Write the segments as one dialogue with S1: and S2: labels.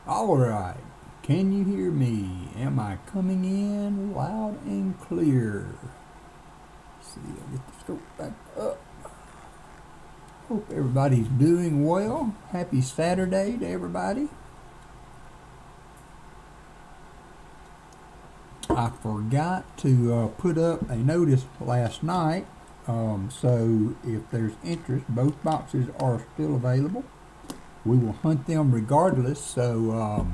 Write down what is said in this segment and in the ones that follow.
S1: Alright, can you hear me? Am I coming in loud and clear? Let's see, I'll get the scope back up. Hope everybody's doing well. Happy Saturday to everybody. I forgot to put up a notice last night, so if there's interest, both boxes are still available. We will hunt them regardless, so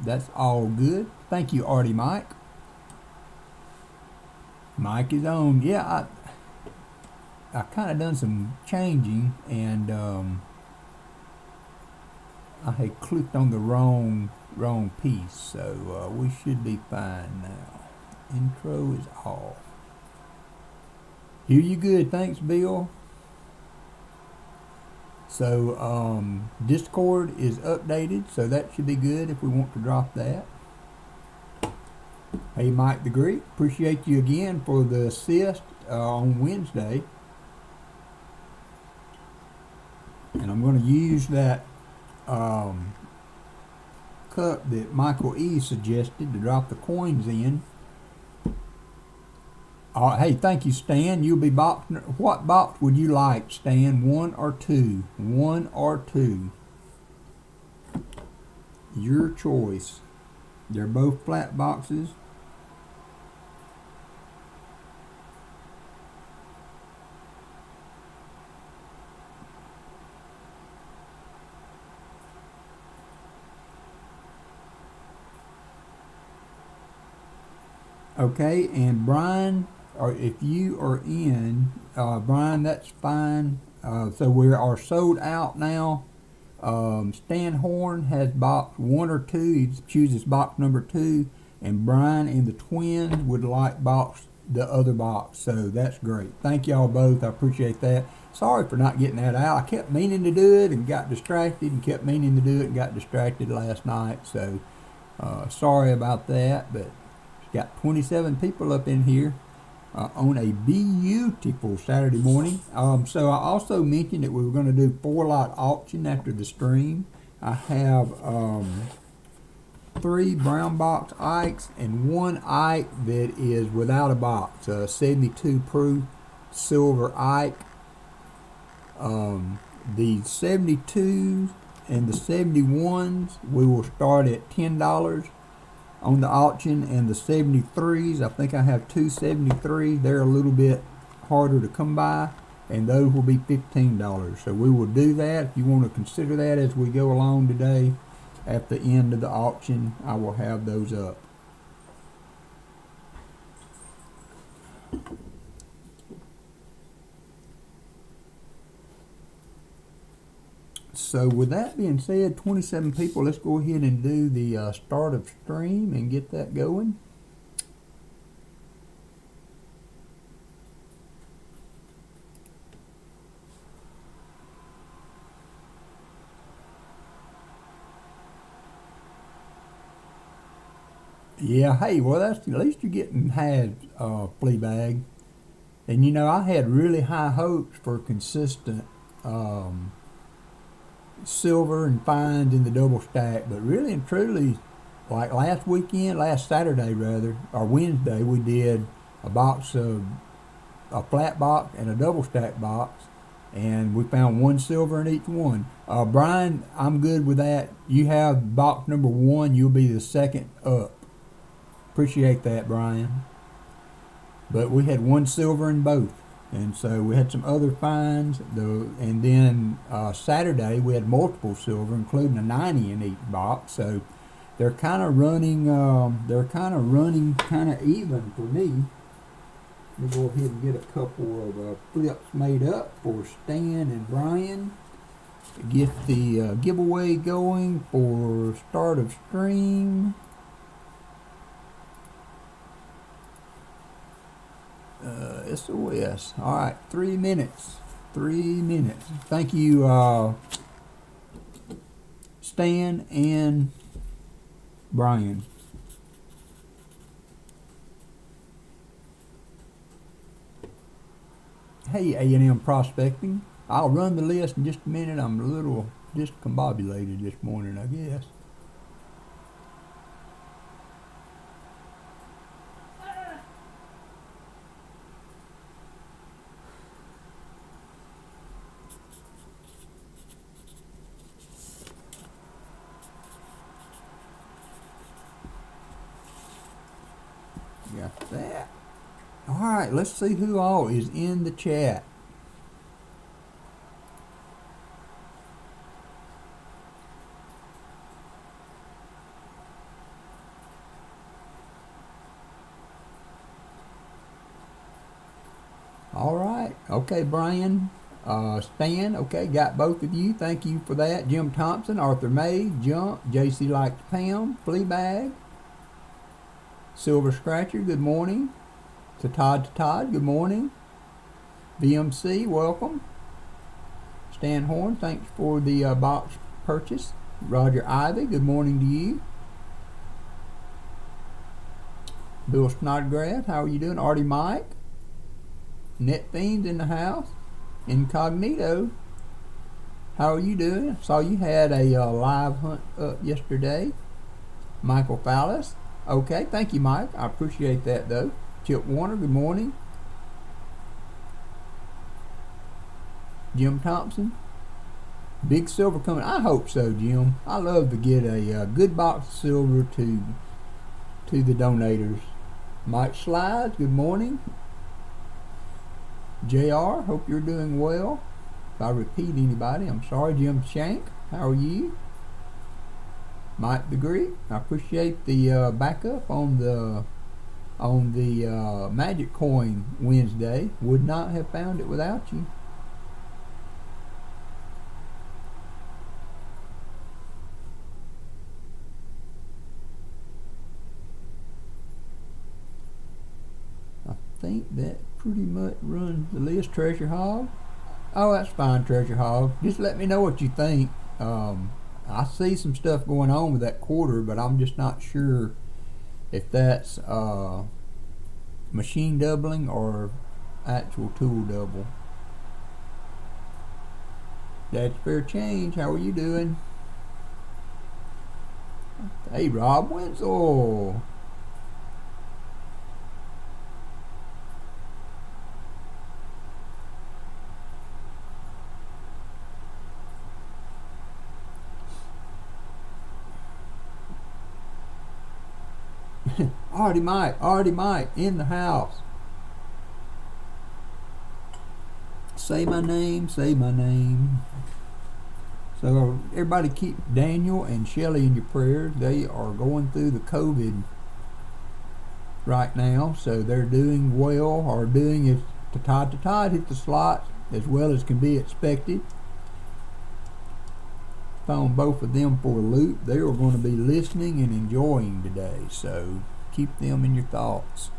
S1: that's all good. Thank you, Artie Mike. Mike is on. Yeah, I kind of done some changing, and I had clicked on the wrong piece, so we should be fine now. Intro is off. Hear you good, thanks Bill. So Discord is updated, so that should be good if we want to drop that. Hey Mike the Greek, appreciate you again for the assist on Wednesday. And I'm going to use that cup that Michael E suggested to drop the coins in. Hey, thank you, Stan. You'll be boxing. What box would you like, Stan? 1 or 2? 1 or 2? Your choice. They're both flat boxes. Okay, and Brian, or if you are in, Brian, that's fine. So we are sold out now. Stan Horn has box 1 or 2. He chooses box number 2, and Brian and the twins would like the other box. So that's great. Thank y'all both. I appreciate that. Sorry for not getting that out. I kept meaning to do it and got distracted, and kept meaning to do it and got distracted last night. So sorry about that, but got 27 people up in here on a beautiful Saturday morning. So I also mentioned that we were going to do 4-lot auction after the stream. I have 3 brown box Ikes and 1 Ike that is without a box, 72 proof silver Ike. The 72s and the 71s we will start at $10 on the auction, and the 73s, I think I have 2 73s. They're a little bit harder to come by, and those will be $15. So we will do that. If you want to consider that as we go along today, at the end of the auction, I will have those up. So with that being said, 27 people, let's go ahead and do the start of stream and get that going. Yeah, hey, well, that's at least you're getting had, Fleabag. And you know, I had really high hopes for consistent silver and fines in the double stack, but really and truly, like last Saturday rather, or Wednesday, we did a flat box and a double stack box, and we found 1 silver in each one. Brian, I'm good with that. You have box number 1, you'll be the second up. Appreciate that, Brian. But we had 1 silver in both. And so we had some other finds, and then Saturday we had multiple silver, including a 90 in each box. So they're kind of running, kind of even for me. Let me go ahead and get a couple of flips made up for Stan and Brian to get the giveaway going for start of stream. SOS. All right, 3 minutes. 3 minutes. Thank you, Stan and Brian. Hey, A&M Prospecting. I'll run the list in just a minute. I'm a little discombobulated this morning, I guess. Got that. Alright, let's see who all is in the chat. Alright, okay, Brian, Stan, okay, got both of you. Thank you for that. Jim Thompson, Arthur May, Jump, JC Likes Pam, Fleabag, Silver Scratcher, good morning. To Todd, good morning. VMC, welcome. Stan Horn, thanks for the box purchase. Roger Ivy, good morning to you. Bill Snodgrass, how are you doing? Artie Mike. Net Fiends in the house. Incognito, how are you doing? Saw you had a live hunt up yesterday. Michael Fallis. Okay, thank you, Mike. I appreciate that, though. Chip Warner, good morning. Jim Thompson. Big silver coming. I hope so, Jim. I love to get a good box of silver to the donators. Mike Slides, good morning. JR, hope you're doing well. If I repeat anybody, I'm sorry. Jim Shank, how are you? Mike the Greek, I appreciate the backup on the on the Magic Coin Wednesday. Would not have found it without you. I think that pretty much runs the list. Treasure Hog. Oh, that's fine, Treasure Hog. Just let me know what you think. I see some stuff going on with that quarter, but I'm just not sure if that's machine doubling or actual tool double. That's fair change. How are you doing? Hey, Rob Wenzel. Artie Mike in the house. Say my name, say my name. So everybody keep Daniel and Shelly in your prayers. They are going through the COVID right now, so they're doing well, or doing it to tide hit the slots as well as can be expected. Found both of them for a loop. They are going to be listening and enjoying today, so keep them in your thoughts.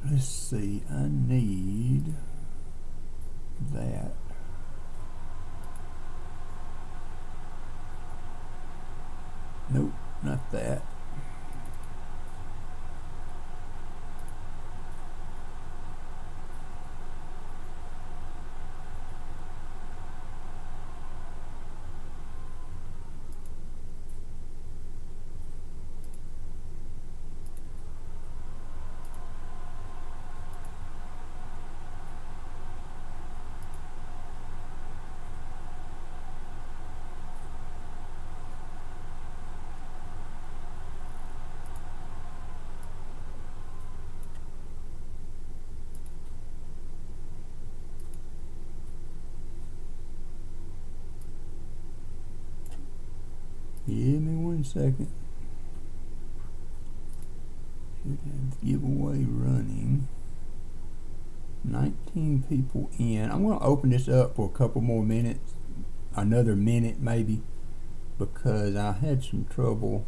S1: Let's see, I need that. Nope, not that. Give me 1 second. Should have the giveaway running. 19 people in. I'm going to open this up for a couple more minutes. Another minute maybe. Because I had some trouble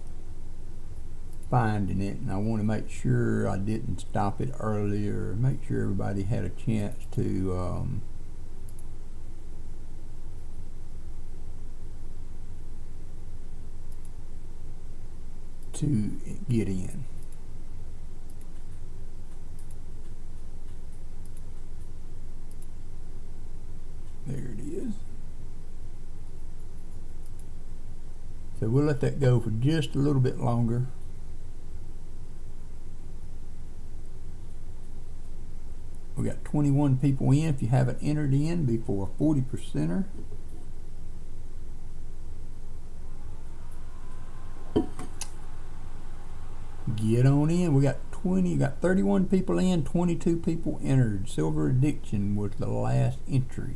S1: finding it. And I want to make sure I didn't stop it earlier. Make sure everybody had a chance to get in. There it is. So we'll let that go for just a little bit longer. We got 21 people in. If you haven't entered in before a 40%er, get on in. We got 31 people in, 22 people entered. Silver Addiction was the last entry.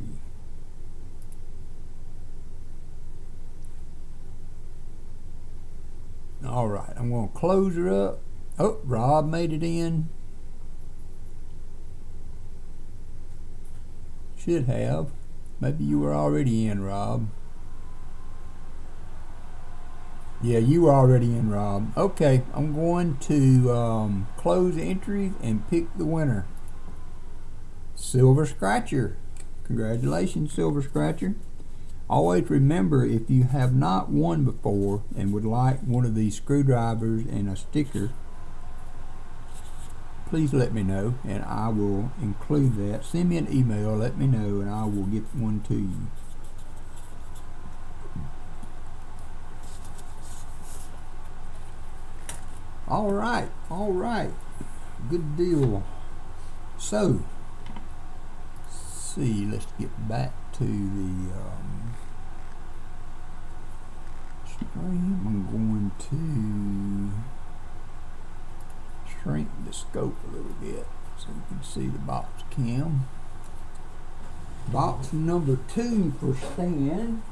S1: All right, I'm going to close her up. Oh, Rob made it in. Should have. Maybe you were already in, Rob. Yeah, you were already in, Rob. Okay, I'm going to close entries and pick the winner. Silver Scratcher. Congratulations, Silver Scratcher. Always remember, if you have not won before and would like one of these screwdrivers and a sticker, please let me know and I will include that. Send me an email, let me know, and I will get one to you. All right, good deal. So, let's see, let's get back to the stream. I'm going to shrink the scope a little bit so you can Let's see the box cam. Box number 2 for Stan.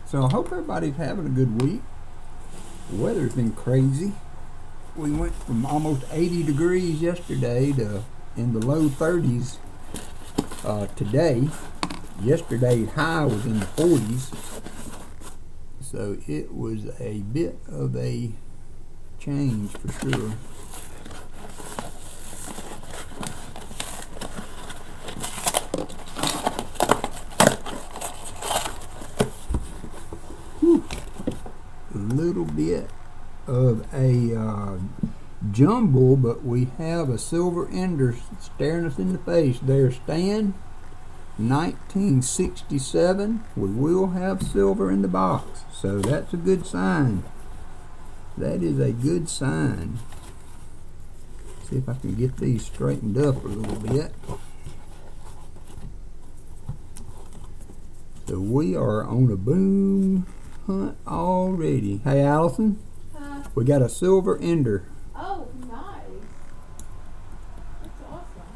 S1: So I hope everybody's having a good week. The weather's been crazy. We went from almost 80 degrees yesterday to in the low 30s today. Yesterday's high was in the 40s. So it was a bit of a change for sure. A little bit of a jumble, but we have a silver ender staring us in the face. There's Stan, 1967. We will have silver in the box, so that's a good sign. That is a good sign. See if I can get these straightened up a little bit. So we are on a boom hunt already. Hey Allison, we got a silver ender.
S2: Oh, nice. That's awesome.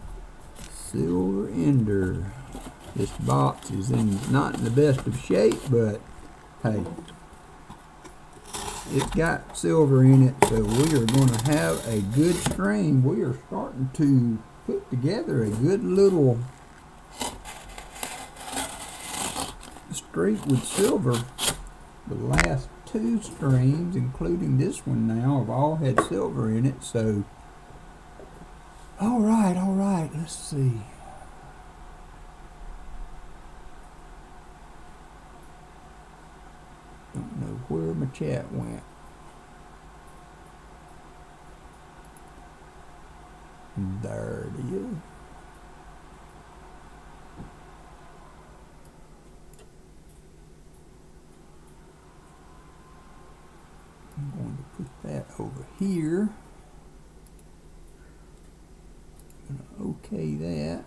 S1: Silver ender. This box is not in the best of shape, but hey, it's got silver in it, so we are going to have a good stream. We are starting to put together a good little streak with silver. The last 2 streams, including this one now, have all had silver in it, so all right, let's see. Don't know where my chat went. There it is. I'm going to put that over here. I'm going to okay that.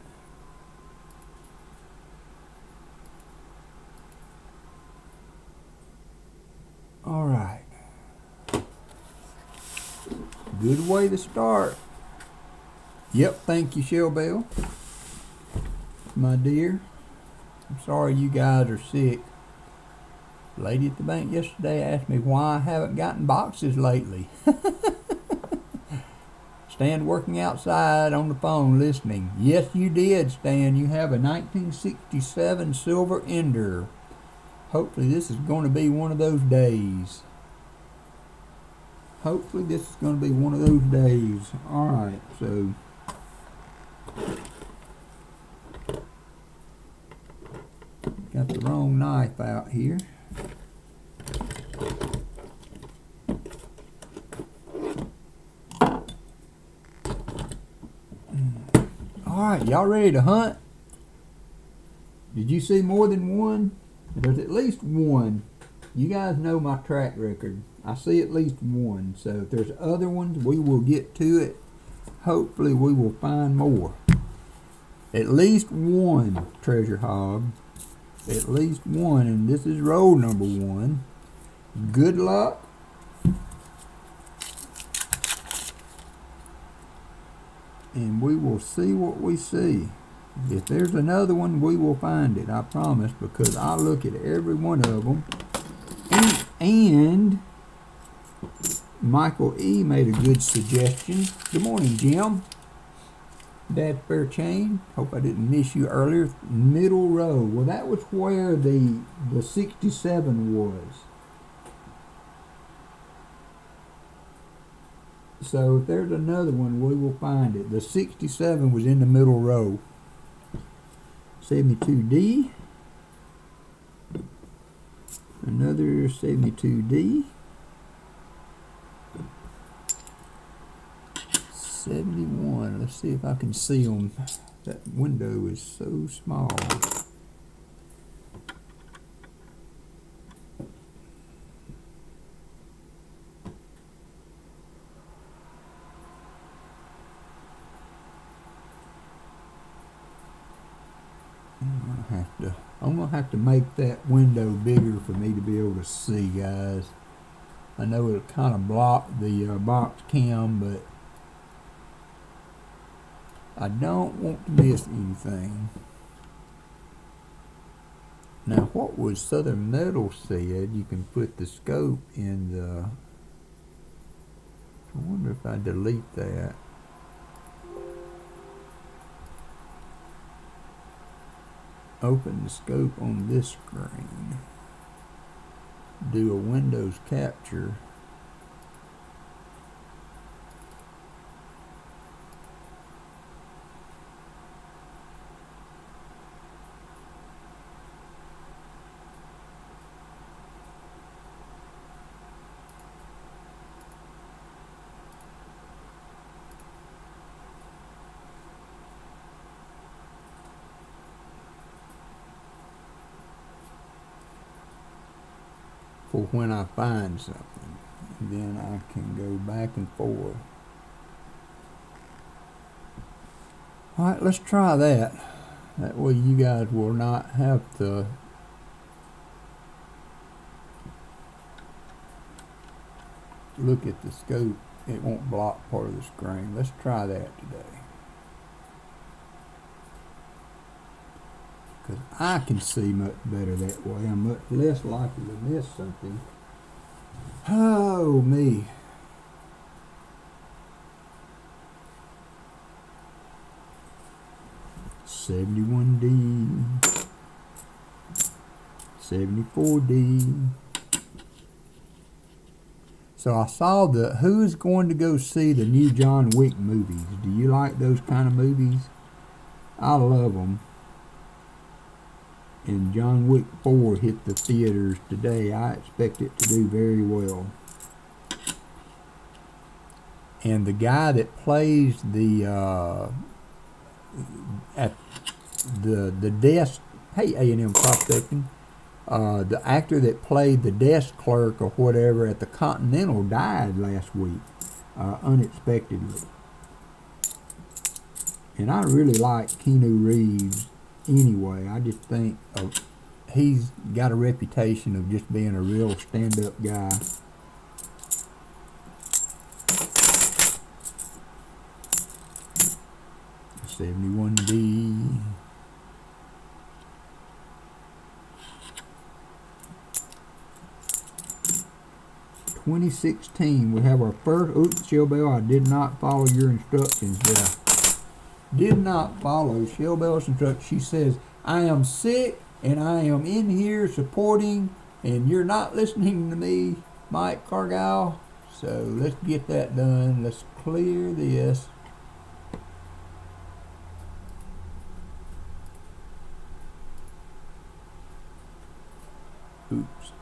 S1: All right. Good way to start. Yep, thank you, Shell Bell. My dear, I'm sorry you guys are sick. The lady at the bank yesterday asked me why I haven't gotten boxes lately. Stan working outside on the phone listening. Yes, you did, Stan. You have a 1967 silver ender. Hopefully this is going to be one of those days. Hopefully this is going to be one of those days. Alright, so got the wrong knife out here. Alright, y'all ready to hunt? Did you see more than one? There's at least one. You guys know my track record. I see at least one. So if there's other ones, we will get to it. Hopefully we will find more. At least one treasure hog. At least one. And this is roll number 1. Good luck. And we will see what we see. If there's another one, we will find it, I promise, because I look at every one of them. And Michael E. made a good suggestion. Good morning, Jim. Dad Fair Chain. Hope I didn't miss you earlier. Middle row. Well, that was where the 67 was. So if there's another one, we will find it. The 67 was in the middle row. 72D. Another 72D. 71. Let's see if I can see them. That window is so small. I'm gonna have to I'm gonna have to make that window bigger for me to be able to see, guys. I know it'll kind of block the box cam, but I don't want to miss anything. Now, what was Southern Metal said, you can put the scope in the... I wonder if I delete that. Open the scope on this screen. Do a Windows capture. For when I find something, and then I can go back and forth. Alright, let's try that. That way you guys will not have to look at the scope. It won't block part of the screen. Let's try that today. Because I can see much better that way. I'm much less likely to miss something. Oh, me. $71D. $74D. So I saw the who's going to go see the new John Wick movies. Do you like those kind of movies? I love them. And John Wick 4 hit the theaters today. I expect it to do very well. And the guy that plays the at the desk, hey A&M Prospecting, the actor that played the desk clerk or whatever at the Continental died last week, unexpectedly. And I really like Keanu Reeves anyway. I just think he's got a reputation of just being a real stand-up guy. $71D. $2016. We have our first. Oops, Shell Bell, I did not follow your instructions there. Did not follow Shell Bell's instructions. She says, I am sick and I am in here supporting, and you're not listening to me, Mike Cargile. So let's get that done. Let's clear this. Oops.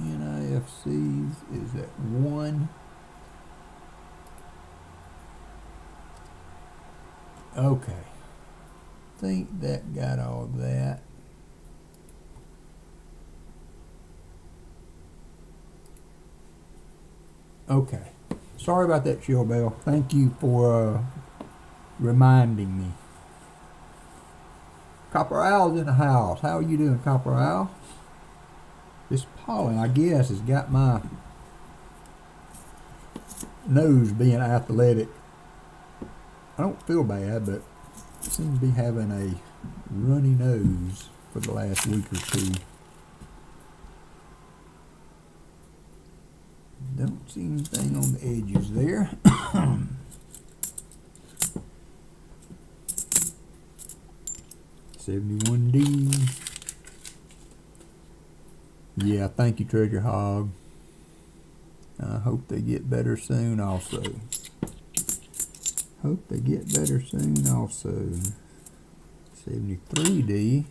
S1: NIFCs is at 1. Okay. Think that got all that. Okay. Sorry about that, Shell Bell. Thank you for reminding me. Copper Owl's in the house. How are you doing, Copper Owl? This pollen, I guess, has got my nose being athletic. I don't feel bad, but I seem to be having a runny nose for the last week or two. Don't see anything on the edges there. $71D. Yeah, thank you, Treasure Hog. I hope they get better soon also. Hope they get better soon also. $73D.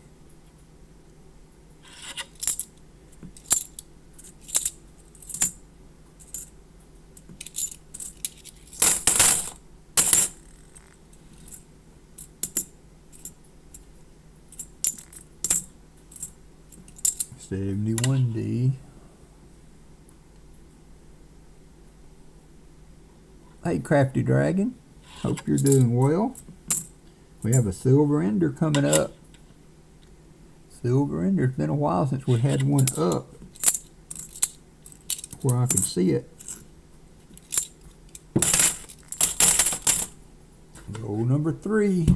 S1: $71D. Hey, Crafty Dragon. Hope you're doing well. We have a silver ender coming up. Silver ender. It's been a while since we had one up where I can see it. Roll number 3.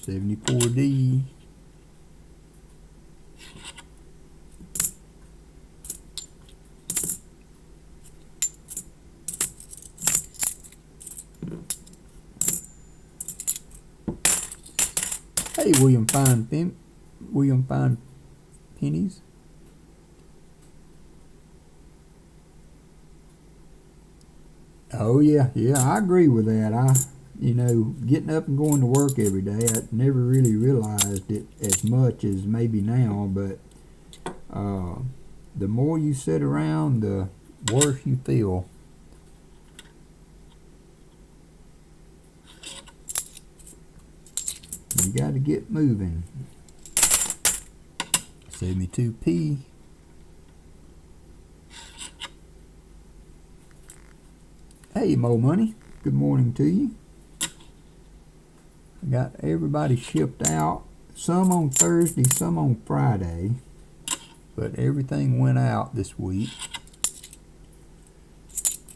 S1: $74D. Hey, William Fine Pennies. Oh yeah, I agree with that. Getting up and going to work every day, I never really realized it as much as maybe now, but the more you sit around, the worse you feel. You got to get moving. 72p. Hey, Mo Money. Good morning to you. I got everybody shipped out. Some on Thursday, some on Friday. But everything went out this week.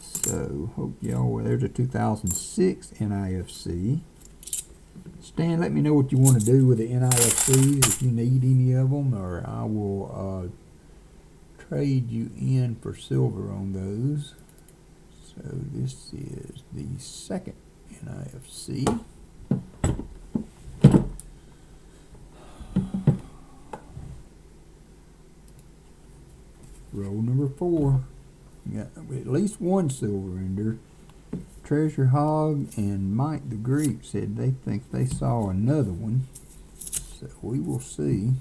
S1: So, hope y'all, there's a 2006 NIFC. Stan, let me know what you want to do with the NIFCs, if you need any of them, or I will trade you in for silver on those. So this is the second NIFC. Roll number 4. We got at least one silver ender. Treasure Hog and Mike the Greek said they think they saw another one. So we will see.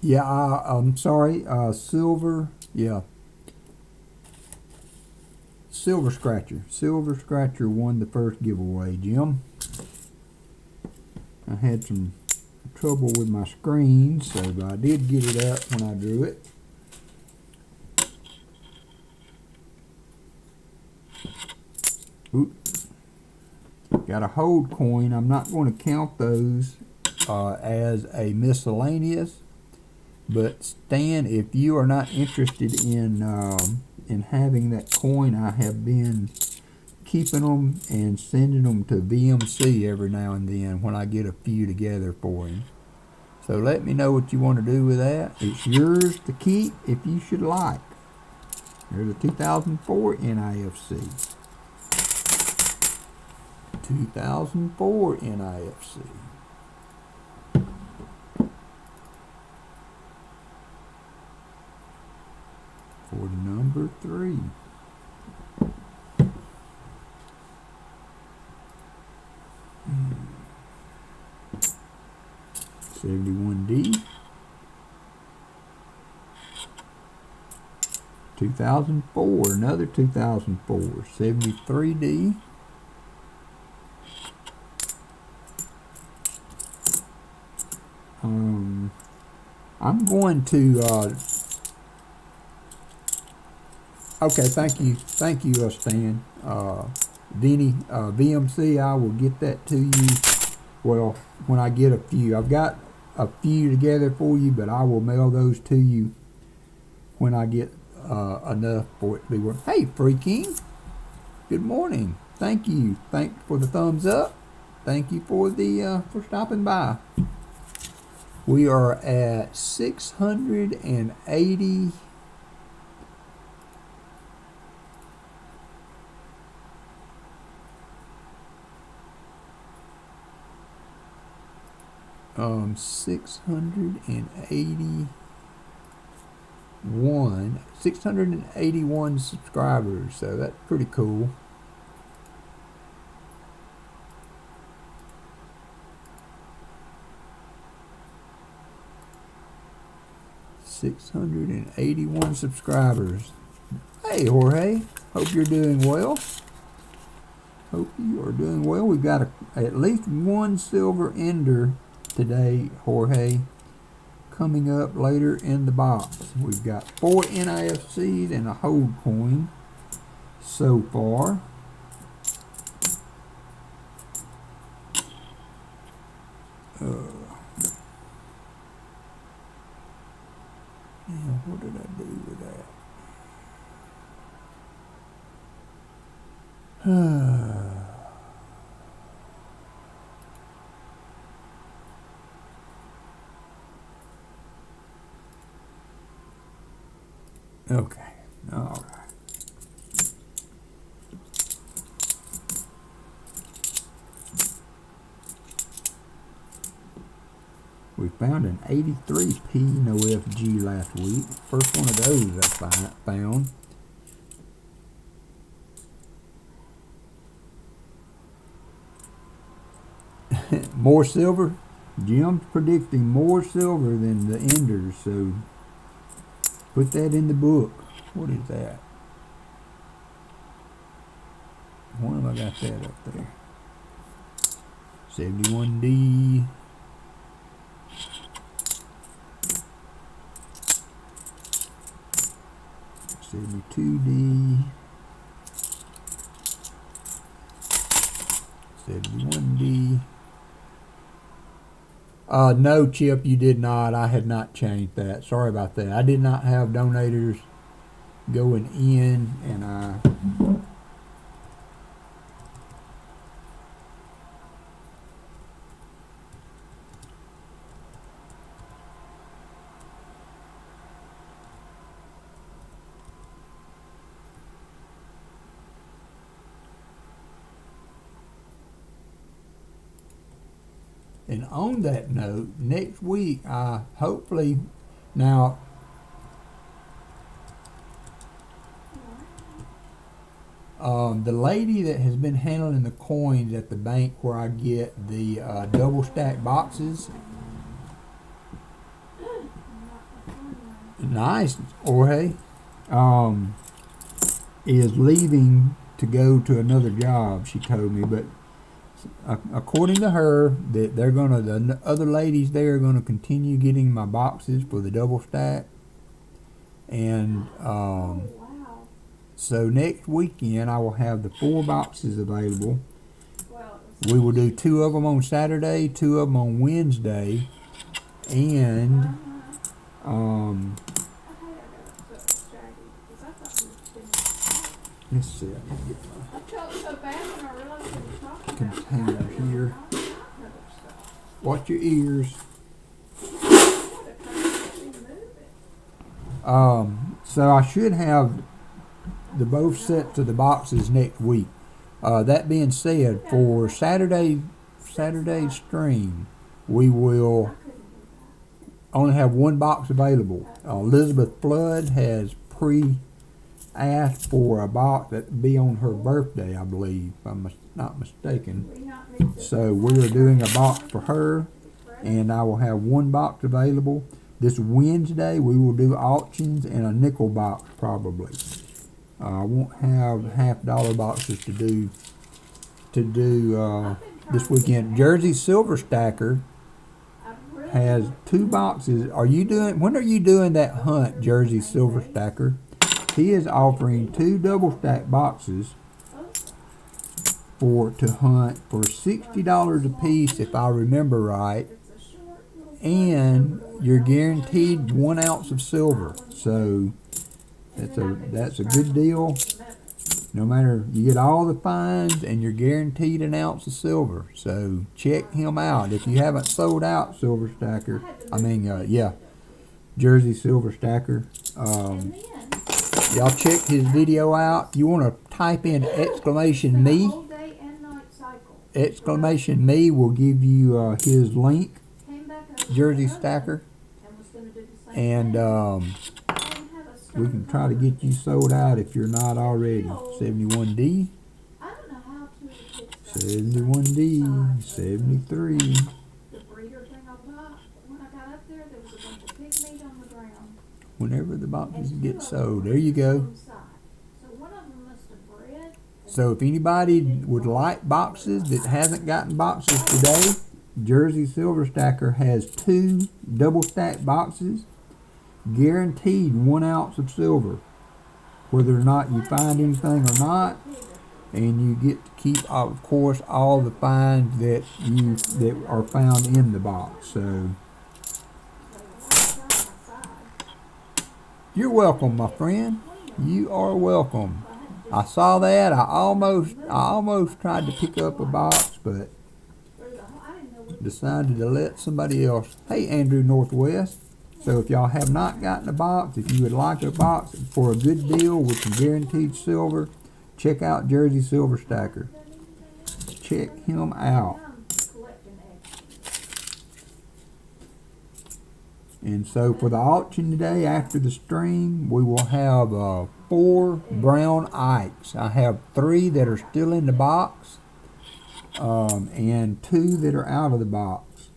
S1: Yeah, I'm sorry. Silver. Yeah. Silver Scratcher. Silver Scratcher won the first giveaway, Jim. I had some trouble with my screen, so I did get it up when I drew it. Oop. Got a hold coin. I'm not going to count those as a miscellaneous, but Stan, if you are not interested in having that coin, I have been keeping them and sending them to VMC every now and then when I get a few together for him. So let me know what you want to do with that. It's yours to keep if you should like. There's a 2004 NIFC. 2004 NIFC. For number 3. Hmm. 71D. 2004, another 2004. 73D. I'm going to okay, thank you, Stan. Vinny, VMC, I will get that to you. Well, when I get a few, I've got a few together for you, but I will mail those to you when I get enough for it to be worth. Hey, Free King, good morning. Thank you. Thank you for the thumbs up. Thank you for the for stopping by. We are at 680. Um, 681 subscribers, so that's pretty cool. 681 subscribers. Hey, Jorge. Hope you're doing well. Hope you are doing well. We've got at least one silver ender today, Jorge, coming up later in the box. We've got 4 NIFCs and a hold coin so far. Now, what did I do with that? Okay, all right. We found an 83p no FG last week. First one of those I found. More silver. Jim's predicting more silver than the enders, so put that in the book. What is that? Why have I got that up there? 71D. 72D. 71D. No, Chip, you did not. I had not changed that. Sorry about that. I did not have donators going in, and and on that note, next week, hopefully, now, the lady that has been handling the coins at the bank where I get the double stack boxes, nice, Jorge, is leaving to go to another job, she told me, but according to her, that the other ladies there are gonna continue getting my boxes for the double stack, and so next weekend I will have the 4 boxes available. We will do 2 of them on Saturday, 2 of them on Wednesday, and let's see. Container here. Watch your ears. So I should have the both sets of the boxes next week. That being said, for Saturday's stream, we will only have 1 box available. Elizabeth Flood has asked for a box that would be on her birthday, I believe, if I'm not mistaken. So we are doing a box for her, and I will have 1 box available. This Wednesday we will do auctions and a nickel box probably. I won't have $half boxes to do this weekend. Jersey Silver Stacker has 2 boxes. When are you doing that hunt, Jersey Silver Stacker? He is offering 2 double stack boxes to hunt for $60 a piece, if I remember right, and you're guaranteed 1 ounce of silver. So that's a good deal. No matter, you get all the finds and you're guaranteed 1 ounce of silver. So check him out if you haven't sold out, Silver Stacker. Jersey Silver Stacker. Y'all check his video out. If you want to type in !me, !me will give you his link, Jersey Stacker, and we can try to get you sold out if you're not already. 71D, 71D, 73. whenever the boxes get sold. There you go.
S2: So one of them must have bred.
S1: So if anybody would like boxes that hasn't gotten boxes today, Jersey Silver Stacker has 2 double stacked boxes, guaranteed 1 ounce of silver, whether or not you find anything or not, and you get to keep, of course, all the finds that are found in the box. So you're welcome, my friend. You are welcome. I saw that. I almost tried to pick up a box, but decided to let somebody else. Hey, Andrew Northwest. So if y'all have not gotten a box, if you would like a box for a good deal with some guaranteed silver, check out Jersey Silver Stacker. Check him out. And so for the auction today, after the stream, we will have 4 Brown Ikes. I have 3 that are still in the box, and 2 that are out of the box.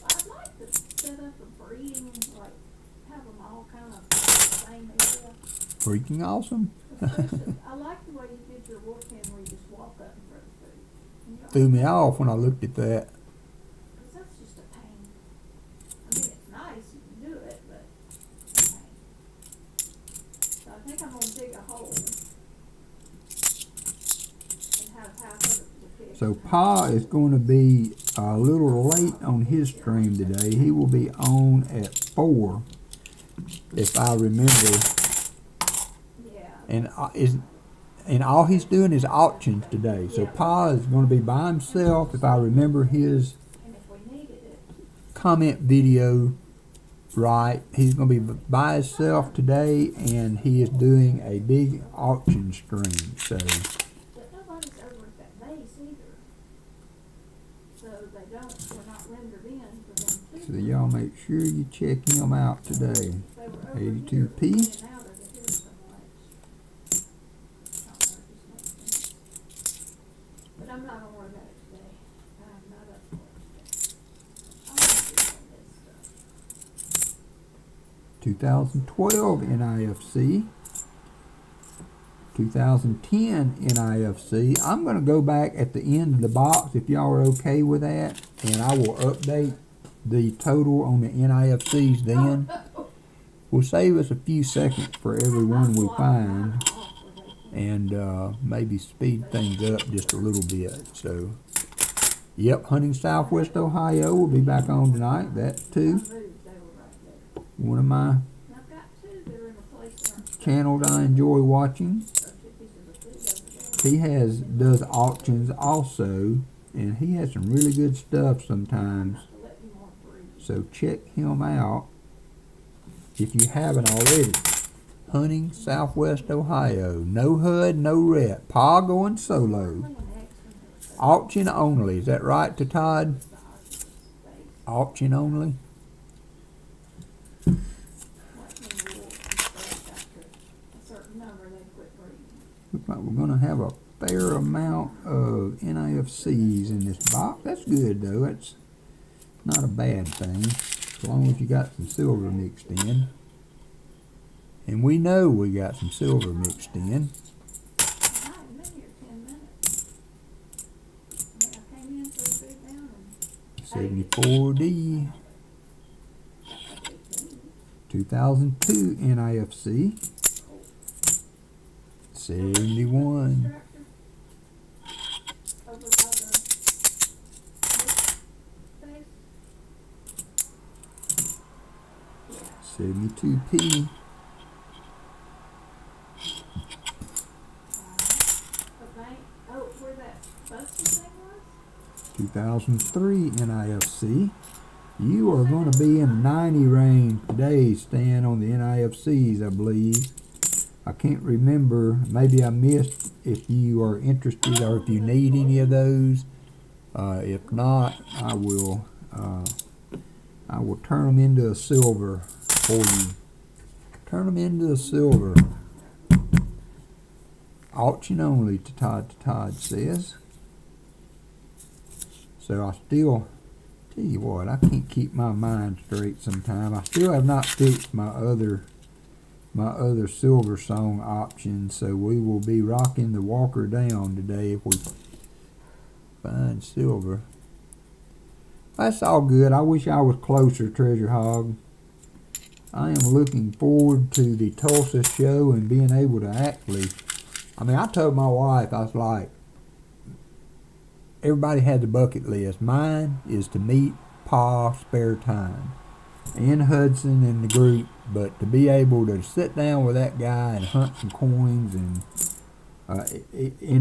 S2: I'd like to set up a breeding, like have them all kind of the same area.
S1: Freaking awesome.
S2: I like the way you did your wolf pen where you just walk up and throw the food.
S1: Threw me off when I looked at that.
S2: Because that's just a pain. I mean, it's nice, you can do it, but it's a pain. So I think I'm going to dig a hole and have half of it for the fish.
S1: So Pa is going to be a little late on his stream today. He will be on at 4, if I remember.
S2: Yeah.
S1: And all he's doing is auctions today. So Pa is going to be by himself, if I remember his
S2: And if we needed it.
S1: comment video right. He's going to be by himself today, and he is doing a big auction stream. So
S2: But nobody's over at that base either. So we're not rendered in for them too.
S1: So y'all make sure you check him out today.
S2: They were over
S1: 82p.
S2: here, in and out of the here so much. I don't know, it just makes sense. But I'm not gonna worry about it today. I'm not up for it today. I'm gonna do all this stuff.
S1: 2012 NIFC, 2010 NIFC. I'm going to go back at the end of the box if y'all are okay with that, and I will update the total on the NIFCs then. Will save us a few seconds for every one we find, and maybe speed things up just a little bit. So, yep, Hunting Southwest Ohio will be back on tonight. That too.
S2: Moved, they were right there.
S1: One of my
S2: And I've got 2 that are in a place that aren't
S1: channels I enjoy watching.
S2: so 2 pieces of food over there.
S1: He does auctions also, and he has some really good stuff sometimes.
S2: To let you more breathe.
S1: So check him out if you haven't already. Hunting Southwest Ohio. No HUD, no rep. Pa going solo. Auction only. Is that right to Todd? Auction only. Looks like we're going to have a fair amount of NIFCs in this box. That's good though. That's not a bad thing, as long as you got some silver mixed in. And we know we got some silver mixed in. 74D. 2002 NIFC. 71. 72P. 2003 NIFC. You are going to be in the 90 range today, staying on the NIFCs, I believe. I can't remember. Maybe I missed if you are interested or if you need any of those. If not, I will turn them into a silver for you. Turn them into a silver. Auction only, Todd says. So I still Tell you what, I can't keep my mind straight sometime. I still have not fixed my other Silver Song option, so we will be rocking the Walker down today if we find silver. That's all good. I wish I was closer, Treasure Hog. I am looking forward to the Tulsa show and being able to actually, I mean, I told my wife, I was like, everybody has a bucket list. Mine is to meet Pa spare time and Hudson and the group, but to be able to sit down with that guy and hunt some coins and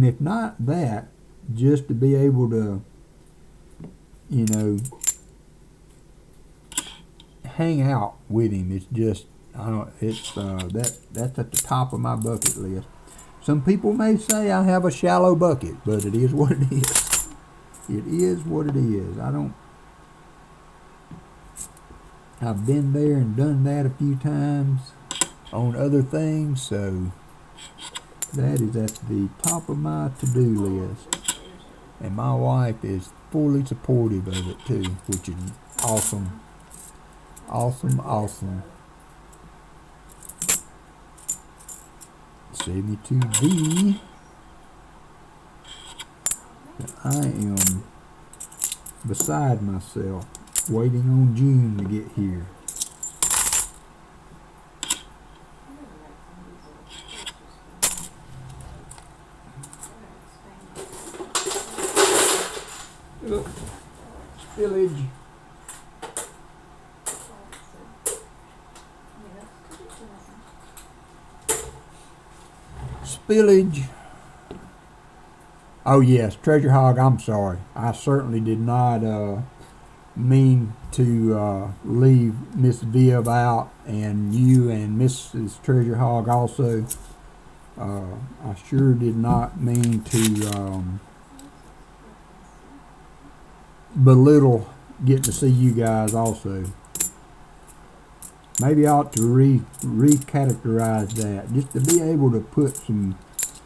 S1: if not that, just to be able to, you know, hang out with him. It's just, I don't, it's that's at the top of my bucket list. Some people may say I have a shallow bucket, but it is what it is. It is what it is. I've been there and done that a few times on other things, so that is at the top of my to-do list. And my wife is fully supportive of it too, which is awesome. Awesome, awesome. 72D. I am beside myself, waiting on June to get here. Look, spillage. Spillage. Oh yes, Treasure Hog, I'm sorry. I certainly did not mean to leave Miss Viv out, and you and Mrs. Treasure Hog also. I sure did not mean to belittle getting to see you guys also. Maybe I ought to recharacterize that, just to be able to put some,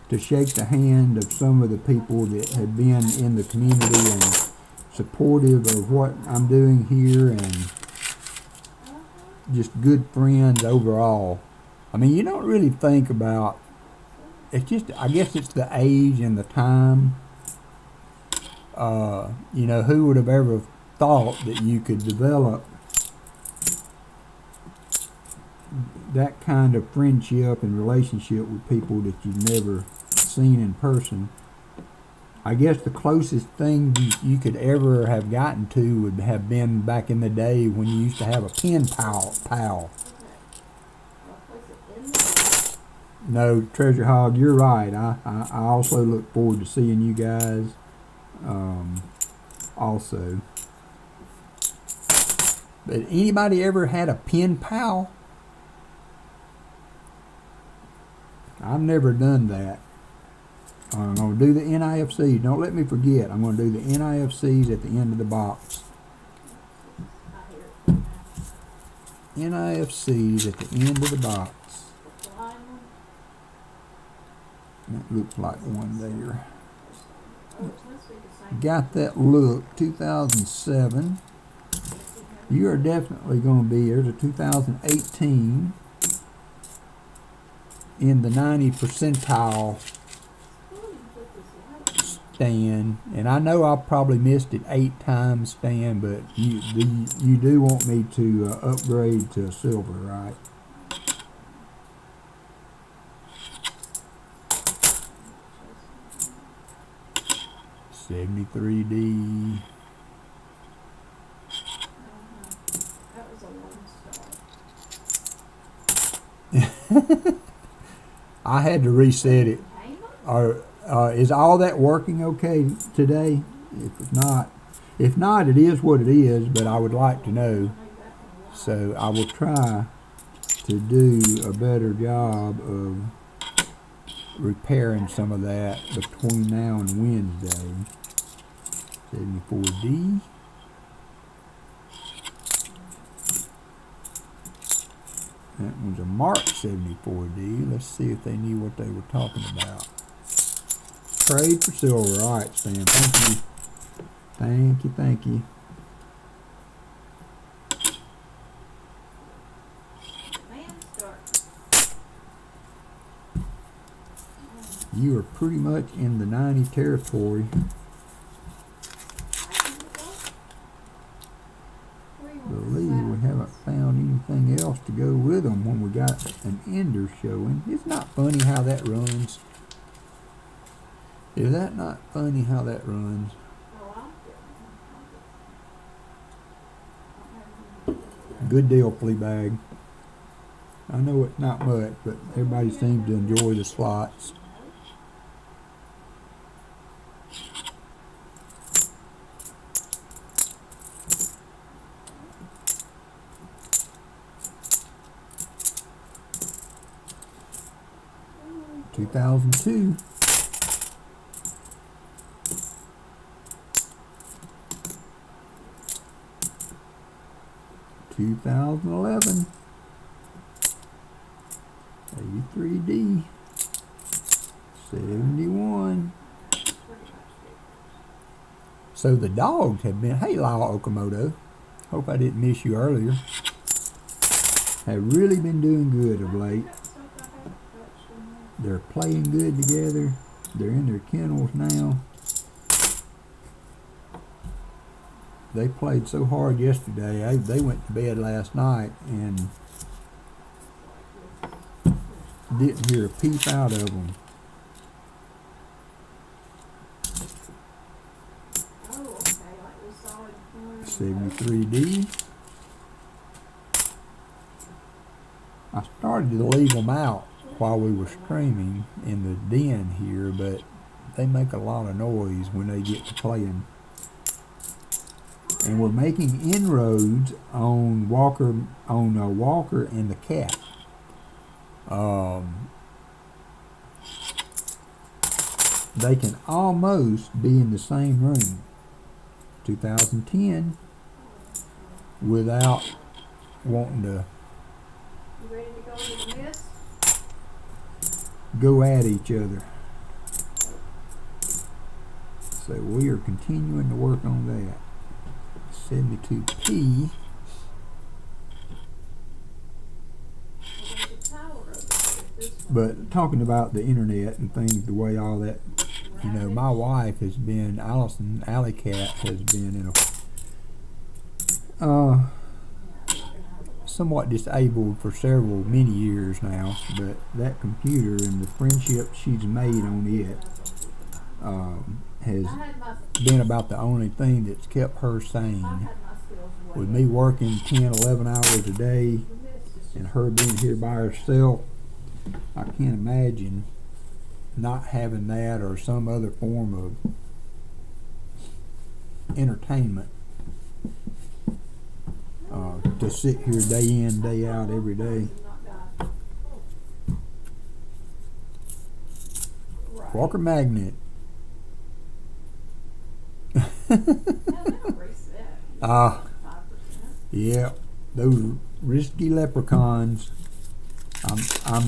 S1: to shake the hand of some of the people that have been in the community and supportive of what I'm doing here, and just good friends overall. I mean, you don't really think about, it's just, I guess it's the age and the time. You know, who would have ever thought that you could develop that kind of friendship and relationship with people that you've never seen in person. I guess the closest thing you could ever have gotten to would have been back in the day when you used to have a pen pal. No, Treasure Hog, you're right. I also look forward to seeing you guys also. But anybody ever had a pen pal? I've never done that. I'm going to do the NIFCs. Don't let me forget. I'm going to do the NIFCs at the end of the box. NIFCs at the end of the box. That looks like one there. Got that look. 2007. You are definitely going to be, there's a 2018 in the 90 percentile Stan, and I know I probably missed it 8 times, Stan, but you do want me to upgrade to silver, right? $73D.
S2: That was a 1 star.
S1: I had to reset it. Is all that working okay today? If not, it is what it is, but I would like to know. So I will try to do a better job of repairing some of that between now and Wednesday. 74D. That one's a Mark 74D. Let's see if they knew what they were talking about. Trade for silver. All right, Stan. Thank you. Thank you. You are pretty much in the 90 territory. I believe we haven't found anything else to go with them when we got an ender showing. It's not funny how that runs. Is that not funny how that runs? Good deal, Fleabag. I know it's not much, but everybody seems to enjoy the slots. (2002). 2011. 83D. 71. So the dogs have been, hey Lyle Okamoto, hope I didn't miss you earlier, have really been doing good of late. They're playing good together. They're in their kennels now. They played so hard yesterday. They went to bed last night and didn't hear a peep out of them. 73D. I started to leave them out while we were streaming in the den here, but they make a lot of noise when they get to playing. And we're making inroads on Walker and the cat. They can almost be in the same room. 2010 without wanting to
S2: You ready to go to the miss?
S1: go at each other. So we are continuing to work on that. 72P. But talking about the internet and things, the way all that, you know, my wife has been, Alley Cat has been in a somewhat disabled for many years now, but that computer and the friendship she's made on it has been about the only thing that's kept her sane. With me working 10, 11 hours a day and her being here by herself, I can't imagine not having that or some other form of entertainment to sit here day in, day out, every day. WalkerMagnet. Yeah, those risky leprechauns. I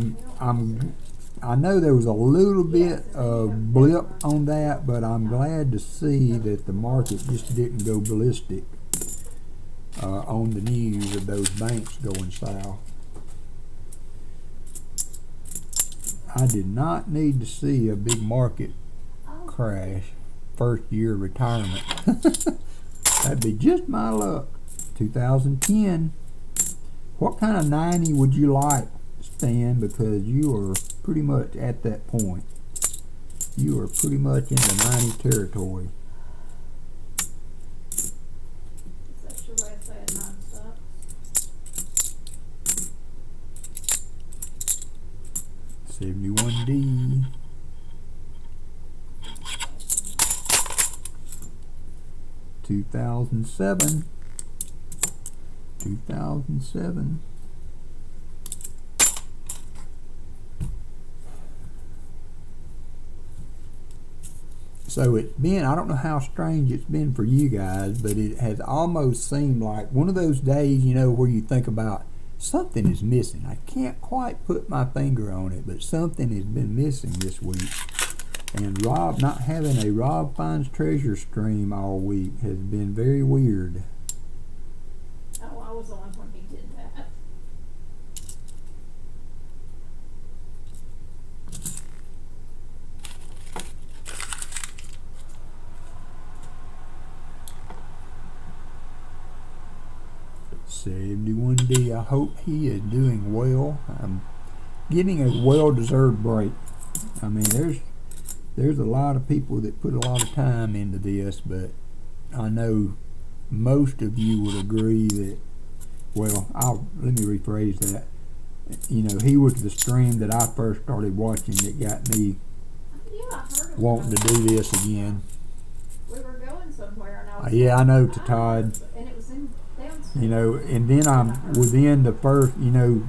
S1: know there was a little bit of blip on that, but I'm glad to see that the market just didn't go ballistic on the news of those banks going south. I did not need to see a big market crash first year of retirement. That'd be just my luck. 2010. What kind of 90 would you like, Stan? Because you are pretty much at that point. You are pretty much in the 90 territory.
S2: Is that your way of saying non-stop?
S1: 71D. 2007. 2007. So it's been, I don't know how strange it's been for you guys, but it has almost seemed like one of those days, you know, where you think about something is missing. I can't quite put my finger on it, but something has been missing this week. And Rob, not having a Rob Finds Treasure stream all week has been very weird.
S2: Oh, I was on when he did that.
S1: 71D. I hope he is doing well. I'm getting a well-deserved break. I mean, there's a lot of people that put a lot of time into this, but I know most of you would agree that, well, let me rephrase that. You know, he was the stream that I first started watching that got me
S2: Yeah, I heard of
S1: wanting to do this again.
S2: We were going somewhere and I was
S1: Yeah, I
S2: like,
S1: know, to Todd.
S2: And it was in downstairs.
S1: You know, and then I'm within the first, you know,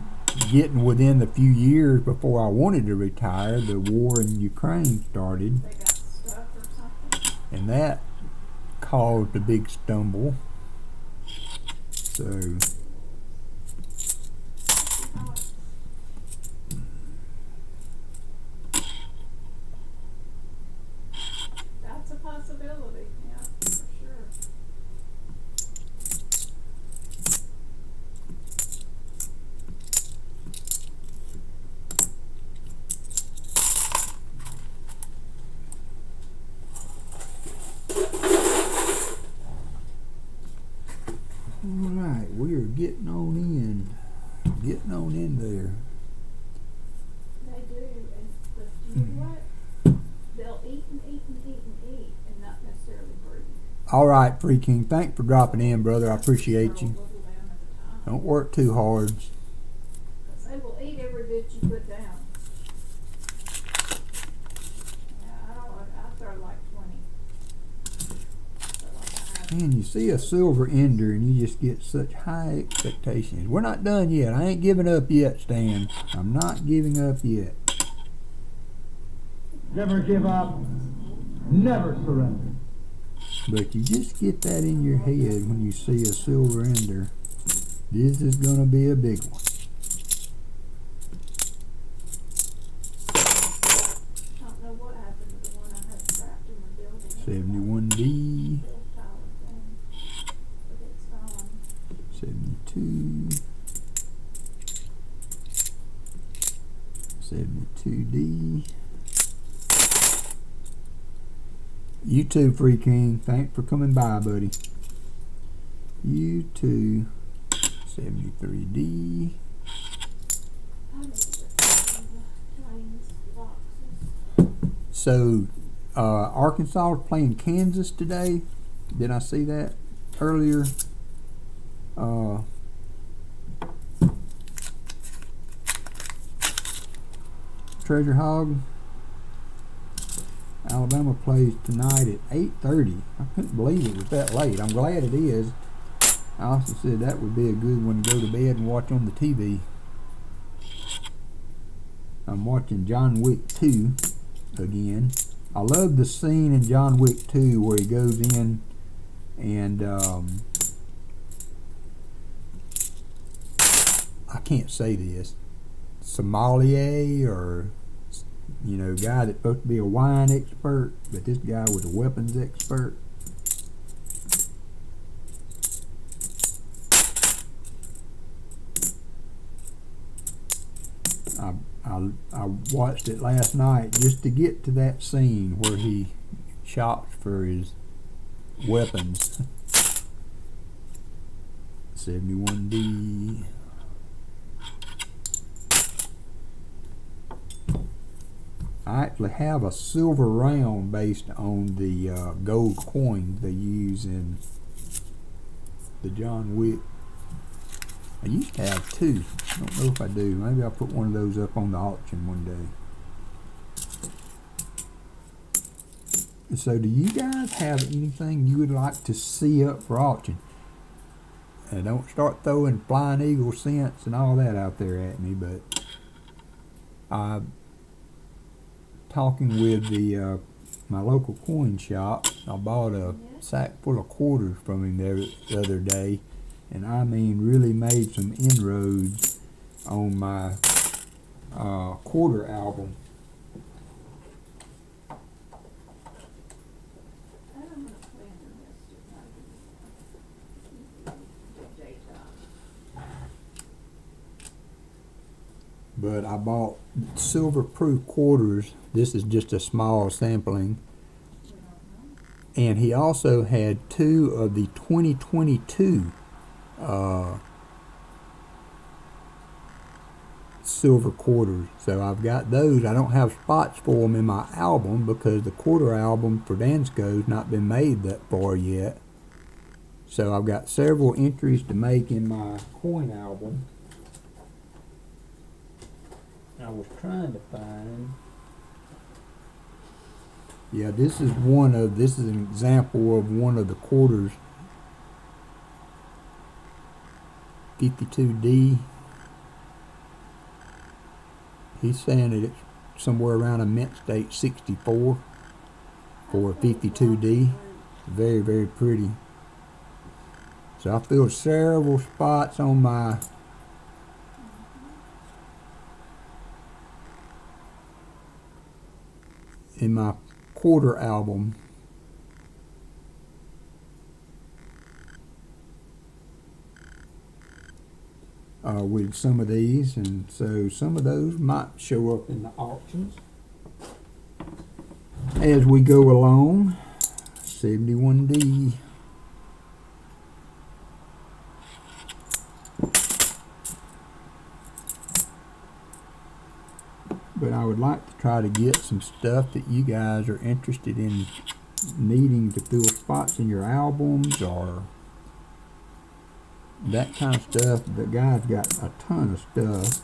S1: getting within the few years before I wanted to retire, the war in Ukraine started,
S2: They got stuck or something.
S1: and that caused a big stumble. So,
S2: That's a possibility, yeah, for sure.
S1: alright, we are getting on in there.
S2: They do, but you know what? They'll eat and eat and eat and eat and not necessarily breathe.
S1: Alright, Free King, thanks for dropping in, brother. I appreciate
S2: Throw a
S1: you.
S2: little down at a time.
S1: Don't work too hard.
S2: 'Cause they will eat every bit you put down. Yeah, I throw like 20. So like
S1: Man, you see a silver ender and you just get such high expectations. We're not done yet. I ain't giving up yet, Stan. I'm not giving up yet.
S3: Never give up. Never surrender.
S1: But you just get that in your head when you see a silver ender. This is going to be a big one.
S2: I don't know what happened to the one I had trapped in the building.
S1: 71D,
S2: Built tower thing. But it's gone.
S1: 72, 72D. You too, Free King. Thanks for coming by, buddy. You too. 73D.
S2: I need to find the planes boxes.
S1: So, Arkansas is playing Kansas today. Did I see that earlier? Treasure Hog. Alabama plays tonight at 8:30. I couldn't believe it was that late. I'm glad it is. I also said that would be a good one to go to bed and watch on the TV. I'm watching John Wick 2 again. I love the scene in John Wick 2 where he goes in and I can't say this, sommelier or guy that's supposed to be a wine expert, but this guy was a weapons expert. I watched it last night just to get to that scene where he shops for his weapons. 71D. I actually have a silver round based on the gold coins they use in the John Wick. I used to have two. I don't know if I do. Maybe I'll put one of those up on the auction one day. So do you guys have anything you would like to see up for auction? And don't start throwing Flying Eagle cents and all that out there at me, but talking with the my local coin shop, I bought a sack full of quarters from him the other day, and I mean really made some inroads on my quarter album. But I bought silver proof quarters. This is just a small sampling. And he also had two of the 2022 silver quarters. So I've got those. I don't have spots for them in my album because the quarter album for Dansko's not been made that far yet. So I've got several entries to make in my coin album. I was trying to find. Yeah, this is an example of one of the quarters. 52D. He's saying that it's somewhere around a mint state 64 for a 52D. Very, very pretty. So I filled several spots on my in my quarter album. With some of these, and so some of those might show up in the auctions as we go along. 71D. But I would like to try to get some stuff that you guys are interested in needing to fill spots in your albums or that kind of stuff. The guy's got a ton of stuff,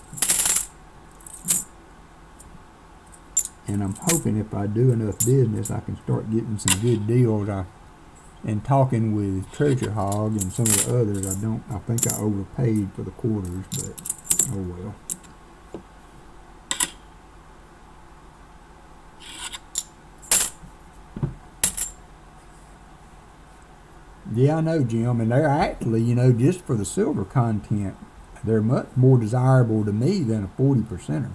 S1: and I'm hoping if I do enough business I can start getting some good deals. And talking with Treasure Hog and some of the others, I think I overpaid for the quarters, but oh well. Yeah, I know, Jim, and they're actually, just for the silver content, they're much more desirable to me than a 40%er.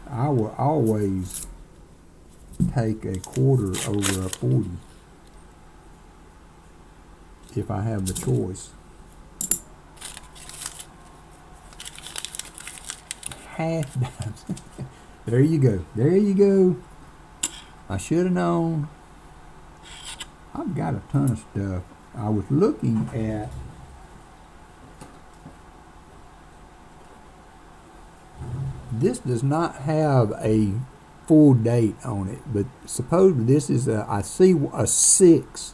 S1: I will always take a quarter over a 40 if I have the choice. Half dimes. There you go. There you go. I should have known. I've got a ton of stuff. I was looking at this. Does not have a full date on it, but supposedly this is I see a 6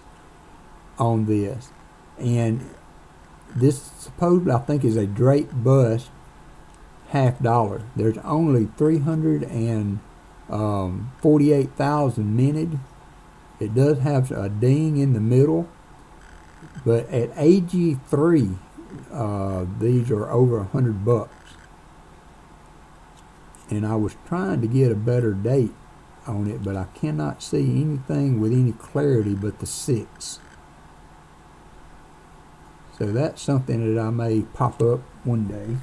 S1: on this, and this supposedly I think is a Drake bust $50. There's only 348,000 minted. It does have a ding in the middle, but at AG3, these are over $100. And I was trying to get a better date on it, but I cannot see anything with any clarity but the 6. So that's something that I may pop up one day.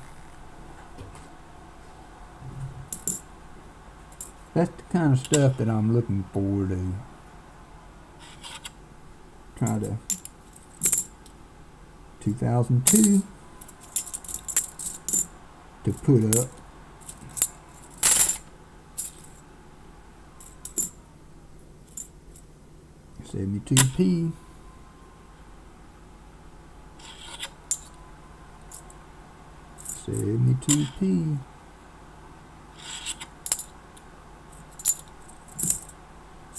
S1: That's the kind of stuff that I'm looking forward to. Try to 2002 to put up. $72p. $72p.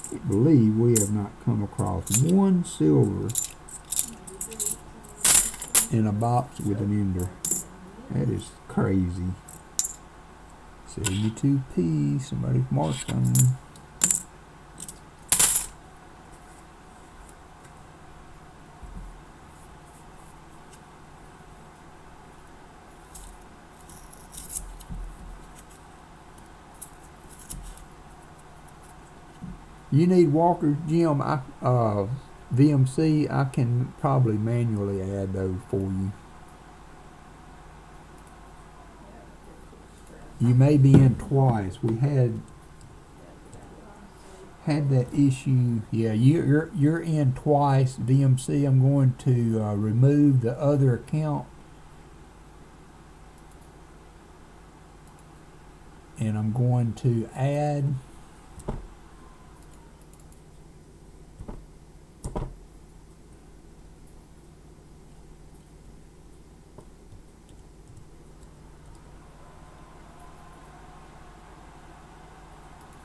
S1: I believe we have not come across one silver in a box with an ender. That is crazy. 72p. Somebody's marked on them. You need Walker's Gym VMC. I can probably manually add those for you. You may be in twice. We had that issue. Yeah, you're in twice. VMC. I'm going to remove the other account, and I'm going to add.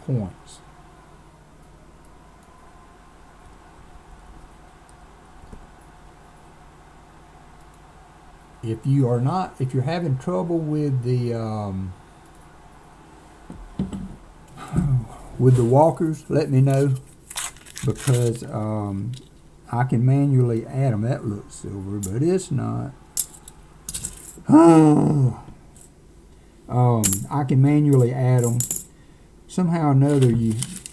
S1: points. If you're having trouble with the walkers, let me know, because I can manually add them. That looks silver, but it's not. I can manually add them. Somehow or another,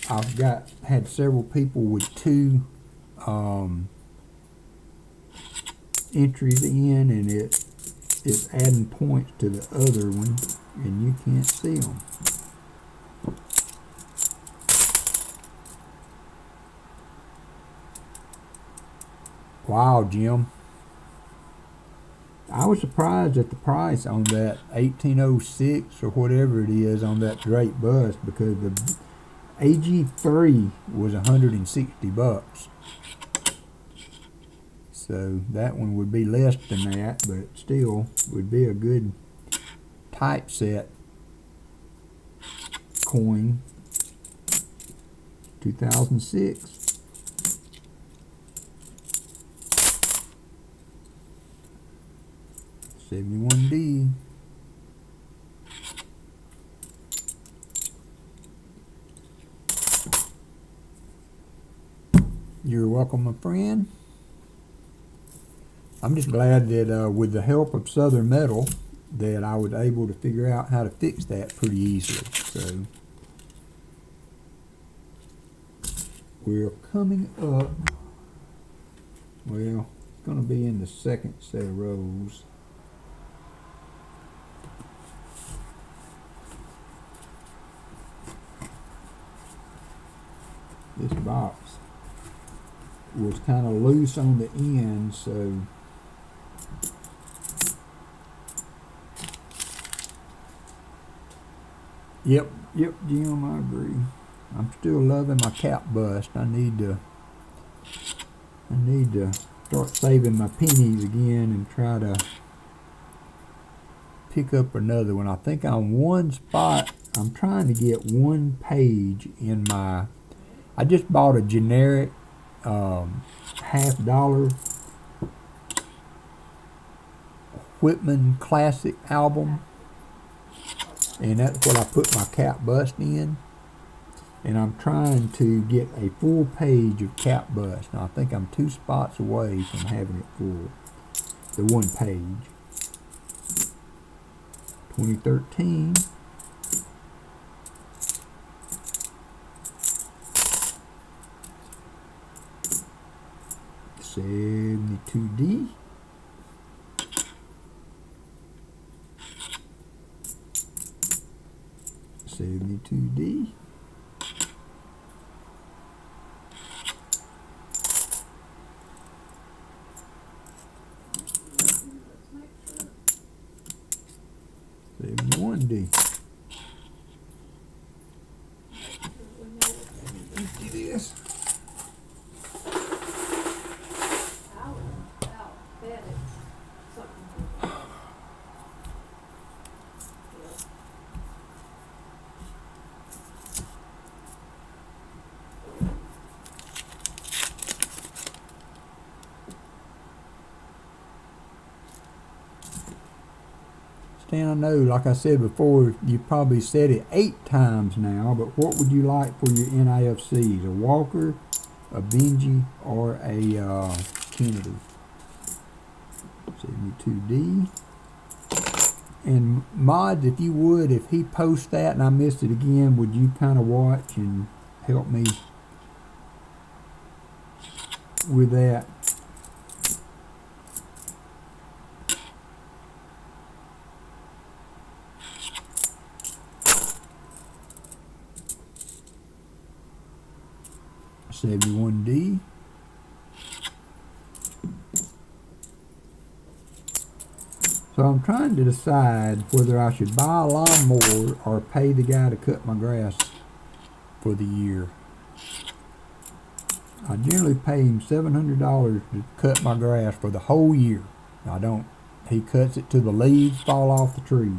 S1: I've had several people with two entries in, and it's adding points to the other one, and you can't see them. Wow, Jim. I was surprised at the price on that 1806 or whatever it is on that Drake bust, because the AG3 was $160. So that one would be less than that, but still would be a good typeset coin. 2006. $71D. You're welcome, my friend. I'm just glad that with the help of Southern Metal that I was able to figure out how to fix that pretty easily. So we're coming up, well, it's going to be in the second set of rows. This box was kind of loose on the end, so Yep, Jim, I agree. I'm still loving my cap bust. I need to start saving my pennies again and try to pick up another one. I think on one spot, I'm trying to get one page in my, I just bought a generic $50 Whitman Classic album, and that's what I put my cap bust in, and I'm trying to get a full page of cap bust. Now I think I'm 2 spots away from having it full, the one page. 2013. $72D. $72D. $71D. Empty this. Stan, I know, like I said before, you probably said it 8 times now, but what would you like for your NIFCs? A Walker, a Benji, or a Kennedy? 72D. And mods, if you would, if he posts that and I missed it again, would you kind of watch and help me with that? $71D. So I'm trying to decide whether I should buy a lawnmower or pay the guy to cut my grass for the year. I generally pay him $700 to cut my grass for the whole year. He cuts it till the leaves fall off the trees.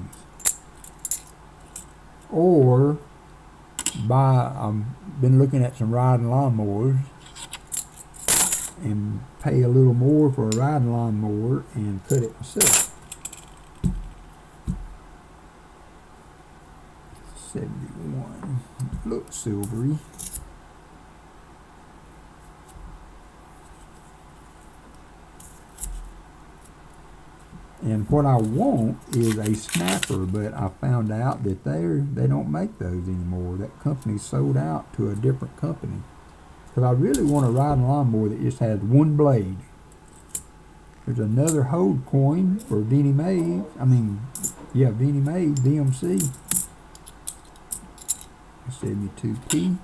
S1: Or been looking at some riding lawnmowers and pay a little more for a riding lawnmower and cut it myself. 71 looks silvery. And what I want is a snapper, but I found out that they don't make those anymore. That company sold out to a different company. Because I really want a riding lawnmower that just has one blade. There's another hold coin for Vinnie Mae. Vinnie Mae DMC. 72P.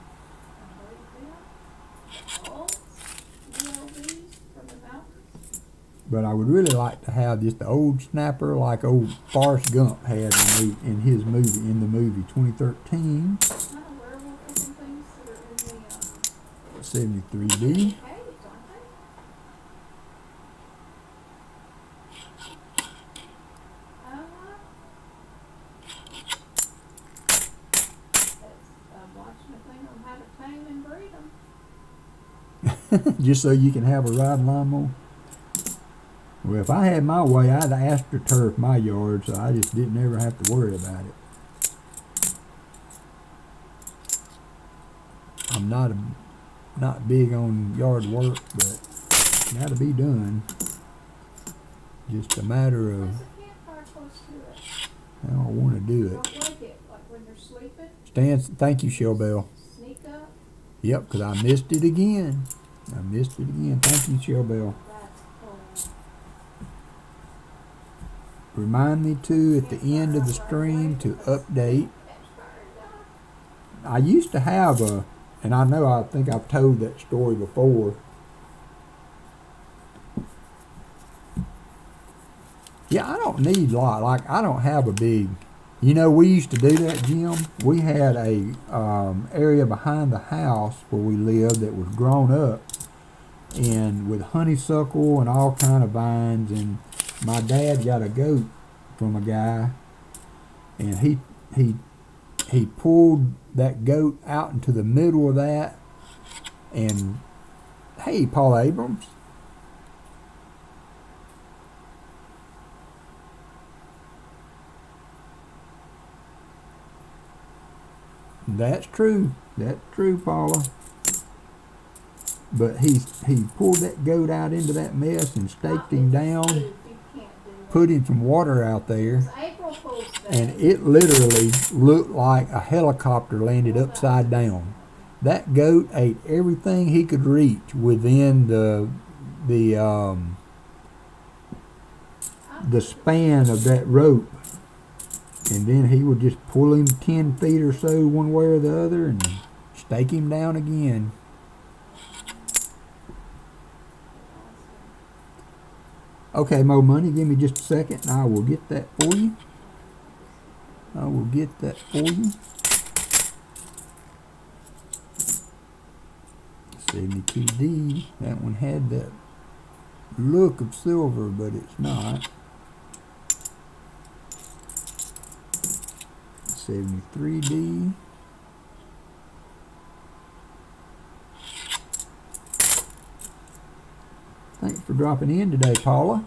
S1: But I would really like to have just the old snapper like old Forrest Gump had in his movie, in the movie 2013. 73B. Just so you can have a riding lawnmower. Well, if I had my way, I'd astroturf my yard, so I just didn't ever have to worry about it. I'm not big on yard work, but it got to be done. Just a matter of how I want to do it. Thank you, Shellbell.
S2: Sneak up.
S1: Yep, because I missed it again. Thank you, Shellbell. Remind me to, at the end of the stream, to update. I used to have and I think I've told that story before. Yeah, I don't need a lot. Like, I don't have a big, we used to do that, Jim. We had a area behind the house where we lived that was grown up, and with honeysuckle and all kind of vines, and my dad got a goat from a guy, and he pulled that goat out into the middle of that, and hey, Paul Abrams. That's true, Paula. But he pulled that goat out into that mess and staked him down, put him some water out there, and it literally looked like a helicopter landed upside down. That goat ate everything he could reach within the span of that rope, and then he would just pull him 10 feet or so one way or the other and stake him down again. Okay, Mo Money, give me just a second and I will get that for you. 72D, that one had that look of silver, but it's not. 73D. Thanks for dropping in today, Paula.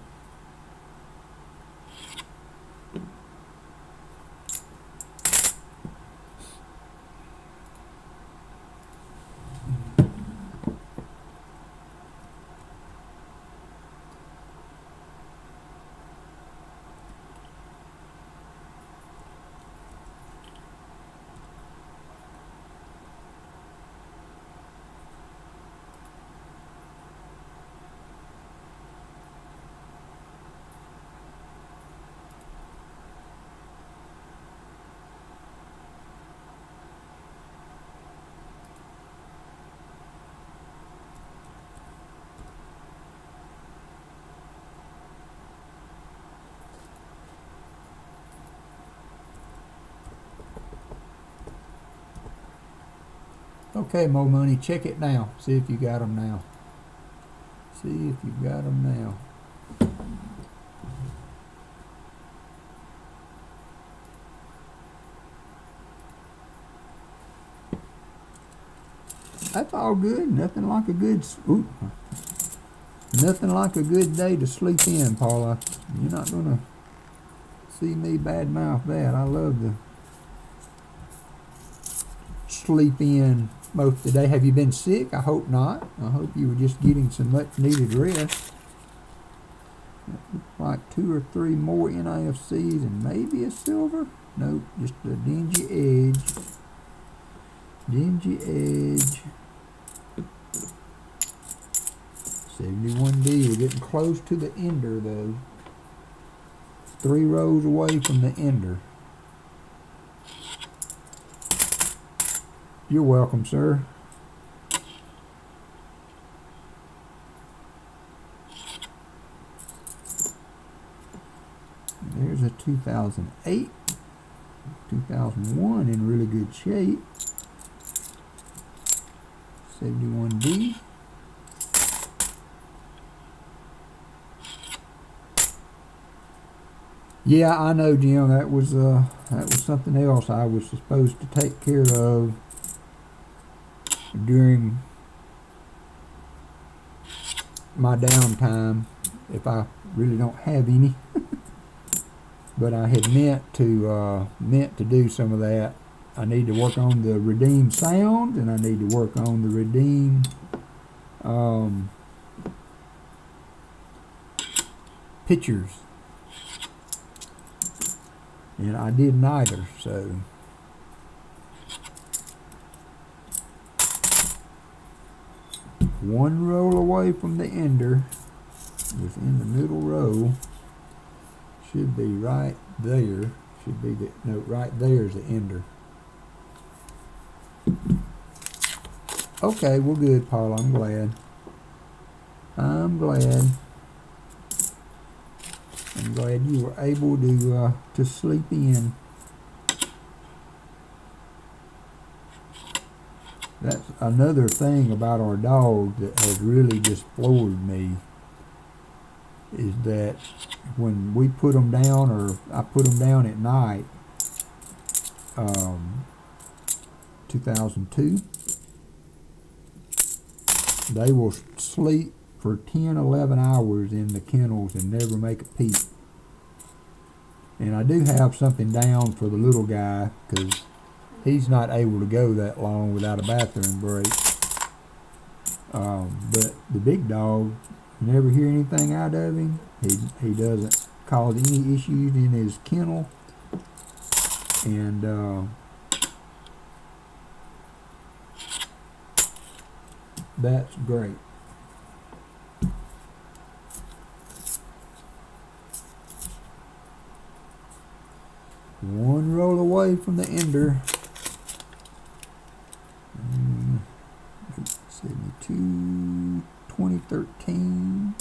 S1: Okay, Mo Money, check it now. See if you got them now. That's all good. Nothing like a good day to sleep in, Paula. You're not gonna see me badmouth that. I love to sleep in most of the day. Have you been sick? I hope not. I hope you were just getting some much needed rest. Like 2 or 3 more NIFCs and maybe a silver. Nope, just a dingy edge. Dingy edge. 71D. We're getting close to the ender though. 3 rows away from the ender. You're welcome, sir. There's a 2008. 2001 in really good shape. 71D. Yeah, I know, Jim. That was something else I was supposed to take care of during my downtime, if I really don't have any. But I had meant to do some of that. I need to work on the redeem sound, and I need to work on the redeem pictures. And I did neither, so one roll away from the ender, within the middle row, should be right there. Should be the, no, right there is the ender. Okay, we're good, Paul. I'm glad. I'm glad you were able to sleep in. That's another thing about our dog that has really just floored me, is that when we put them down, or I put them down at night, 2002, they will sleep for 10, 11 hours in the kennels and never make a peep. And I do have something down for the little guy, because he's not able to go that long without a bathroom break. But the big dog, you never hear anything out of him. He doesn't cause any issues in his kennel. And that's great. One roll away from the ender. 72, 2013.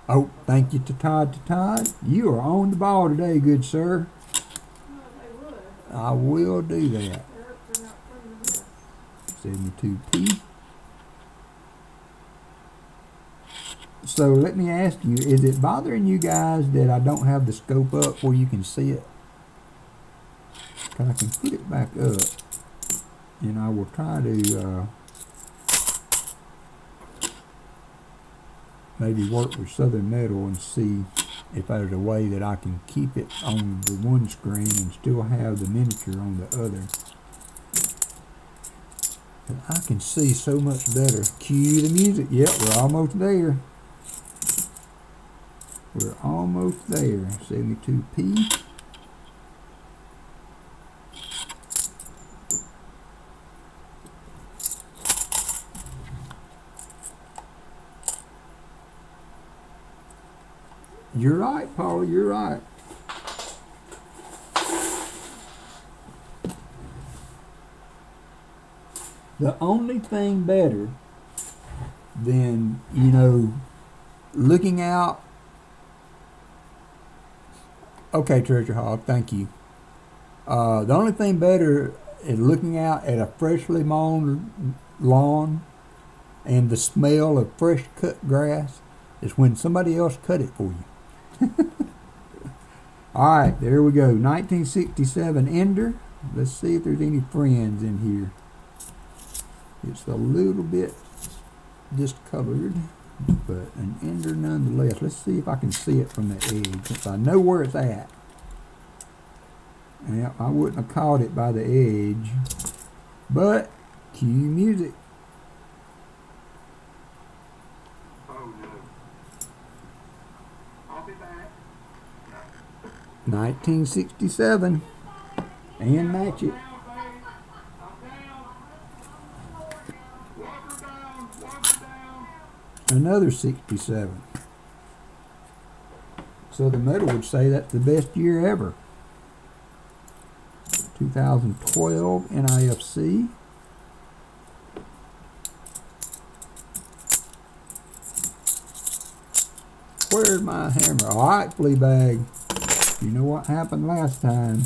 S1: Oh, thank you to Todd. You are on the ball today, good sir. I will do that. 72P. So let me ask you, is it bothering you guys that I don't have the scope up where you can see it? Because I can put it back up, and I will try to maybe work with Southern Metal and see if there's a way that I can keep it on the one screen and still have the miniature on the other. And I can see so much better. Cue the music. Yep, we're almost there. We're almost there. 72P. You're right, Paula, you're right. The only thing better than, looking out. Okay, Treasure Hog, thank you. The only thing better is looking out at a freshly mown lawn and the smell of fresh cut grass is when somebody else cut it for you. Alright, there we go. 1967 Ender. Let's see if there's any friends in here. It's a little bit discolored, but an Ender nonetheless. Let's see if I can see it from the edge, since I know where it's at. Yeah, I wouldn't have caught it by the edge, but cue music.
S4: Oh no. I'll be back.
S1: 1967, and match it. Another 67. So the metal would say that's the best year ever. 2012 NIFC. Where's my hammer? Alright, flea bag. You know what happened last time.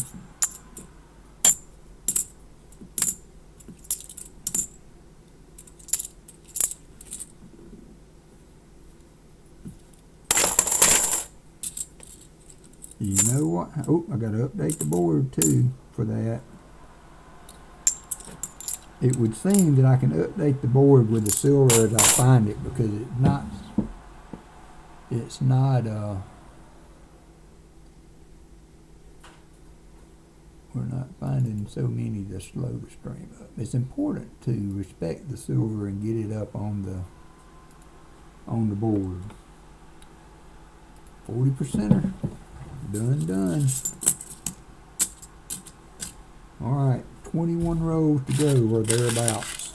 S1: You know what? Oh, I got to update the board too for that. It would seem that I can update the board with the silver as I find it, because it's not we're not finding so many to slow the stream up. It's important to respect the silver and get it up on the board. 40%er. Done. Alright, 21 rows to go, or thereabouts.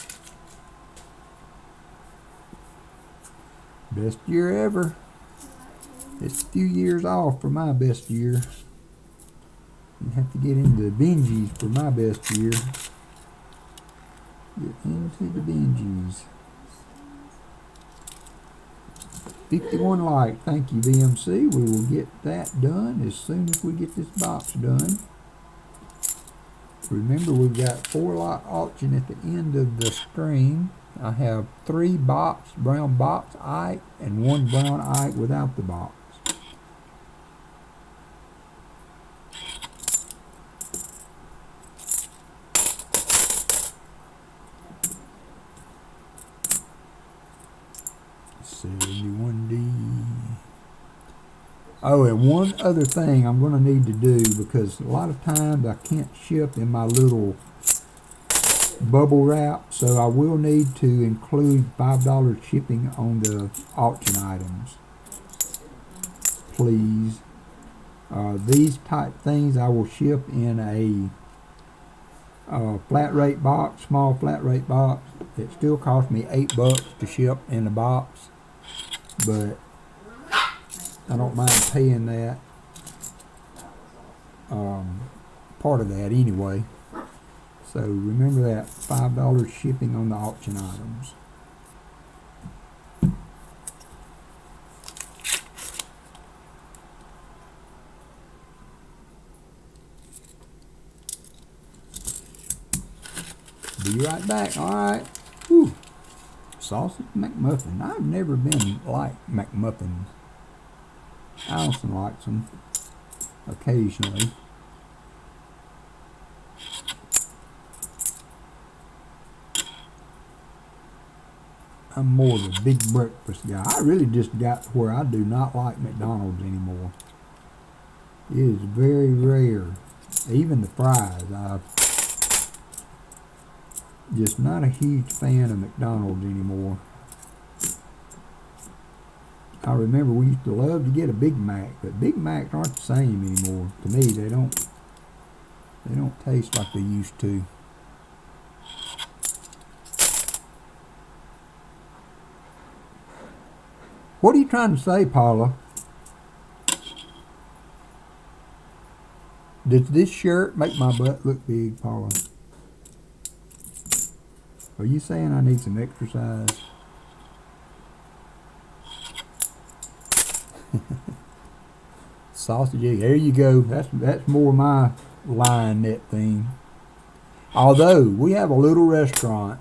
S1: Best year ever. It's a few years off for my best year. You have to get into Benji's for my best year. Get into the Benji's. 51 likes. Thank you, VMC. We will get that done as soon as we get this box done. Remember, we've got 4-lot auction at the end of the stream. I have 3 brown box Ike and 1 brown Ike without the box. Oh, and one other thing I'm going to need to do, because a lot of times I can't ship in my little bubble wrap, so I will need to include $5 shipping on the auction items. Please. These type things I will ship in a flat rate box, small flat rate box. It still costs me $8 to ship in a box, but I don't mind paying that, part of that anyway. So remember that $5 shipping on the auction items. Be right back. All right. Whew. Sausage McMuffin. I've never been like McMuffins. Allison likes them occasionally. I'm more of a big breakfast guy. I really just got to where I do not like McDonald's anymore. It is very rare. Even the fries. I'm just not a huge fan of McDonald's anymore. I remember we used to love to get a Big Mac, but Big Macs aren't the same anymore. To me, they don't taste like they used to. What are you trying to say, Paula? Does this shirt make my butt look big, Paula? Are you saying I need some exercise? Sausage egg. There you go. That's more my line net thing. Although we have a little restaurant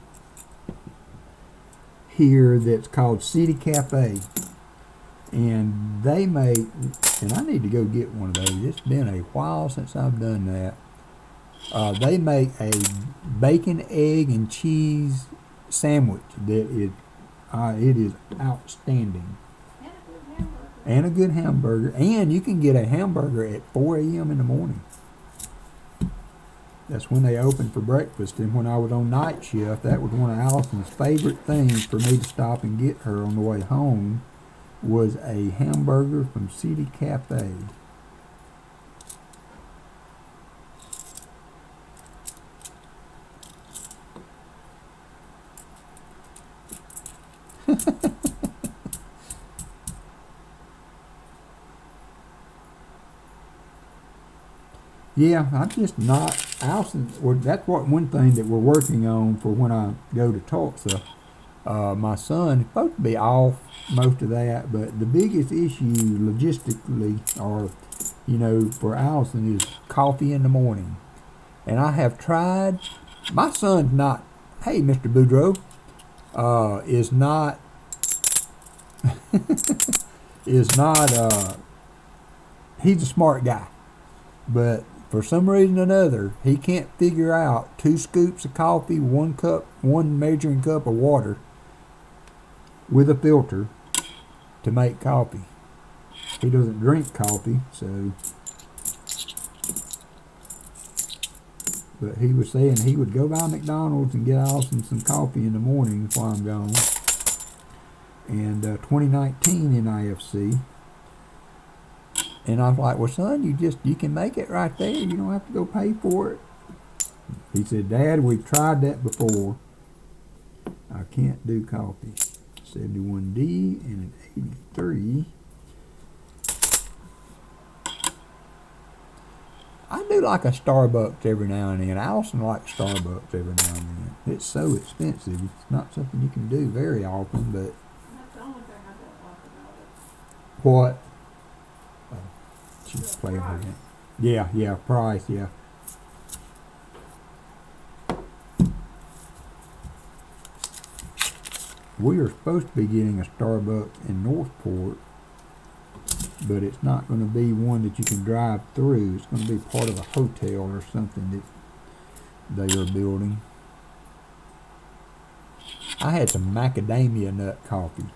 S1: here that's called City Cafe. And they make, and I need to go get one of those. It's been a while since I've done that. They make a bacon, egg, and cheese sandwich that it is outstanding.
S2: And a good hamburger.
S1: And a good hamburger. And you can get a hamburger at 4 a.m. in the morning. That's when they open for breakfast. And when I was on night shift, that was one of Allison's favorite things for me to stop and get her on the way home, was a hamburger from City Cafe. Yeah, I'm just not. Allison, well, that's one thing that we're working on for when I go to Tulsa. My son is supposed to be off most of that, but the biggest issue logistically, or for Allison, is coffee in the morning. And I have tried. My son's not. Hey, Mr. Boudreaux, is not is not. He's a smart guy, but for some reason or another, he can't figure out 2 scoops of coffee, 1 measuring cup of water with a filter to make coffee. He doesn't drink coffee, so. But he was saying he would go by McDonald's and get Allison some coffee in the morning while I'm gone. And 2019 NIFC. And I was like, well, son, you can make it right there. You don't have to go pay for it. He said, Dad, we've tried that before. I can't do coffee. 71D and an 83. I do like a Starbucks every now and then. Allison likes Starbucks every now and then. It's so expensive. It's not something you can do very often, but.
S2: That's the only thing I don't like about it.
S1: What? She's playing with it. Yeah, price, yeah. We are supposed to be getting a Starbucks in Northport, but it's not going to be one that you can drive through. It's going to be part of a hotel or something that they are building. I had some macadamia nut coffee.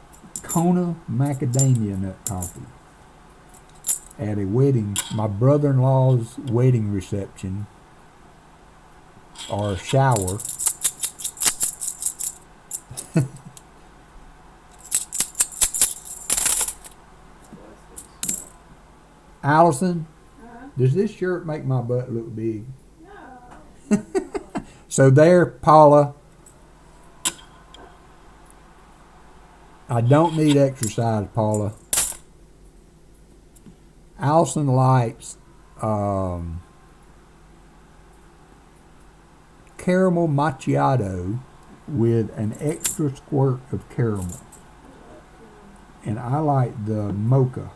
S1: Kona macadamia nut coffee. At a wedding, my brother-in-law's wedding reception, or shower. Allison, does this shirt make my butt look big?
S2: No.
S1: So there, Paula. I don't need exercise, Paula. Allison likes caramel macchiato with an extra squirt of caramel. And I like the mocha.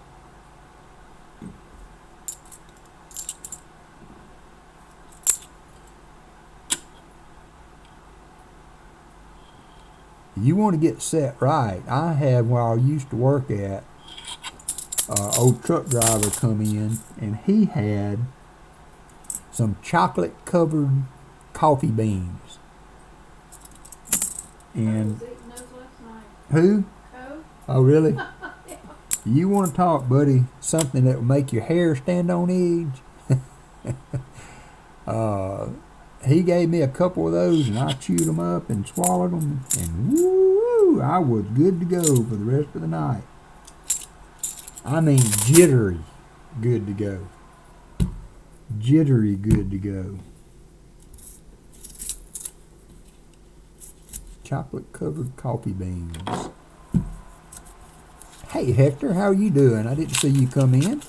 S1: You want to get set right. I had, where I used to work at, old truck driver come in, and he had some chocolate covered coffee beans. And
S2: I was eating those last night.
S1: who?
S2: Coke?
S1: Oh, really?
S2: Yeah.
S1: You want to talk, buddy, something that will make your hair stand on edge? He gave me a couple of those, and I chewed them up and swallowed them, and woo, I was good to go for the rest of the night. I mean, jittery good to go. Jittery good to go. Chocolate covered coffee beans. Hey Hector, how are you doing? I didn't see you come in.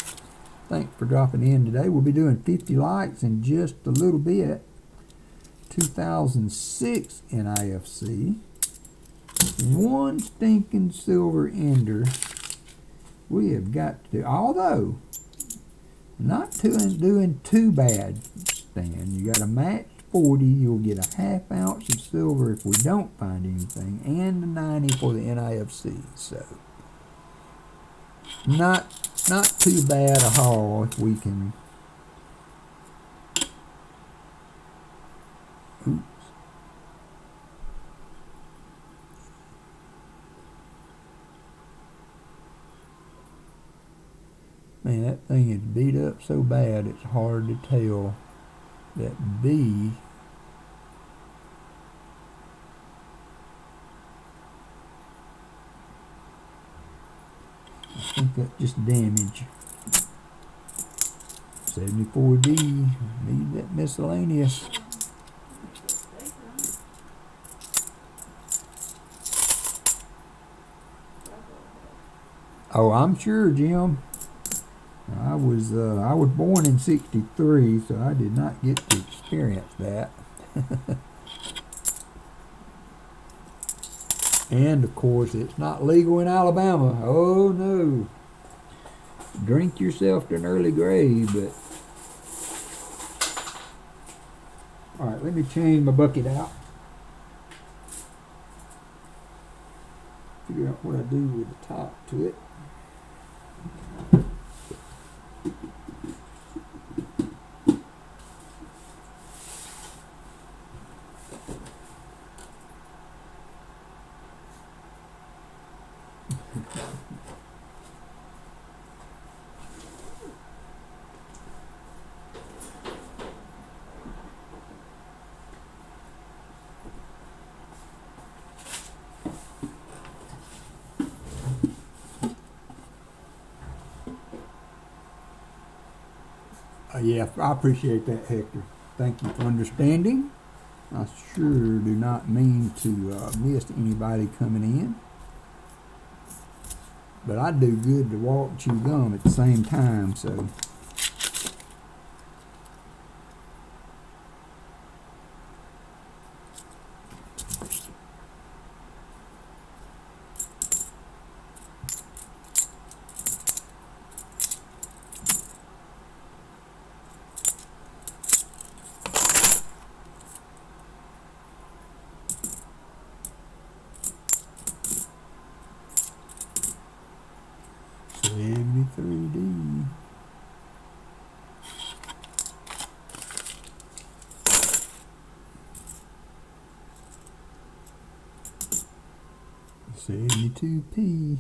S1: Thanks for dropping in today. We'll be doing 50 likes in just a little bit. 2006 NIFC. 1 stinking silver ender. We have got to, although not doing too bad, Stan. You got a matched 40, you'll get a ½ ounce of silver if we don't find anything, and a 90 for the NIFC. So not too bad a haul if we can. Oops. Man, that thing is beat up so bad it's hard to tell that B I think that's just damage. 74D, need that miscellaneous. Oh, I'm sure, Jim. I was born in '63, so I did not get to experience that. And of course, it's not legal in Alabama. Oh no! Drink yourself to an early grave. But all right, let me change my bucket out. Figure out what I do with the top to it. Yeah, I appreciate that, Hector. Thank you for understanding. I sure do not mean to miss anybody coming in. But I do good to walk and chew gum at the same time, so. M3D. $72P.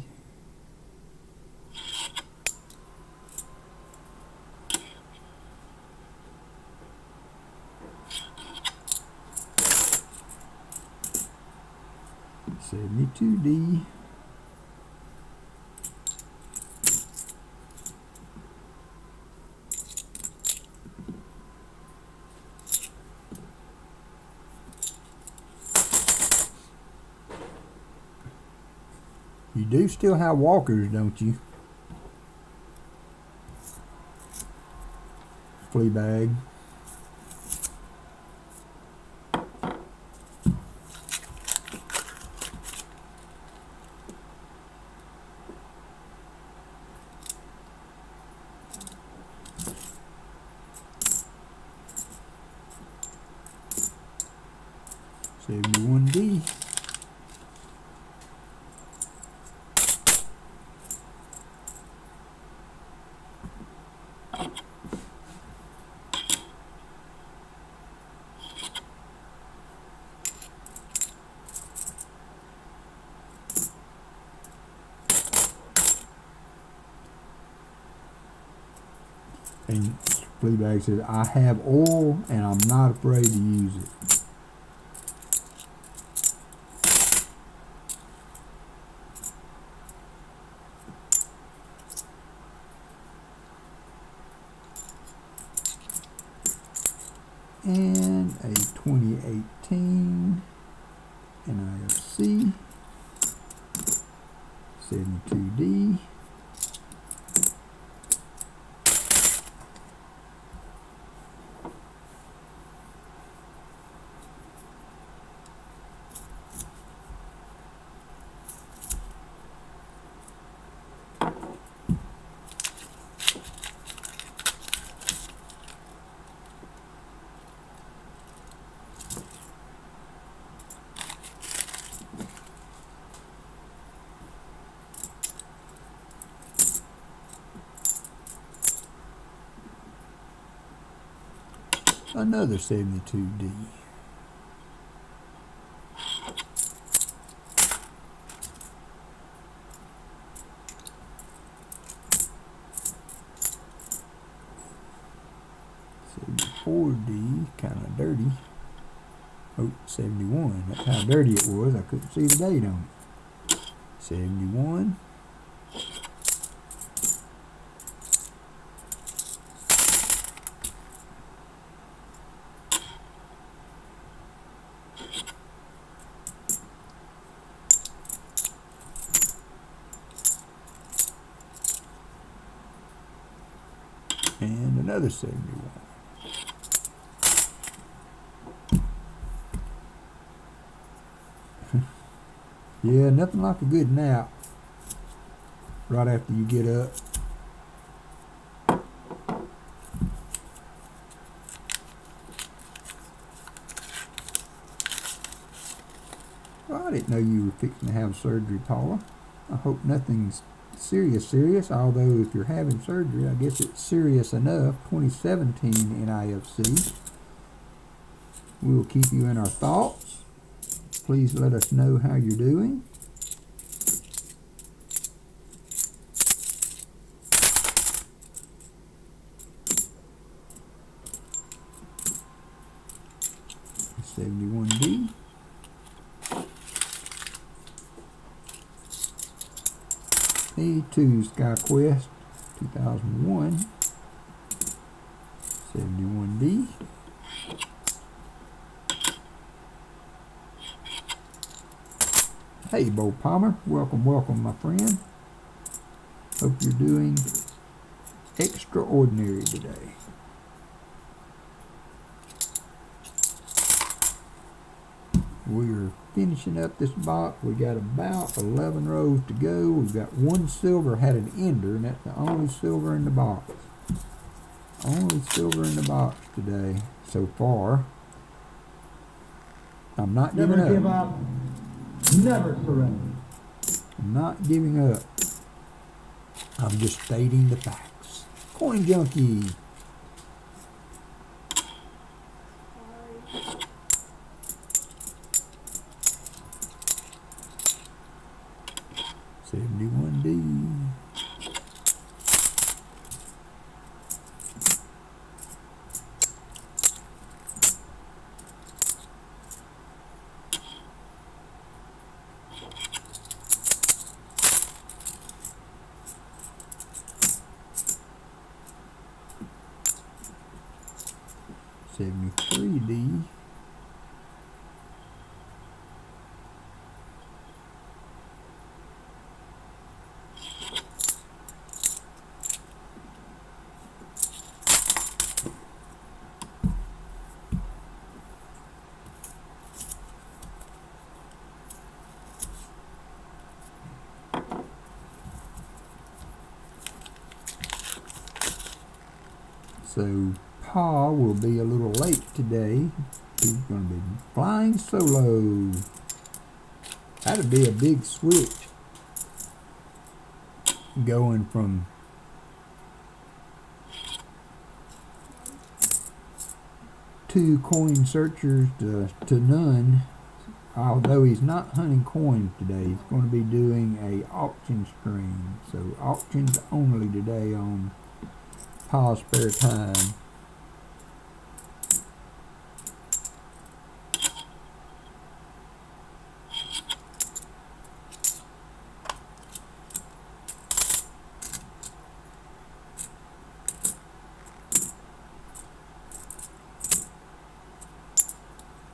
S1: $72D. You do still have walkers, don't you? Flea bag. $71D. And Fleabag says, I have oil and I'm not afraid to use it. And a 2018 NIFC 72D. another 72D. .74D, kind of dirty. Oh, 71. That's how dirty it was. I couldn't see the date on it. 71. And another 71. Yeah, nothing like a good nap right after you get up. Well, I didn't know you were fixing to have surgery, Paula. I hope nothing's serious, although if you're having surgery, I guess it's serious enough. 2017 NIFC. We'll keep you in our thoughts. Please let us know how you're doing. .71D. A2 SkyQuest 2001. .71D. Hey, Bo Palmer. Welcome, my friend. Hope you're doing extraordinary today. We're finishing up this box. We got about 11 rows to go. We've got one silver had an ender, and that's the only silver in the box. Only silver in the box today so far. I'm not giving
S3: Never
S1: up.
S3: give up. Never surrender.
S1: I'm not giving up. I'm just stating the facts. Coin Junkie.
S2: Sorry.
S1: 71D. .73D. So Pa will be a little late today. He's going to be flying solo. That'd be a big switch. Going from two coin searchers to none. Although he's not hunting coins today, he's going to be doing a auction stream. So auctions only today on Pa's spare time.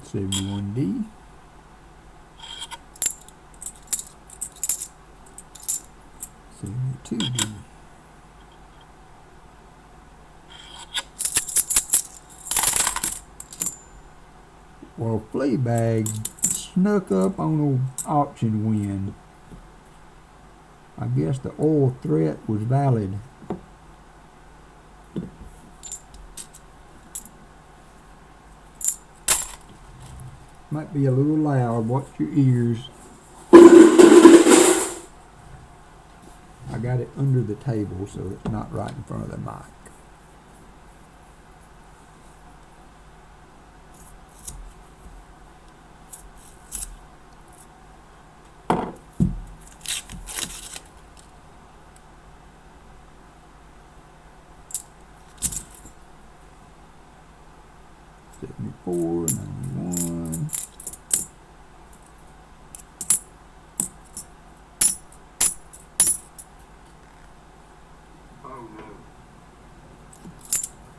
S1: .71D. .72D. Well, Fleabag snuck up on an auction win. I guess the oil threat was valid. Might be a little loud. Watch your ears. I got it under the table, so it's not right in front of the mic. 74, 91.
S4: Oh no.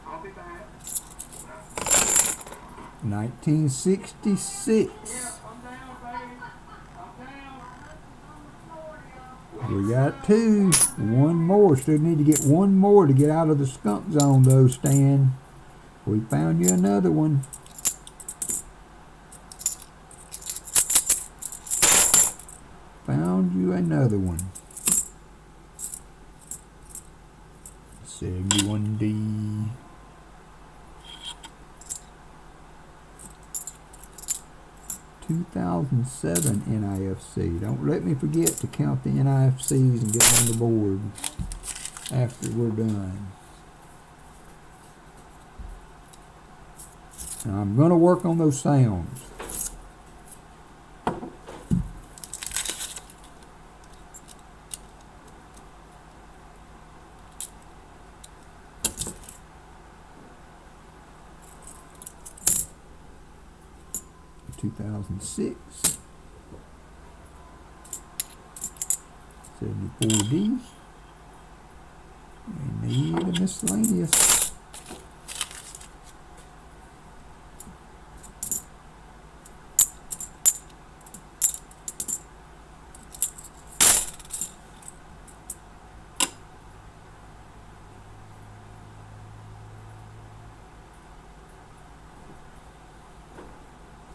S4: I'll be back.
S1: 1966.
S4: I'm down, baby. I'm down.
S1: We got two. One more. Still need to get one more to get out of the skunk zone, though, Stan. We found you another one. Found you another one. 71D. (2007) NIFC. Don't let me forget to count the NIFCs and get on the board after we're done. Now I'm going to work on those sounds. (2006) 74D. We need a miscellaneous.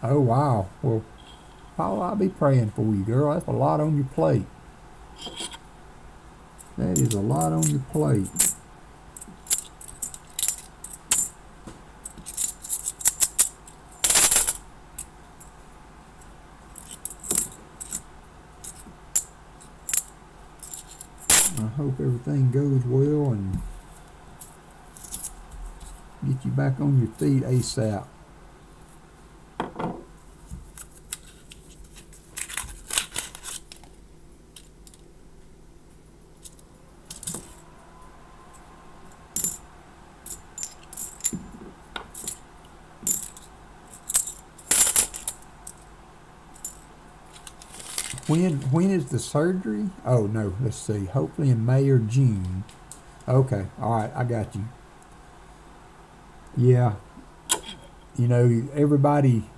S1: Oh wow. Well, Paula, I'll be praying for you, girl. That's a lot on your plate. That is a lot on your plate. I hope everything goes well and get you back on your feet ASAP. When is the surgery? Oh no, let's see. Hopefully in May or June. Okay, all right, I got you. Yeah, you know, everybody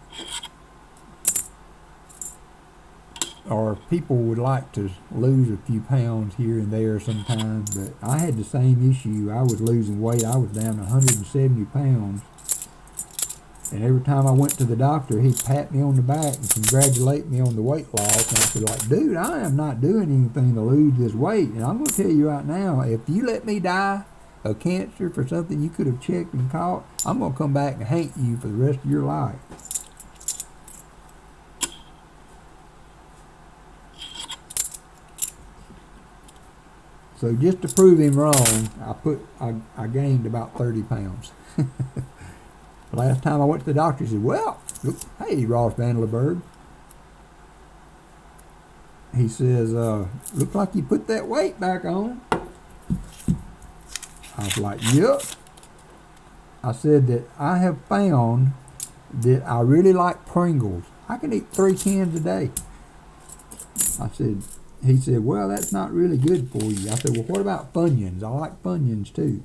S1: or people would like to lose a few pounds here and there sometimes, but I had the same issue. I was losing weight. I was down to 170 pounds. And every time I went to the doctor, he'd pat me on the back and congratulate me on the weight loss. And I'd be like, dude, I am not doing anything to lose this weight. And I'm going to tell you right now, if you let me die of cancer for something you could have checked and caught, I'm going to come back and hate you for the rest of your life. So just to prove him wrong, I gained about 30 pounds. Last time I went to the doctor, he said, well, hey, Ross Vanderberg. He says, look like you put that weight back on. I was like, yep. I said that I have found that I really like Pringles. I can eat 3 cans a day. He said, well, that's not really good for you. I said, well, what about Funyuns? I like Funyuns too.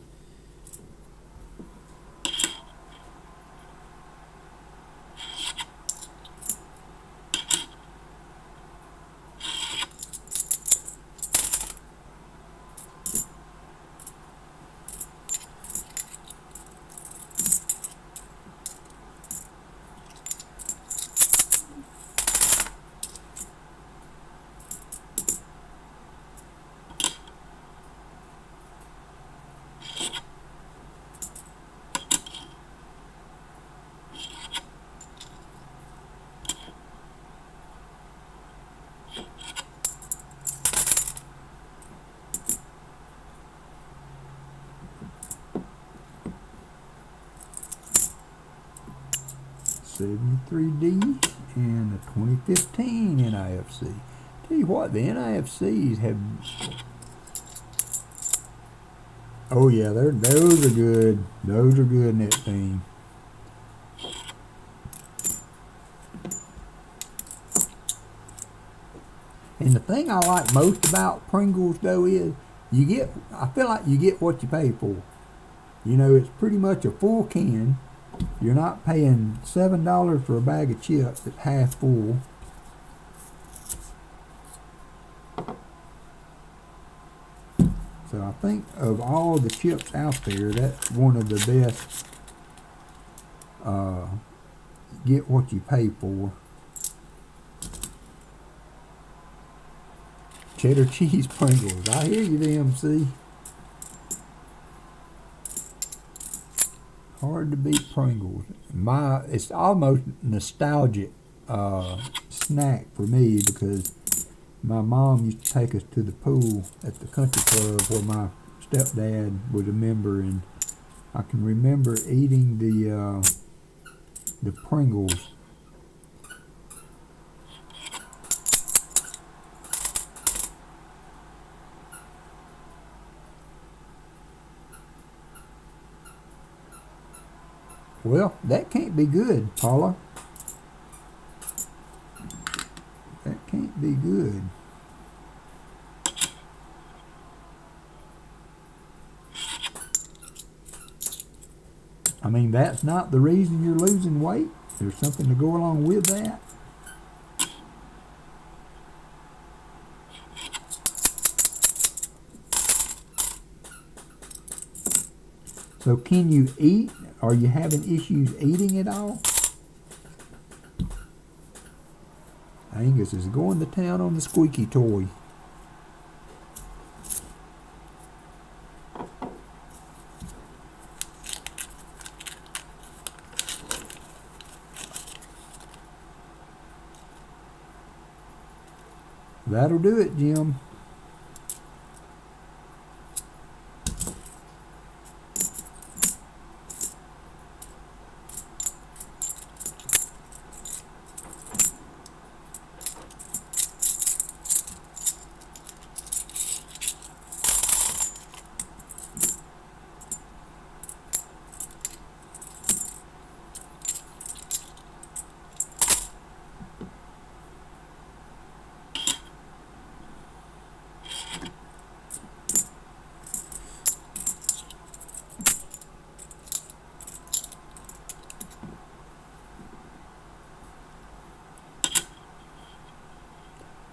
S1: (73D) and the 2015 NIFC. Tell you what, the NIFCs have. Oh yeah, those are good. Those are good in that thing. And the thing I like most about Pringles though is I feel like you get what you pay for. You know, it's pretty much a full can. You're not paying $7 for a bag of chips that's half full. So I think of all the chips out there, that's one of the best get what you pay for. Cheddar cheese Pringles. I hear you, VMC. Hard to beat Pringles. It's almost nostalgic snack for me because my mom used to take us to the pool at the country club where my stepdad was a member, and I can remember eating the Pringles. Well, that can't be good, Paula. That can't be good. I mean, that's not the reason you're losing weight. There's something to go along with that. So can you eat? Are you having issues eating at all? Angus is going to town on the squeaky toy. That'll do it, Jim.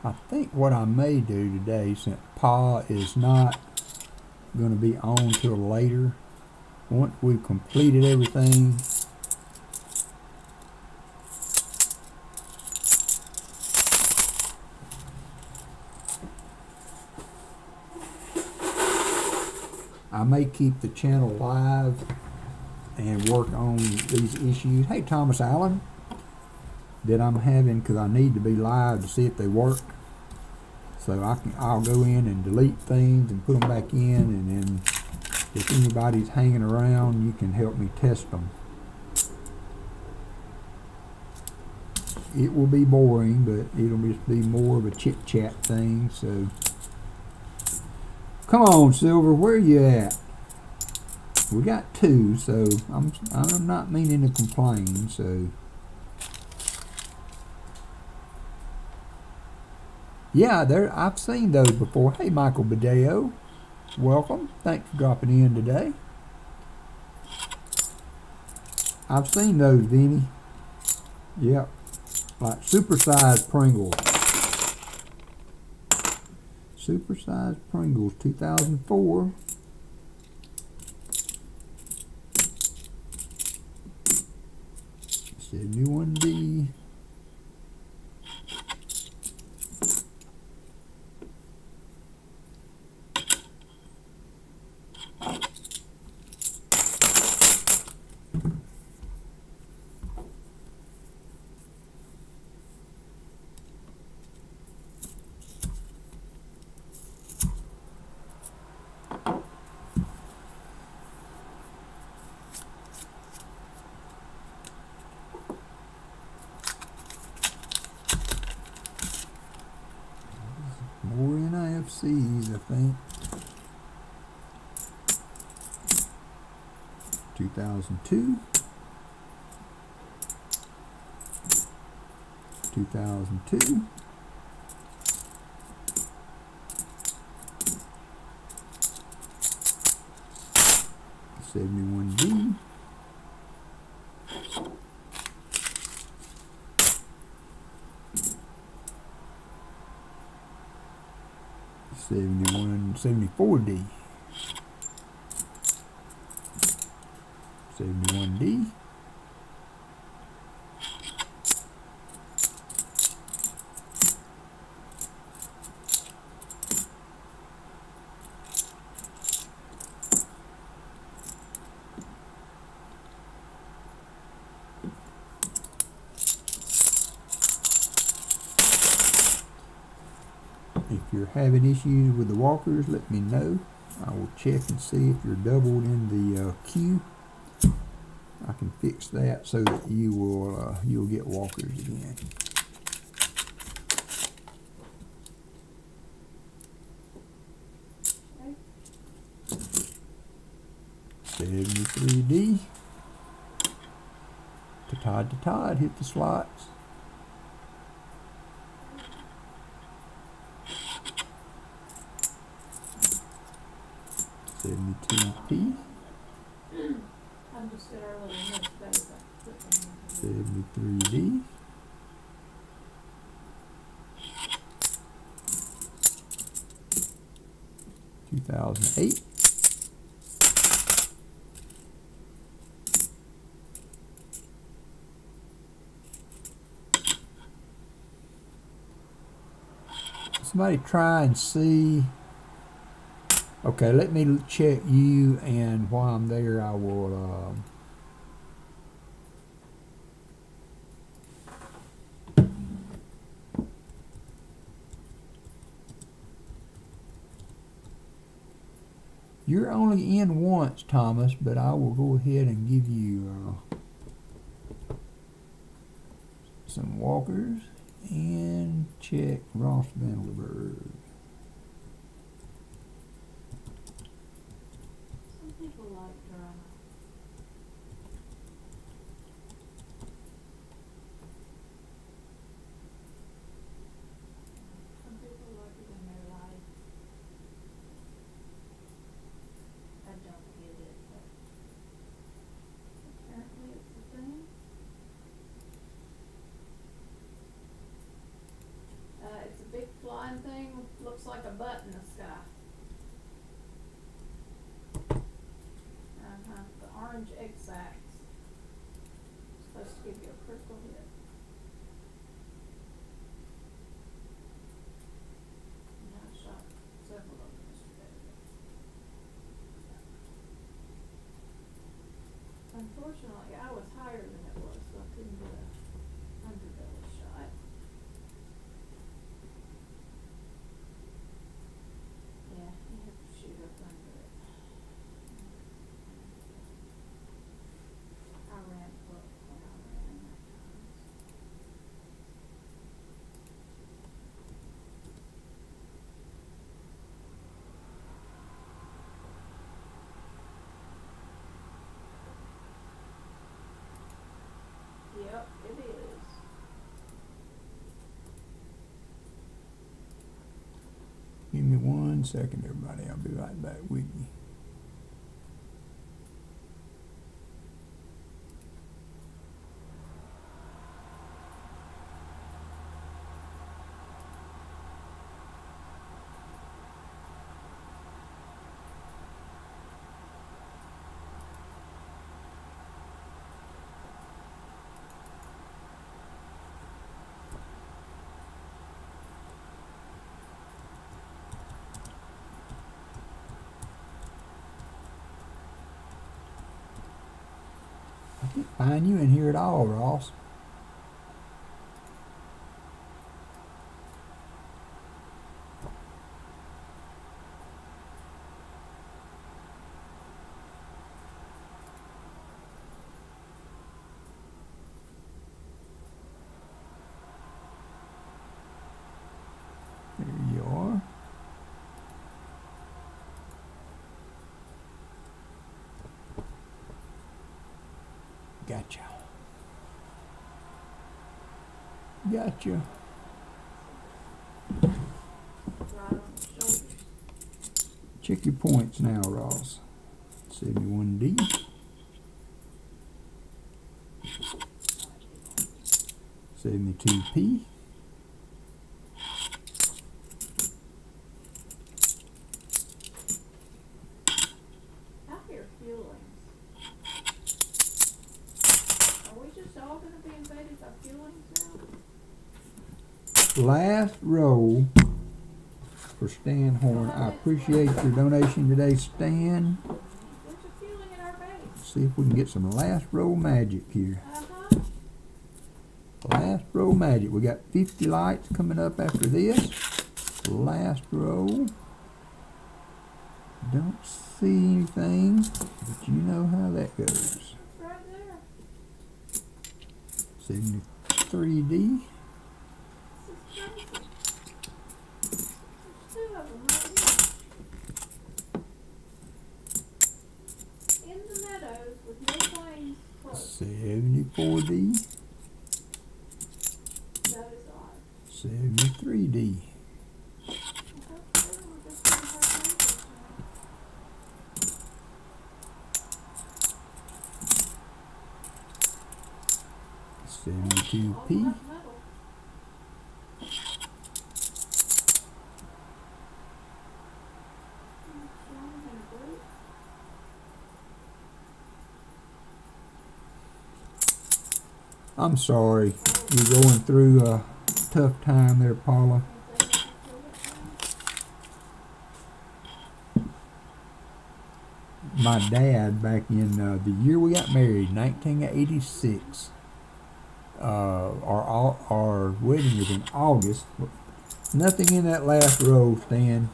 S1: I think what I may do today, since Pa is not going to be on till later, once we've completed everything, I may keep the channel live and work on these issues. Hey, Thomas Allen, that I'm having, because I need to be live to see if they work. So I'll go in and delete things and put them back in, and then if anybody's hanging around, you can help me test them. It will be boring, but it'll just be more of a chit chat thing. So come on, Silver, where you at? We got two, so I'm not meaning to complain. So yeah, I've seen those before. Hey, Michael Badeo, welcome. Thanks for dropping in today. I've seen those, Vinny. Yep, like supersized Pringles. Supersized Pringles, 2004. $71D. More NIFCs, I think. 2002. 2002. $71D. $74D. $71D. If you're having issues with the walkers, let me know. I will check and see if you're doubled in the queue. I can fix that so that you'll get walkers again.
S2: Okay.
S1: 73D. To Todd, hit the slots. $72P.
S2: I'm just at our little miss space. I put them in.
S1: 73D. $2008. Somebody try and see. Okay, let me check you, and while I'm there, I will. You're only in once, Thomas, but I will go ahead and give you some walkers and check Ross Vanderberg.
S2: Some people like drama. Some people like it in their life. I don't get it, but apparently it's a thing. It's a big flying thing, looks like a butt in the sky. The orange egg sacs. Supposed to give you a critical hit. And I shot several of them yesterday. Unfortunately, I was higher than it was, so I couldn't get a underbelly shot. Yeah, you have to shoot up under it. I ran foot when I ran that time. Yep, it is.
S1: Give me 1 second, everybody. I'll be right back with you. I can't find you in here at all, Ross. There you are. Gotcha. Gotcha.
S2: Right on the shoulders.
S1: Check your points now, Ross. 71D. 72P.
S2: I hear feelings. Are we just all gonna be invaded by feelings now?
S1: Last row for Stan Horn. I appreciate your donation today, Stan.
S2: There's a feeling in our base.
S1: See if we can get some last row magic here.
S2: Uh-huh.
S1: Last row magic. We got 50 lights coming up after this. Last row. Don't see anything, but you know how that goes.
S2: It's right there.
S1: 73D.
S2: This is crazy. There's two of them right here. In the meadows with no planes close.
S1: 74D.
S2: That is odd.
S1: 73D.
S2: I hope they were just gonna have planes now.
S1: 72P.
S2: All that metal. Strong and blue.
S1: I'm sorry. You're going through a tough time there, Paula.
S2: If they ever kill it now.
S1: My dad, back in the year we got married, 1986, our wedding was in August. Nothing in that last row, Stan.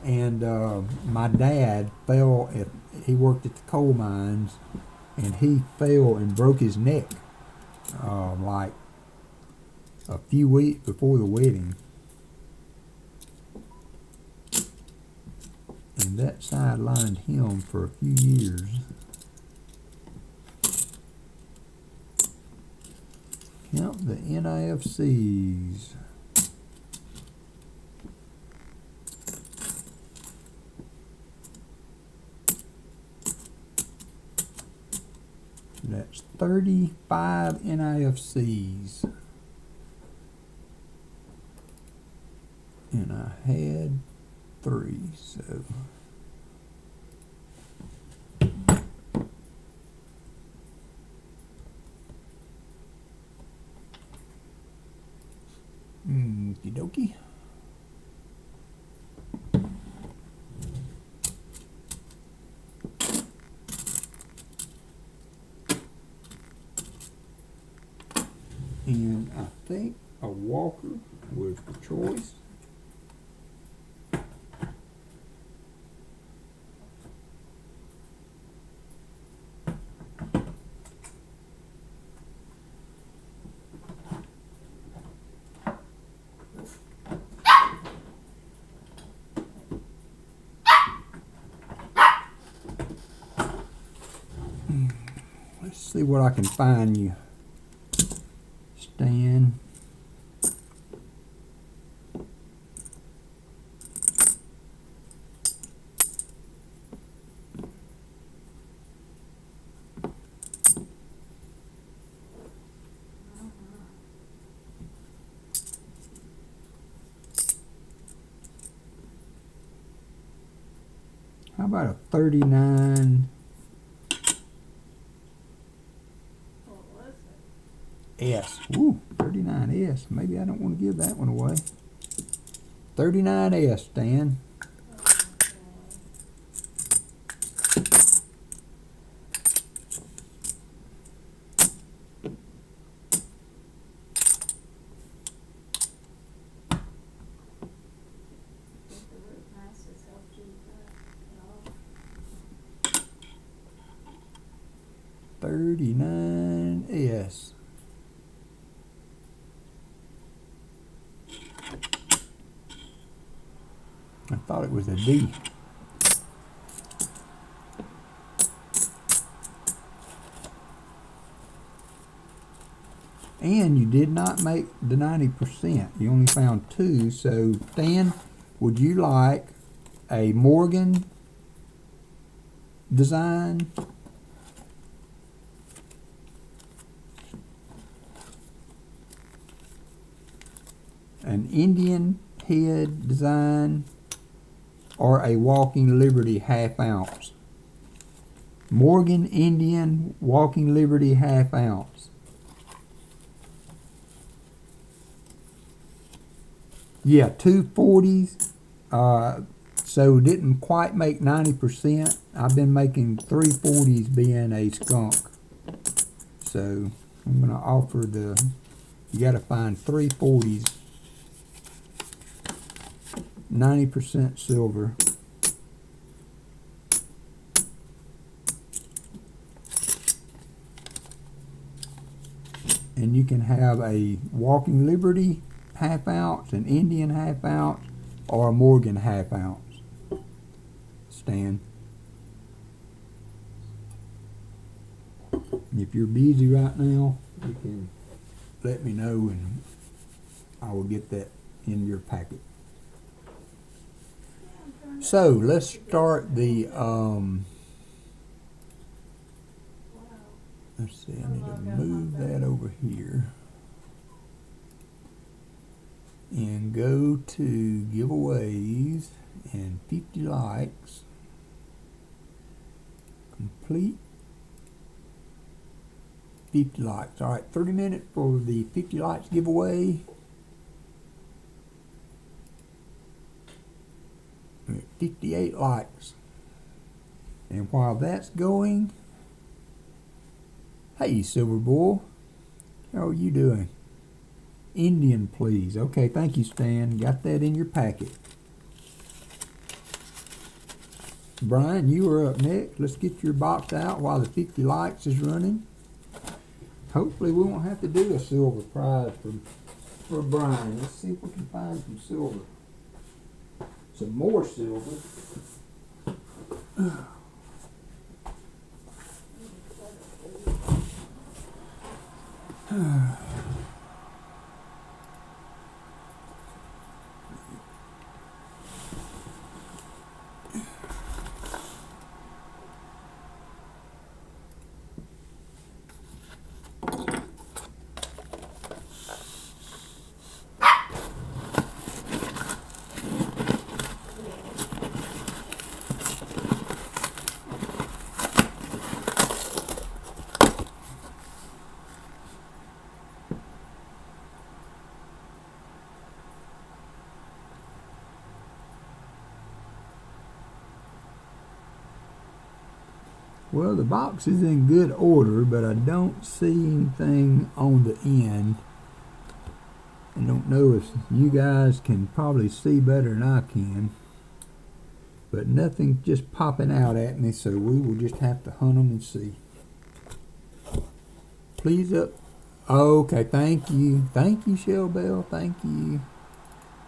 S1: And my dad fell he worked at the coal mines, and he fell and broke his neck like a few weeks before the wedding. And that sidelined him for a few years. Count the NIFCs. That's 35 NIFCs. And I had 3, so. Okie dokie. And I think a Walker was the choice. Let's see what I can find you, Stan. How about a 39
S2: What was it?
S1: S? Ooh, 39S. Maybe I don't want to give that one away. 39S, Stan.
S2: Think the root mass has helped you with that at all?
S1: 39S. I thought it was a D. And you did not make the 90%. You only found 2. So, Stan, would you like a Morgan design, an Indian head design, or a Walking Liberty half ounce? Morgan Indian Walking Liberty half ounce. Yeah, 240s. So didn't quite make 90%. I've been making 340s being a skunk. So I'm gonna offer you gotta find 340s, 90% silver. And you can have a Walking Liberty half ounce, an Indian half ounce, or a Morgan half ounce. Stan, if you're busy right now, you can let me know and I will get that in your packet. So let's start the let's see, I need to move that over here and go to giveaways and 50 likes. Complete 50 likes. All right, 30 minutes for the 50 likes giveaway. We're at 58 likes. And while that's going, hey, Silver Bull, how are you doing? Indian, please. Okay, thank you, Stan. Got that in your packet. Brian, you are up next. Let's get your box out while the 50 likes is running. Hopefully we won't have to do a silver prize for Brian. Let's see if we can find some silver. Some more silver. Well, the box is in good order, but I don't see anything on the end. I don't know if you guys can probably see better than I can, but nothing just popping out at me, so we will just have to hunt them and see. Please up. Okay, thank you. Thank you, Shell Bell. Thank you.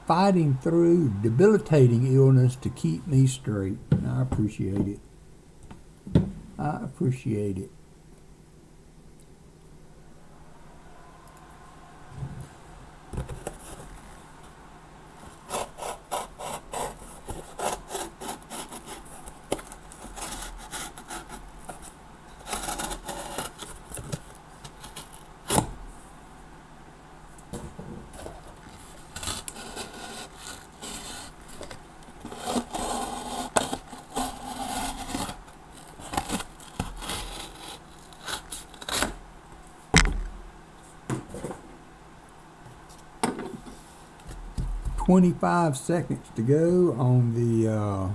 S1: Fighting through debilitating illness to keep me straight. I appreciate it. I appreciate it. $25 seconds to go on the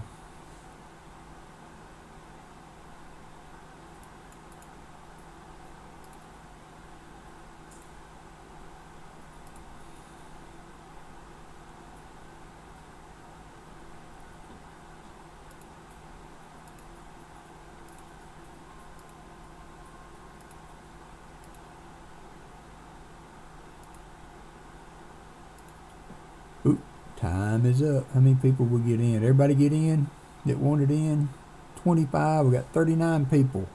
S1: time is up. How many people will get in? Everybody get in that wanted in? 25. We got 39 people.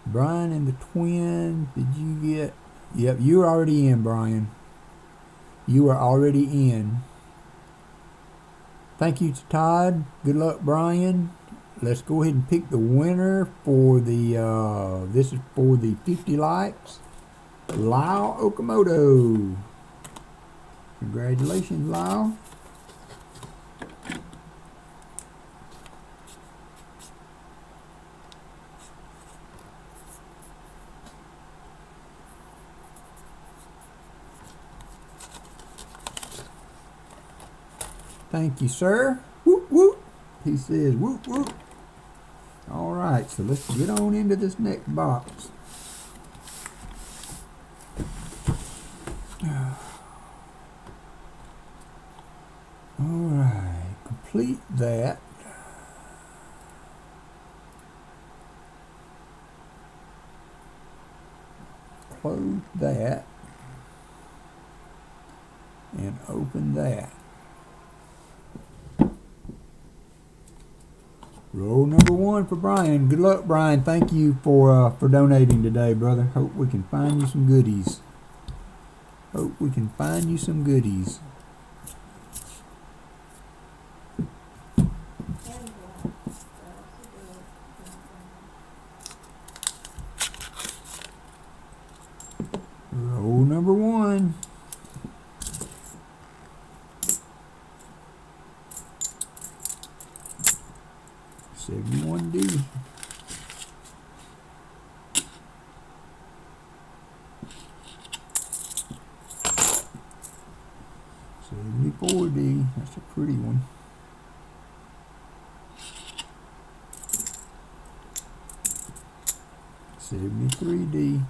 S1: Brian and the twin, did you get Yep, you're already in, Brian. You are already in. Thank you to Todd. Good luck, Brian. Let's go ahead and pick the winner for the, this is for the 50 likes. Lyle Okamoto. Congratulations, Lyle. Thank you, sir. Whoop, whoop. He says, whoop, whoop. All right, so let's get on into this next box. All right, complete that. Close that. And open that. Roll number 1 for Brian. Good luck, Brian. Thank you for donating today, brother. Hope we can find you some goodies. Hope we can find you some goodies. Roll number 1. $71D. $74D. That's a pretty one. $73D.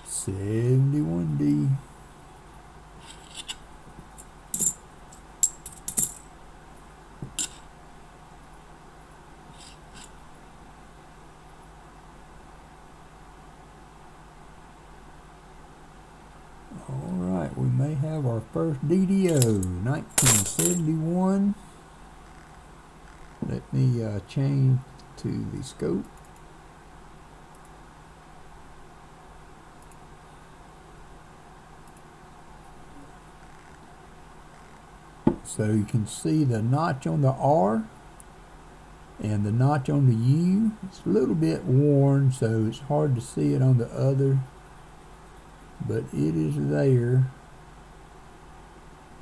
S1: $71D. Alright, we may have our first DDO, 1971. Let me change to the scope. So you can see the notch on the R and the notch on the U. It's a little bit worn, so it's hard to see it on the other, but it is there.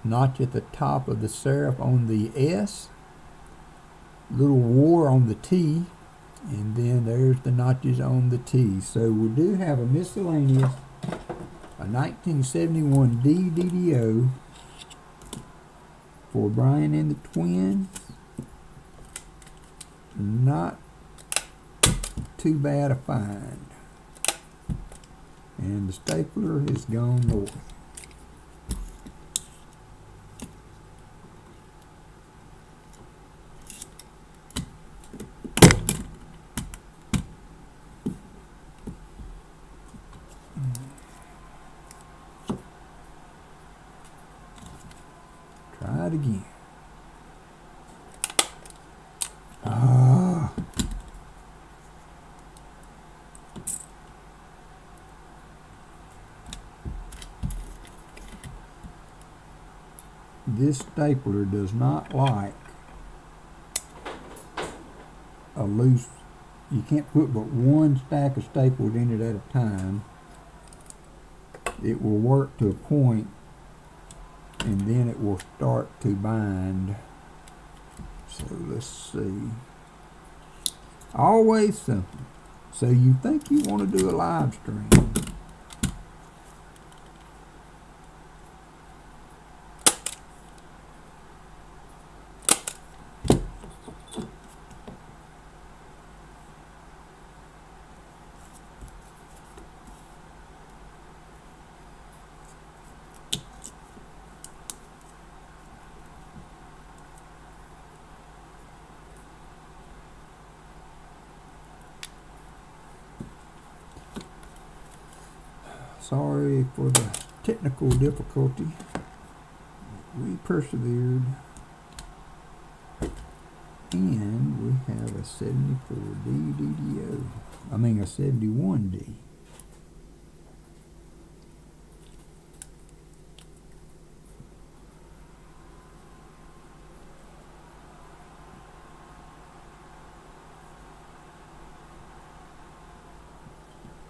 S1: Notch at the top of the serif on the S, little war on the T, and then there's the notches on the T. So we do have a miscellaneous, a 1971 D DDO for Brian and the twins. Not too bad a find. And the stapler has gone north. Try it again. Ah. This stapler does not like a loose, you can't put but one stack of staples in it at a time. It will work to a point and then it will start to bind. So let's see. Always simple. So you think you want to do a live stream. Sorry for the technical difficulty. We persevered. And we have a 74D DDO. I mean a 71D.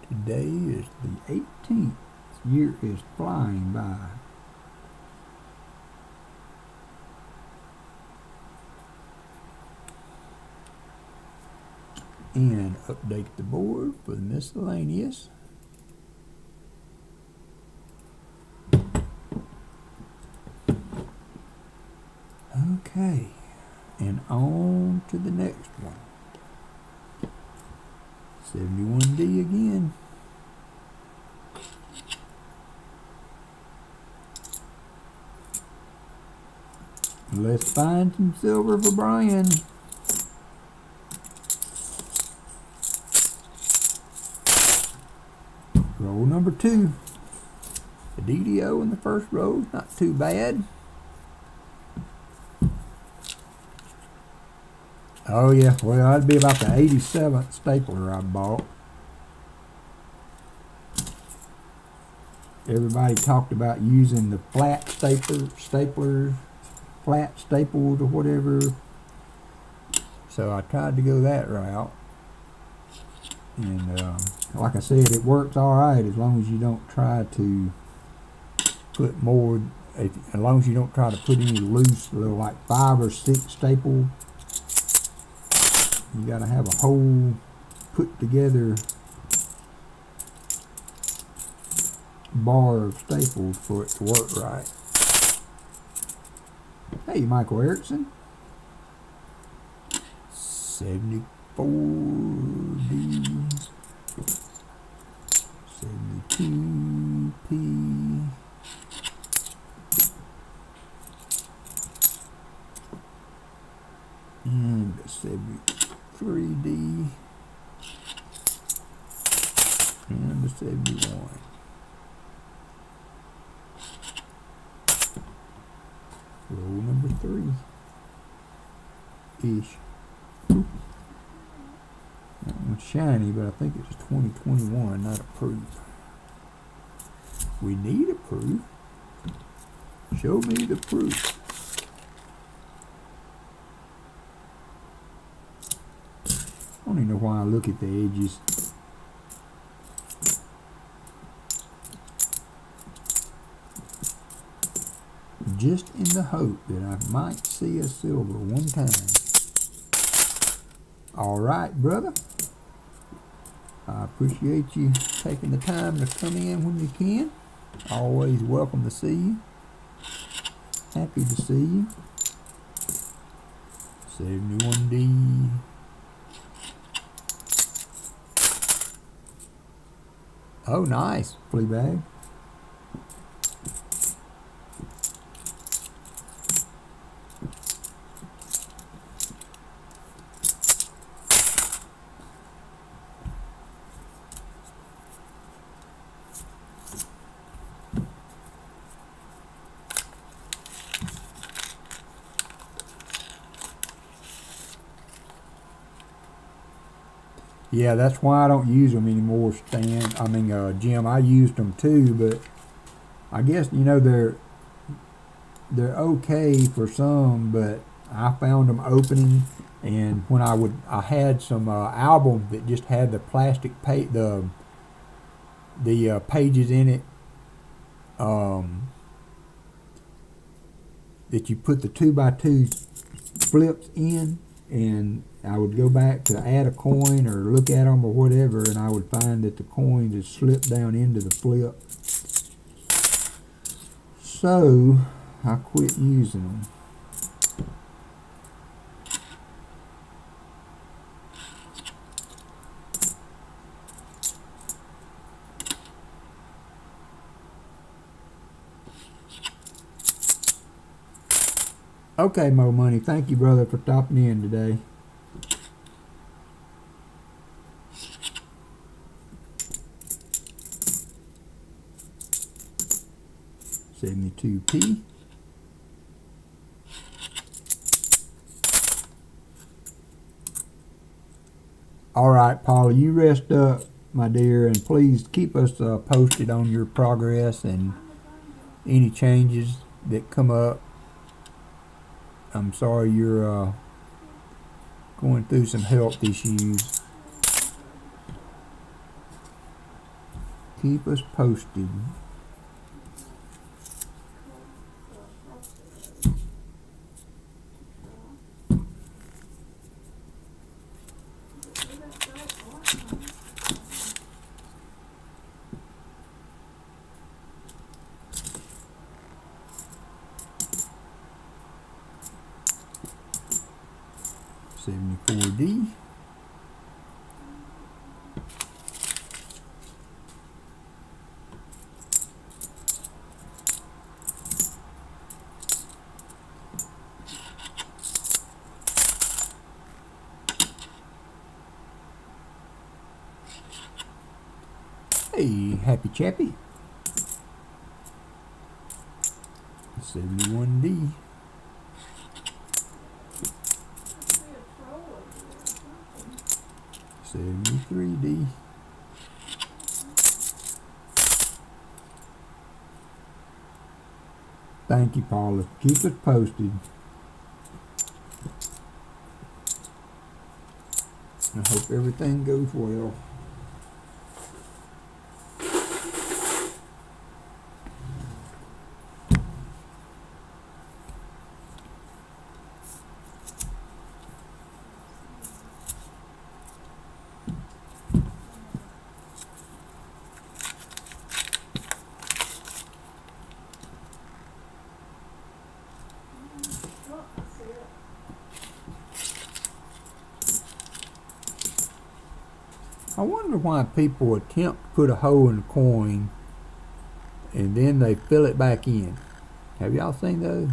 S1: Today is the 18th. Year is flying by. And update the board for the miscellaneous. Okay, and on to the next one. 71D again. Let's find some silver for Brian. Roll number 2. The DDO in the first row, not too bad. Oh yeah, well that'd be about the 87th stapler I bought. Everybody talked about using the flat staplers, flat staples or whatever. So I tried to go that route. And like I said, it works alright as long as you don't try to put more, as long as you don't try to put any loose, little like 5 or 6 staples. You gotta have a whole put together bar of staples for it to work right. Hey, Michael Erickson. 74D, 72P, and the 73D, and the 71. Roll number 3. Ish. That one's shiny, but I think it's 2021, not approved. We need a proof. Show me the proof. I don't even know why I look at the edges. Just in the hope that I might see a silver one time. All right, brother. I appreciate you taking the time to come in when you can. Always welcome to see you. Happy to see you. 71D. Oh, nice. Flea bag. Yeah, that's why I don't use them anymore, Stan. I mean, Jim, I used them too, but I guess, you know, they're okay for some, but I found them opening, and when I had some albums that just had the plastic the pages in it, that you put the 2x2 flips in, and I would go back to add a coin or look at them or whatever, and I would find that the coins had slipped down into the flip. So I quit using them. Okay, Mo Money, thank you, brother, for stopping in today. $72P. All right, Paula, you rest up, my dear, and please keep us posted on your progress and any changes that come up. I'm sorry you're going through some health issues. Keep us posted. $74D. Hey, happy chappy. 71D. 73D. Thank you, Paula. Keep us posted. I hope everything goes well. I wonder why people attempt to put a hole in a coin and then they fill it back in. Have y'all seen those?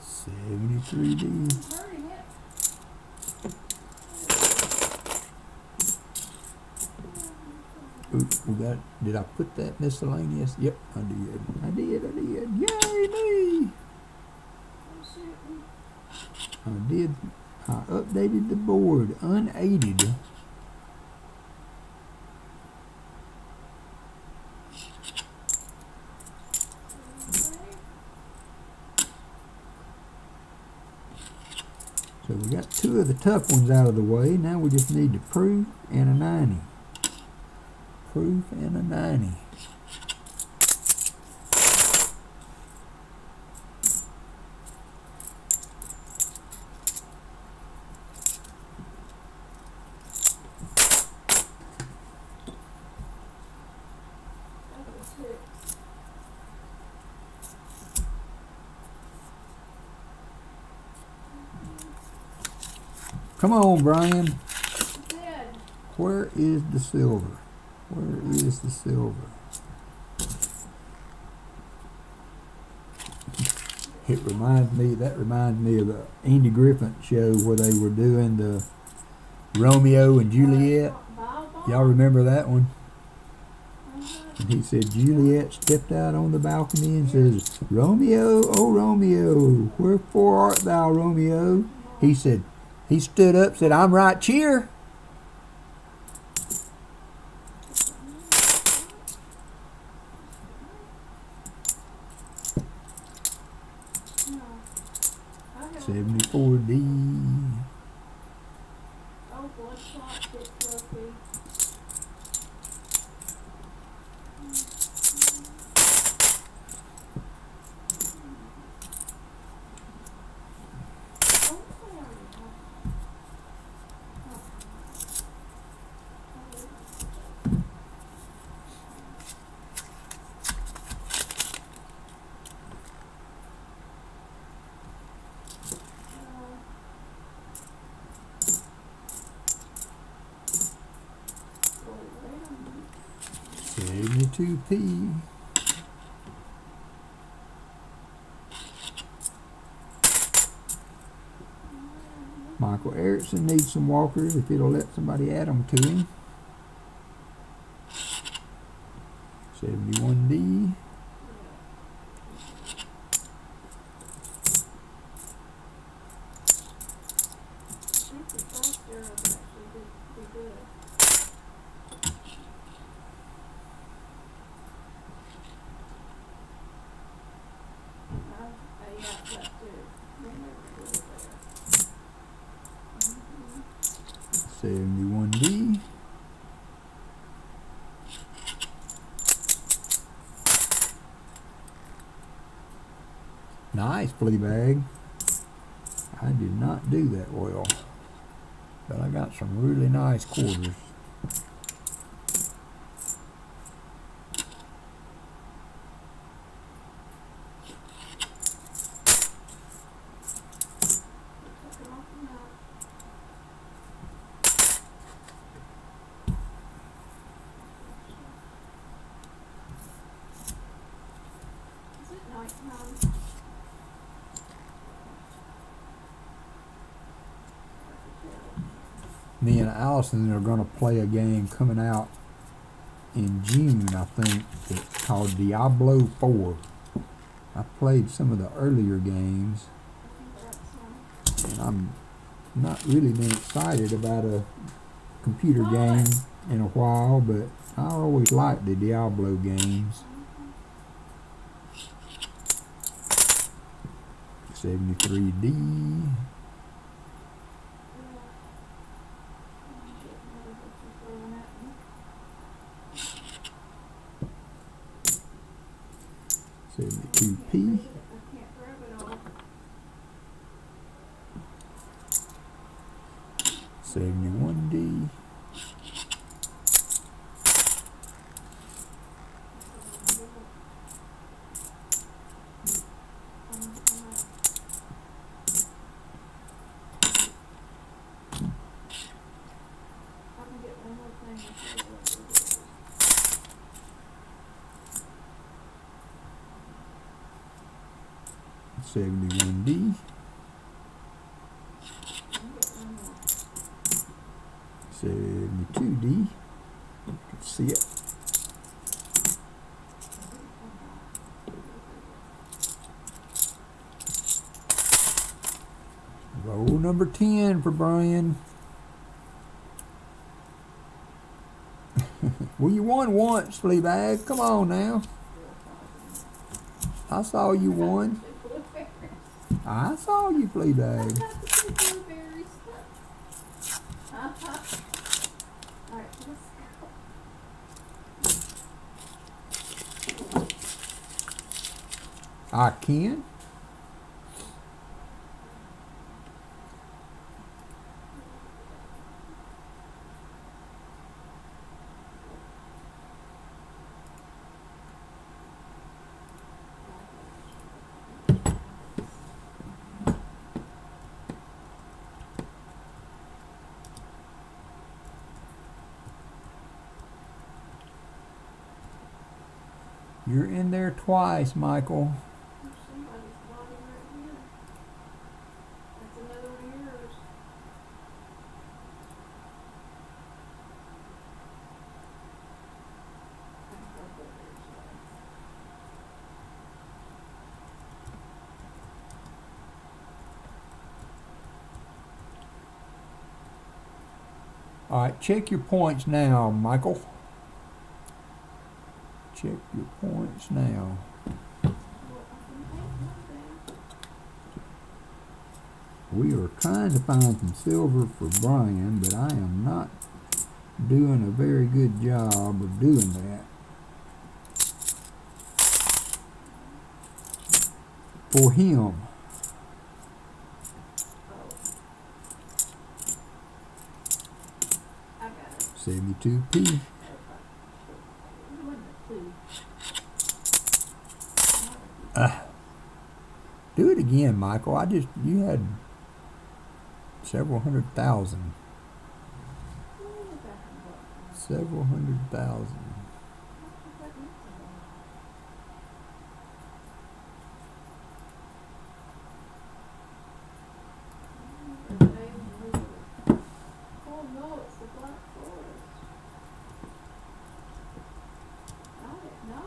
S1: $73D. Oops, did I put that miscellaneous? Yep, I did. Yay me! I updated the board unaided. So we got two of the tough ones out of the way. Now we just need the proof and a 90. Proof and a 90. Come on, Brian. Where is the silver? Where is the silver? That reminds me of the Andy Griffin show where they were doing the Romeo and Juliet. Y'all remember that one? And he said Juliet stepped out on the balcony and says, "Romeo, oh Romeo, wherefore art thou, Romeo?" He stood up, said, "I'm right here." $74D. $72P. Michael Erickson needs some walkers if it'll let somebody add them to him. 71D.
S2: I think the fast arrows actually did pretty good. Yeah, that too. They never put it there.
S1: 71D. Nice, Fleabag. I did not do that well, but I got some really nice quarters.
S2: Took it off the map. Is it nighttime?
S1: Me and Allison are going to play a game coming out in June, I think. It's called Diablo 4. I played some of the earlier games,
S2: I think that's
S1: and I'm not really been excited about a computer game in a while, but I always liked the Diablo games. 73D.
S2: I
S1: 72P.
S2: can't grab it all.
S1: 71D.
S2: I can get one more thing and show you what it is.
S1: 71D.
S2: I can get one more.
S1: 72D. You can see it. Roll number 10 for Brian. Well, you won once, Fleabag. Come on now. I saw you won. I saw you, Fleabag.
S2: Blueberries. Alright, let's go.
S1: I can. You're in there twice, Michael.
S2: There's somebody's body right here. That's another one of yours. I can go blueberries away.
S1: All right, check your points now, Michael. Check your points now.
S2: Well, I can take one then.
S1: We are trying to find some silver for Brian, but I am not doing a very good job of doing that. For him.
S2: I got it.
S1: 72P.
S2: It wasn't a two.
S1: Do it again, Michael. You had several hundred thousand. Several hundred thousand.
S2: Oh no, it's the Black Forest. Got it, no.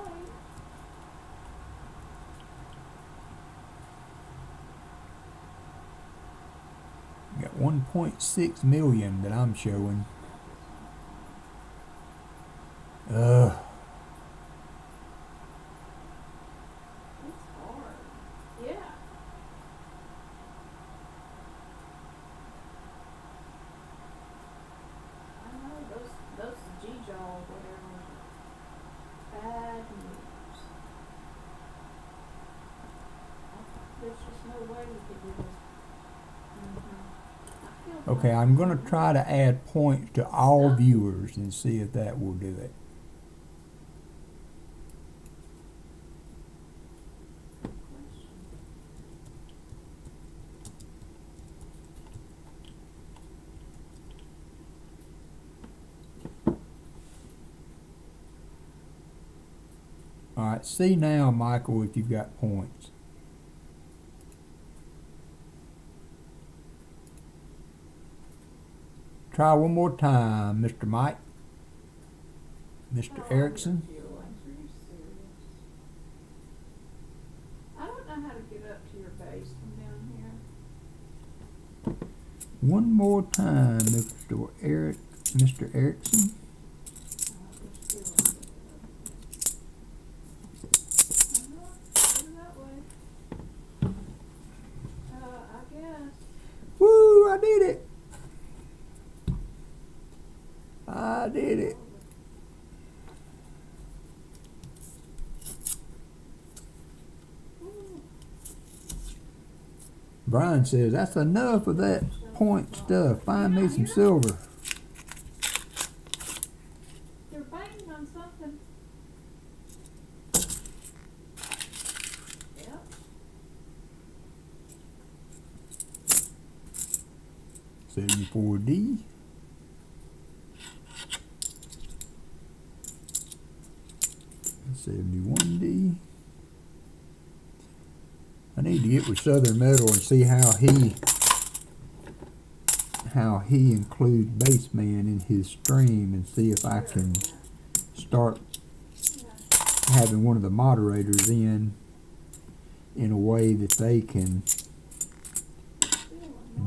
S1: 1.6 million that I'm showing.
S2: It's hard. Yeah. I know those GAWs, whatever, bad news. There's just no way we could do this. I feel
S1: Okay,
S2: like-
S1: I'm gonna try to add points to all viewers and see if that will do it. Alright, see now, Michael, if you've got points. Try one more time, Mr. Mike. Mr. Erickson.
S2: Are you serious? I don't know how to get up to your base from down here.
S1: One more time, Mr. Erickson.
S2: I guess.
S1: Woo, I did it. I did it. Brian says, that's enough of that point stuff. Find me some silver.
S2: You're banging on something. Yep.
S1: 74D. And 71D. I need to get with Southern Metal and see how he includes Baseman in his stream, and see if I can start having one of the moderators in a way that they can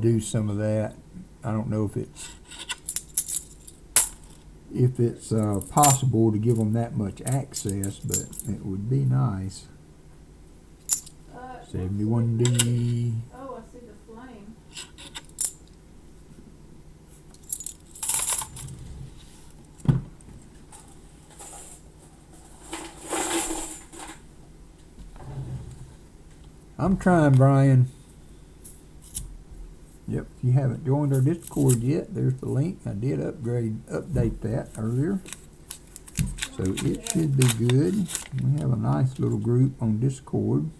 S1: do some of that. I don't know if it's possible to give them that much access, but it would be nice. 71D.
S2: Oh, I see the flame.
S1: I'm trying, Brian. Yep, if you haven't joined our Discord yet, there's the link. I did update that earlier. So it should be good. We have a nice little group on Discord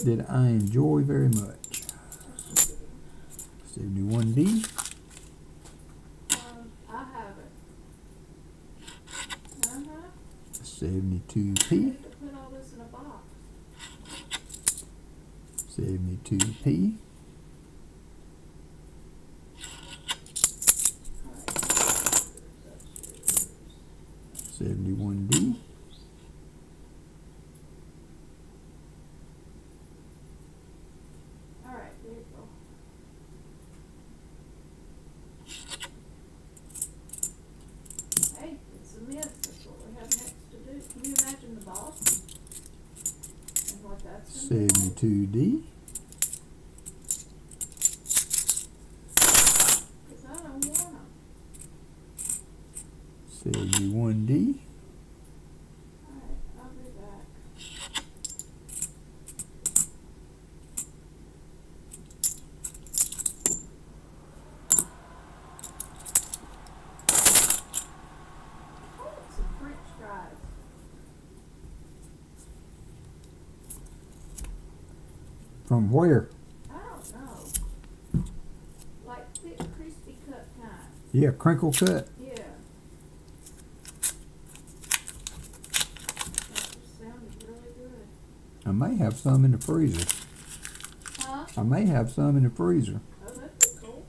S1: that I enjoy very much. 71D.
S2: I have it.
S1: 72P.
S2: To put all this in a box.
S1: 72P. 71D.
S2: All right, there you go. Hey, it's a mess. That's what we have next to do. Can you imagine the boss? And what that's gonna be like?
S1: 72D.
S2: 'Cause I don't want them.
S1: 71D.
S2: All right, I'll be back. I want some French fries.
S1: From where?
S2: I don't know. Like thick, crispy cut kind.
S1: Yeah, crinkle cut.
S2: Yeah. That just sounded really good.
S1: I may have some in the freezer.
S2: Huh?
S1: I may have some in the freezer.
S2: Oh, that'd be cool.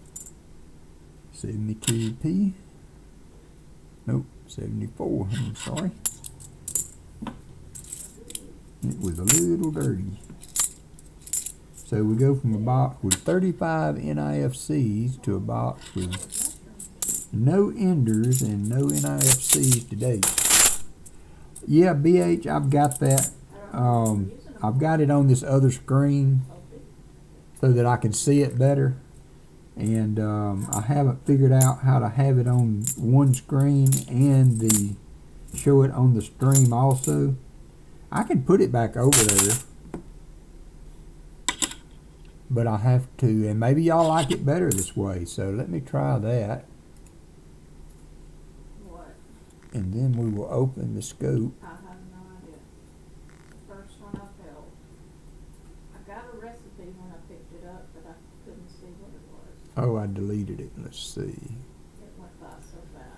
S1: 72P. Nope, 74. I'm sorry. It was a little dirty. So we go from a box with 35 NIFCs to a box with no enders and no NIFCs to date. Yeah, BH, I've got that. I've got it on this other screen so that I can see it better. And I haven't figured out how to have it on one screen and show it on the stream also. I can put it back over there, but I have to, and maybe y'all like it better this way, so let me try that.
S2: What?
S1: And then we will open the scope.
S2: I have no idea. The first one I felt. I got a recipe when I picked it up, but I couldn't see what it was.
S1: Oh, I deleted it. Let's see.
S2: It went by so fast.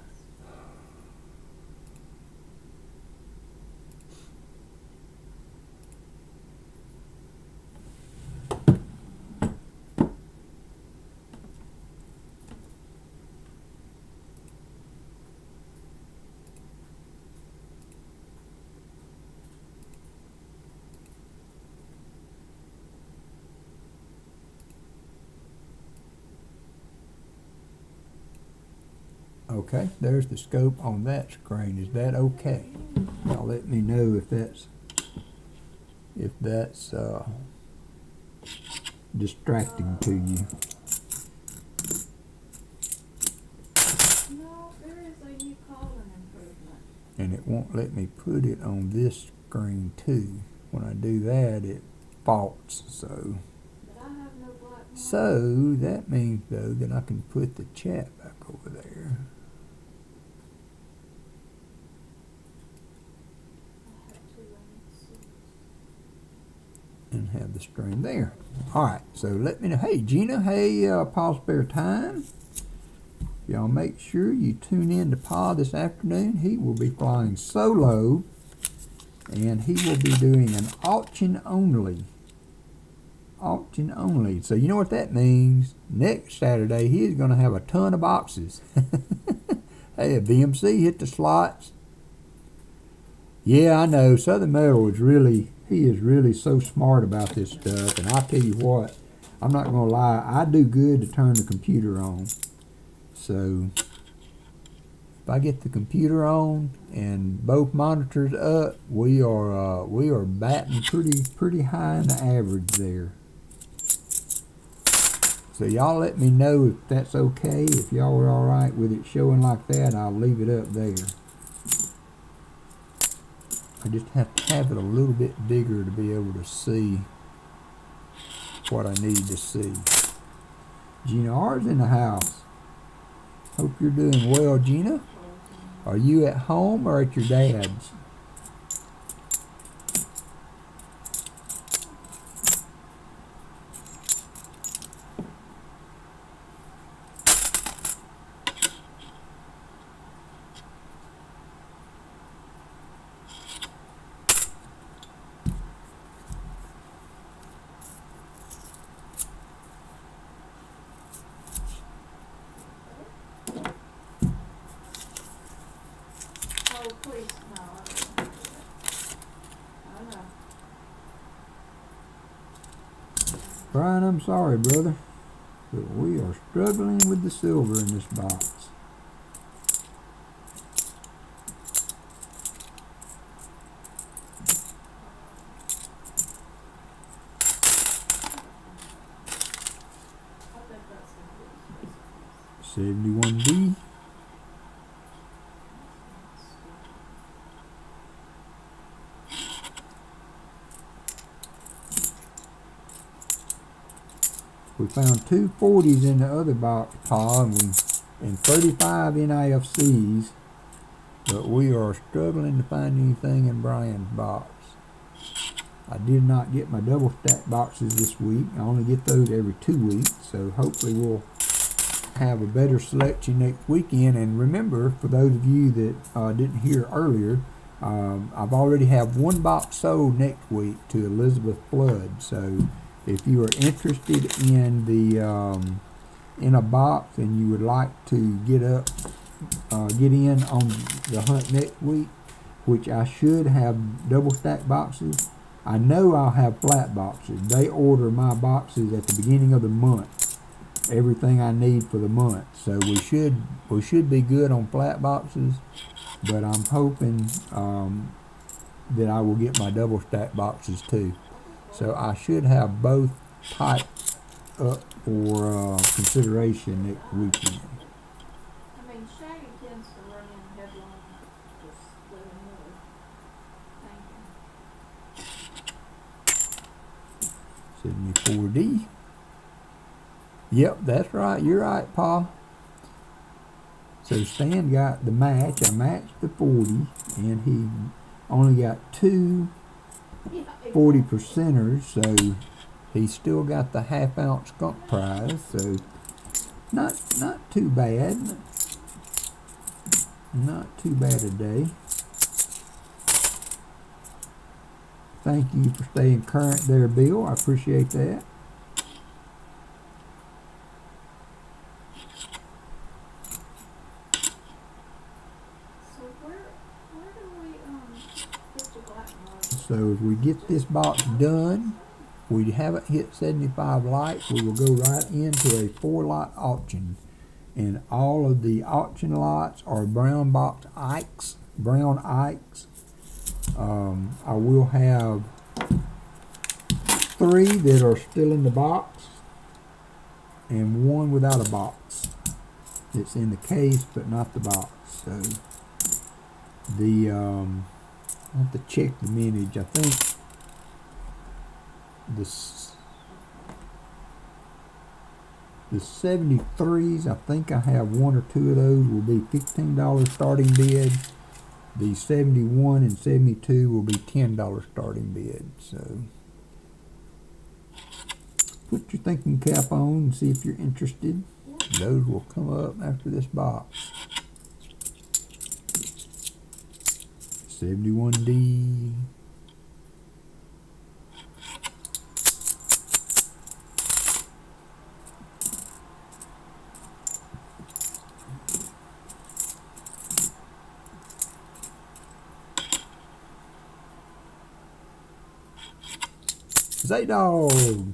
S1: Okay, there's the scope on that screen. Is that okay? Y'all let me know if that's distracting to you.
S2: No, there is a new column improvement.
S1: And it won't let me put it on this screen too. When I do that, it faults. So
S2: But I have no black mark.
S1: that means though that I can put the chat back over there.
S2: I have two NIFCs.
S1: And have the stream there. Alright, so let me know. Hey Gina, hey Paul Spare Time. Y'all make sure you tune in to Pa this afternoon. He will be flying solo, and he will be doing an auction only. Auction only. So you know what that means. Next Saturday he is going to have a ton of boxes. Hey, a BMC hit the slots. Yeah, I know. Southern Metal is really, he is really so smart about this stuff. And I'll tell you what, I'm not going to lie, I do good to turn the computer on. So if I get the computer on and both monitors up, we are batting pretty high in the average there. So y'all let me know if that's okay. If y'all are alright with it showing like that, I'll leave it up there. I just have to have it a little bit bigger to be able to see what I need to see. Gina R's in the house. Hope you're doing well, Gina. Are you at home or at your dad's?
S2: Oh, please, no, I don't do that. I know.
S1: Brian, I'm sorry, brother, but we are struggling with the silver in this box.
S2: I think that's gonna be the
S1: 71B. We found two 40s in the other box, Paul, and 35 NIFCs, but we are struggling to find anything in Brian's box. I did not get my double stack boxes this week. I only get those every 2 weeks, so hopefully we'll have a better selection next weekend. And remember, for those of you that didn't hear earlier, I've already have one box sold next week to Elizabeth Flood. So if you are interested in in a box and you would like to get in on the hunt next week, which I should have double stack boxes, I know I'll have flat boxes. They order my boxes at the beginning of the month. Everything I need for the month. So we should be good on flat boxes, but I'm hoping that I will get my double stack boxes too. So I should have both types up for consideration next weekend.
S2: I mean, Shaggy tends to run in headlong, just living with thinking.
S1: 74D. Yep, that's right. You're right, Pa. So Stan got the match. I matched the 40, and he only got two
S2: Yeah,
S1: 40 percenters, so he still got the half-ounce skunk prize. So not too bad. Not too bad a day. Thank you for staying current there, Bill. I appreciate that.
S2: So where do we get the black mark?
S1: So if we get this box done, we haven't hit 75 likes, we will go right into a 4-lot auction. And all of the auction lots are Brown Ikes. Brown Ikes. I will have 3 that are still in the box and 1 without a box. It's in the case but not the box. So the I have to check the mintage. I think the 73s, I think I have 1 or 2 of those will be $15 starting bid. The 71 and 72 will be $10 starting bid. So put your thinking cap on and see if you're interested. Those will come up after this box. 71D. Zaydog.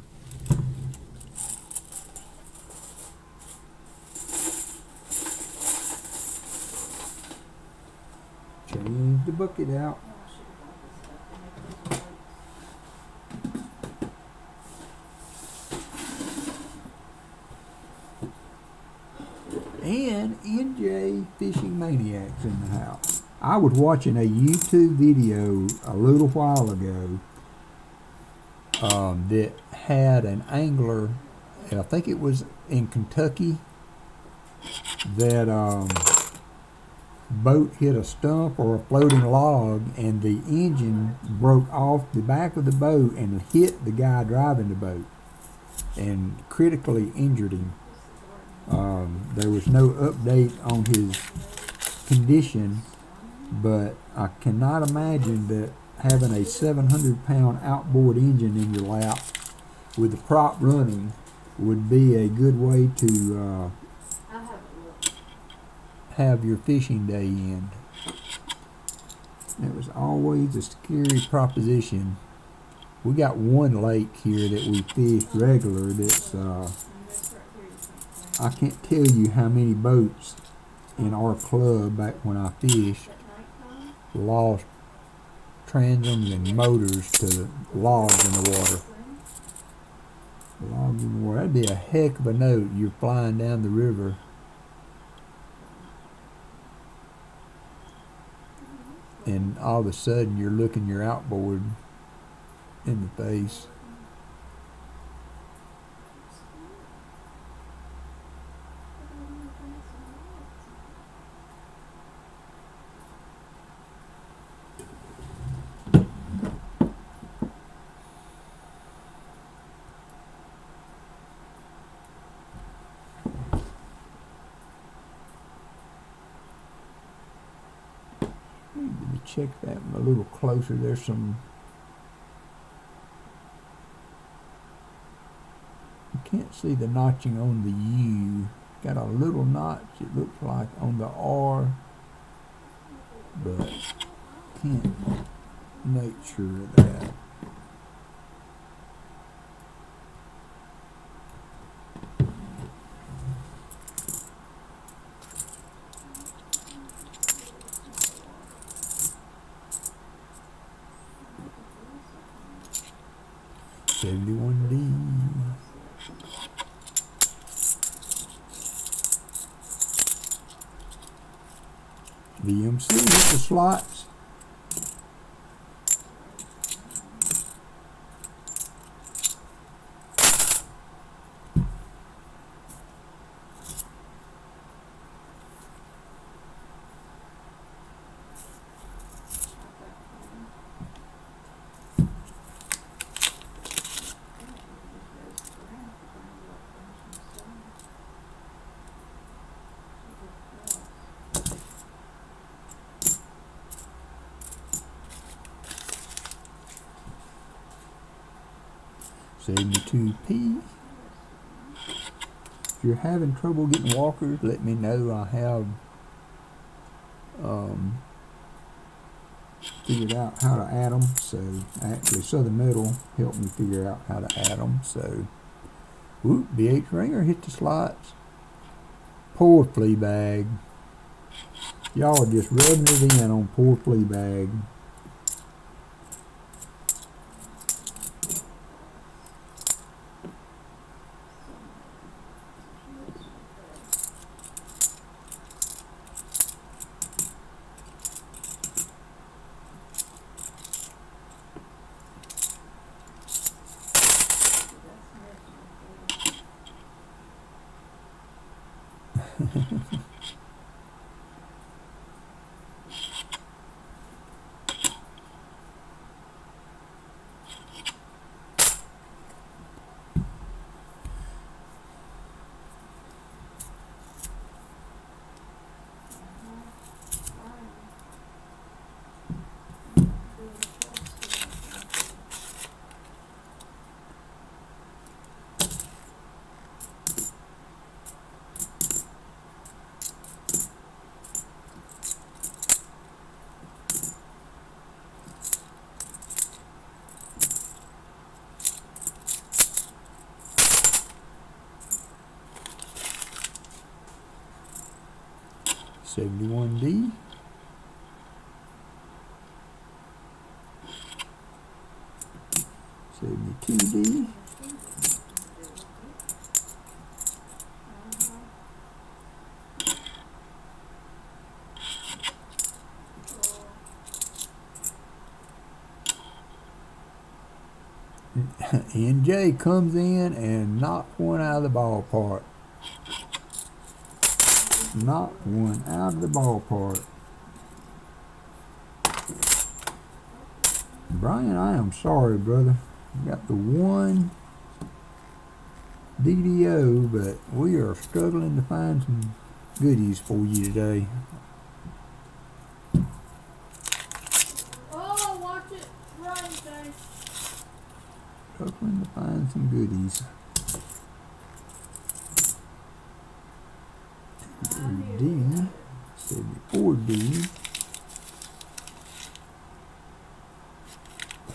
S1: Change the bucket out. And NJ Fishing Maniacs in the house. I was watching a YouTube video a little while ago that had an angler, and I think it was in Kentucky, that boat hit a stump or a floating log, and the engine broke off the back of the boat and hit the guy driving the boat and critically injured him. There was no update on his condition, but I cannot imagine that having a 700-pound outboard engine in your lap with the prop running would be a good way to
S2: I haven't looked.
S1: have your fishing day end. It was always a scary proposition. We got one lake here that we fish regular that's I can't tell you how many boats in our club back when I fished lost transoms and motors to logs in the water. Logs in the water. That'd be a heck of a note. You're flying down the river and all of a sudden you're looking your outboard in the face. Let me check that a little closer. There's some, you can't see the notching on the U. Got a little notch, it looks like, on the R, but can't make sure of that. VMC hit the slots. $72p. If you're having trouble getting walkers, let me know. I have figured out how to add them. So actually Southern Metal helped me figure out how to add them. So whoop, BH Ringer hit the slots. Poor Fleabag. Y'all are just rubbing it in on poor Fleabag. $71D. $72D. NJ comes in and knocks one out of the ballpark. Knocked one out of the ballpark. Brian, I am sorry, brother. Got the one DDO, but we are struggling to find some goodies for you today.
S2: Oh, watch it. Right, guys.
S1: Struggling to find some goodies. D, 74D.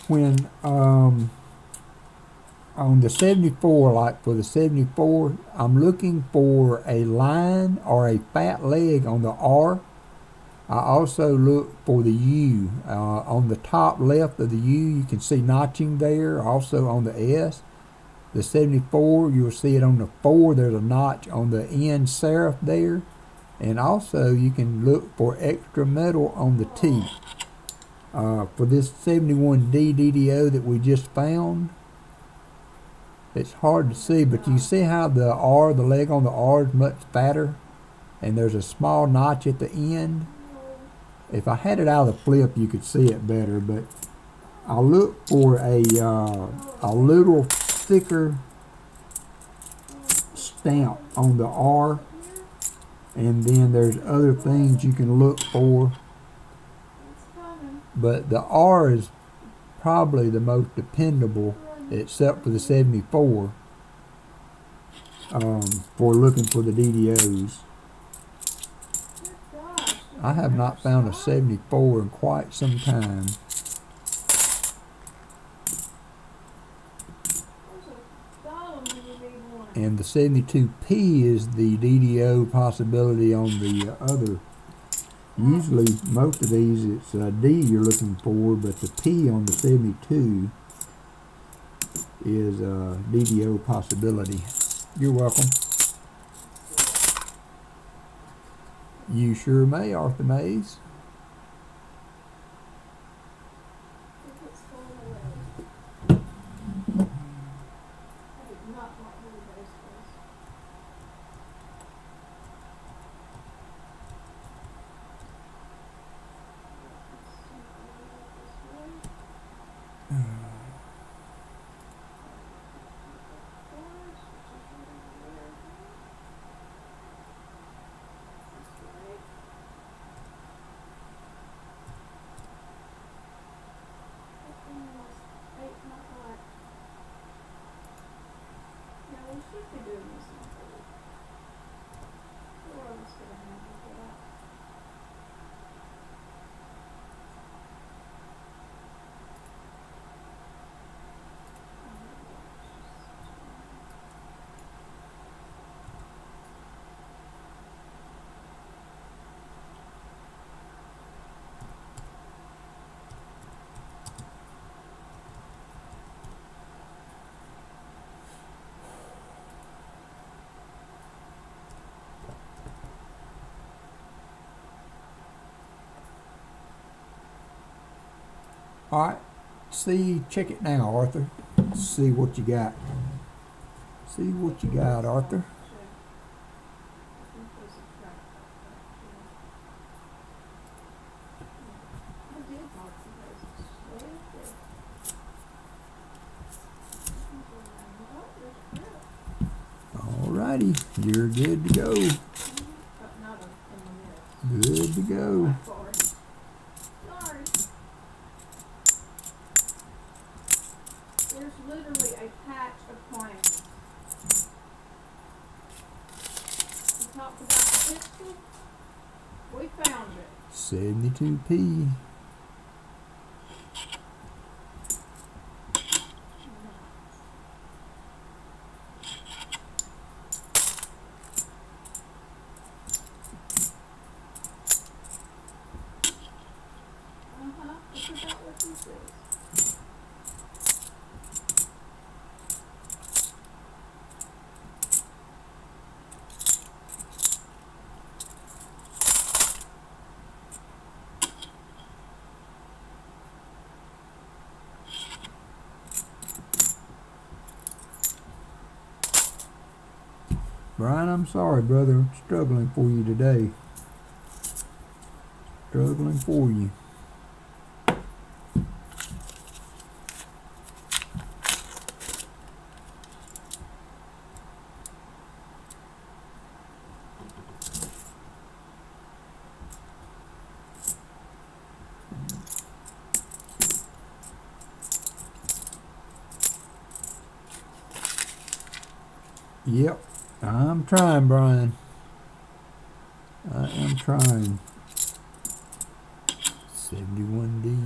S1: When on the 74, like for the 74, I'm looking for a line or a fat leg on the R. I also look for the U. On the top left of the U, you can see notching there. Also on the S. The 74, you'll see it on the 4. There's a notch on the end serif there. And also you can look for extra metal on the T. For this 71D DDO that we just found, it's hard to see, but you see how the R, the leg on the R is much fatter, and there's a small notch at the end. If I had it out of the flip, you could see it better, but I'll look for a little thicker stamp on the R, and then there's other things you can look for, but the R is probably the most dependable, except for the 74, for looking for the DDOs. I have not found a 74 in quite some time. And the 72P is the DDO possibility on the other. Usually most of these it's a D you're looking for, but the P on the 72 is a DDO possibility. You're welcome. You sure may, Arthur Mays.
S2: If it's full away. I did not like blue baseball. Yeah, we should be doing this in a week. We're always gonna have to get out.
S1: All right. See, check it now, Arthur. See what you got. See what you got, Arthur.
S2: I think there's a crack back there. I did mark the bases. Way up there.
S1: All righty. You're good to go.
S2: But not in the middle.
S1: Good to go.
S2: Sorry. There's literally a patch of planes. We talked about the pistol. We found it.
S1: 72p.
S2: I forgot what this is.
S1: Brian, I'm sorry, brother. I'm struggling for you today. Struggling for you. Yep, I'm trying, Brian. I am trying. 71D.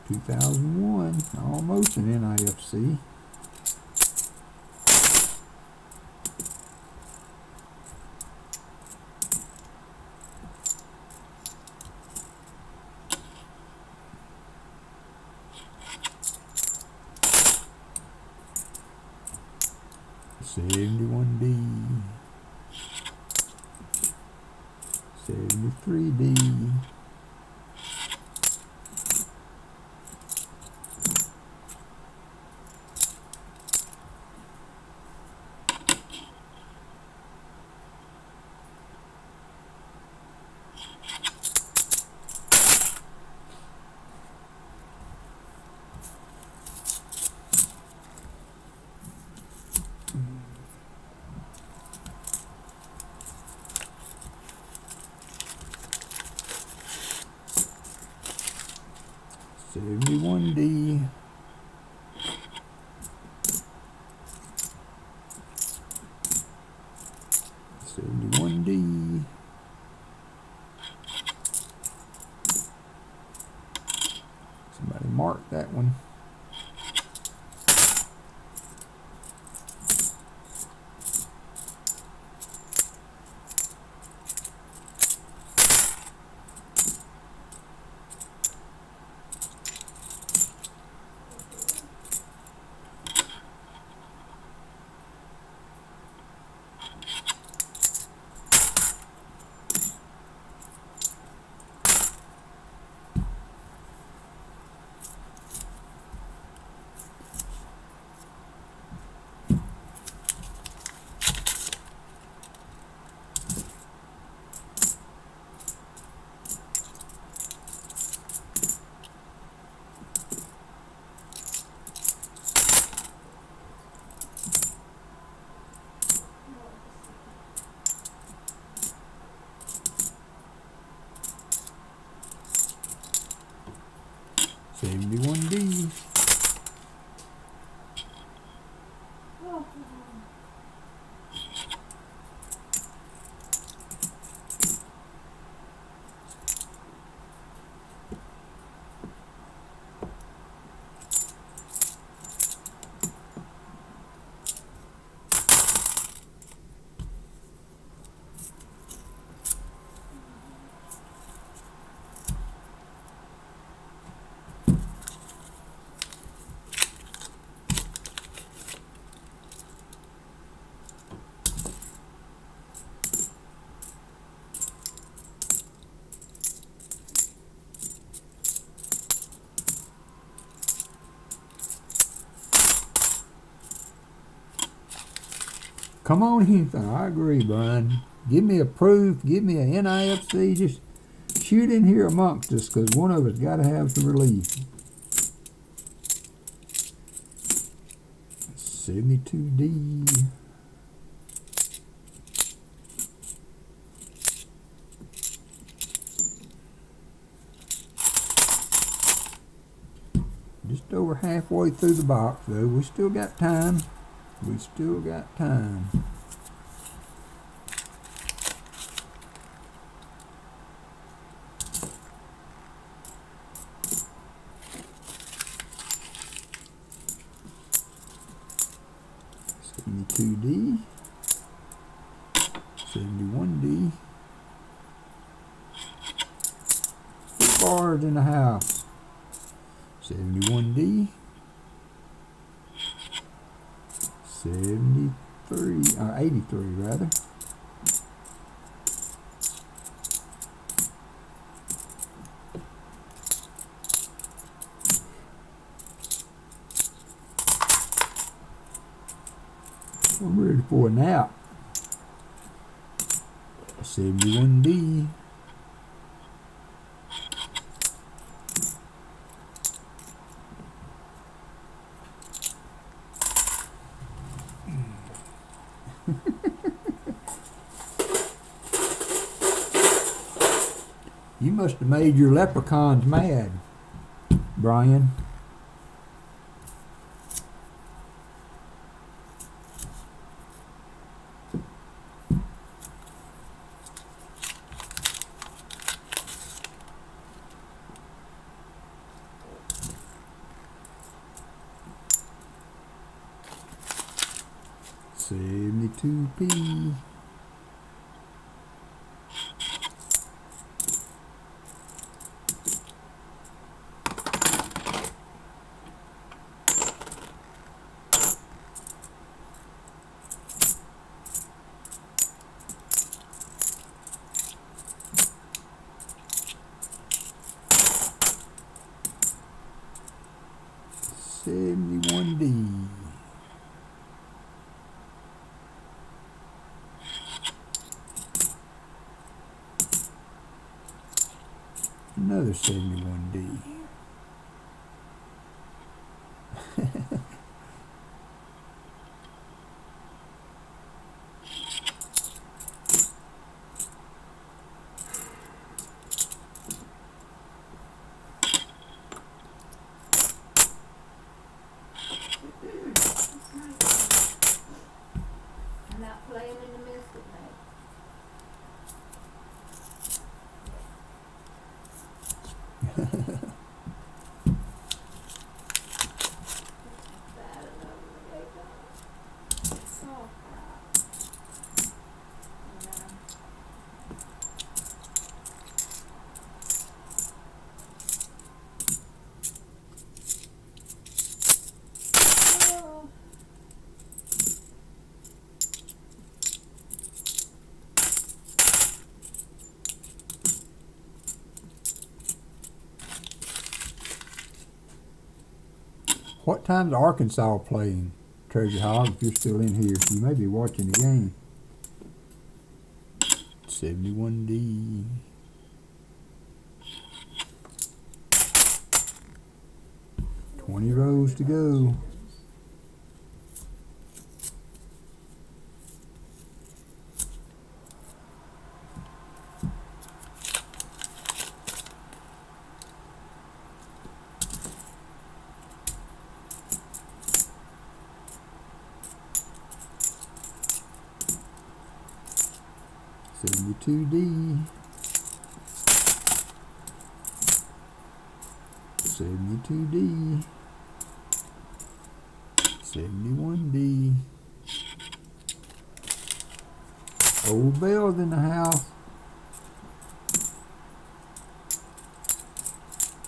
S1: (2001), almost an NIFC. (71D), (73D). 71D. Somebody mark that one. D.
S2: Oh,
S1: Come on, Houston. I agree, Brian. Give me a proof. Give me a NIFC. Just shoot in here amongst us, because one of us got to have some relief. 72D. Just over halfway through the box, though. We still got time. We still got time. D, 71D, 4 bars in the house, 71D, 73, 83 rather. I'm ready for a nap. 71D. You must have made your leprechauns mad, Brian. $72p. $71D. Another 71D. What time's Arkansas playing, Treasure Hog, if you're still in here? You may be watching the game. 71D. Twenty rows to go. D. 72D. 71D. Old Bell's in the house.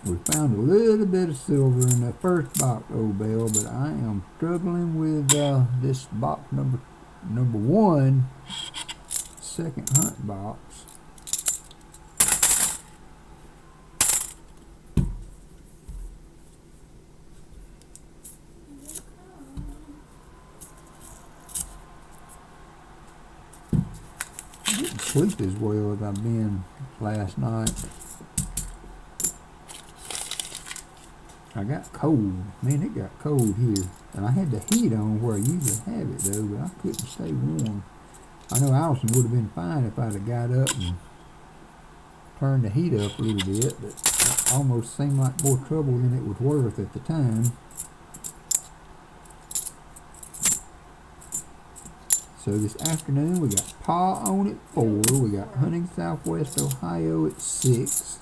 S1: We found a little bit of silver in the first box, Old Bell, but I am struggling with this box number one, second hunt box. I didn't sleep as well as I've been last night. I got cold. Man, it got cold here. And I had the heat on where I usually have it though, but I couldn't stay warm. I know Allison would have been fine if I'd have got up and turned the heat up a little bit, but it almost seemed like more trouble than it was worth at the time. So this afternoon we got Pa on at 4, we got Hunting Southwest Ohio at 6.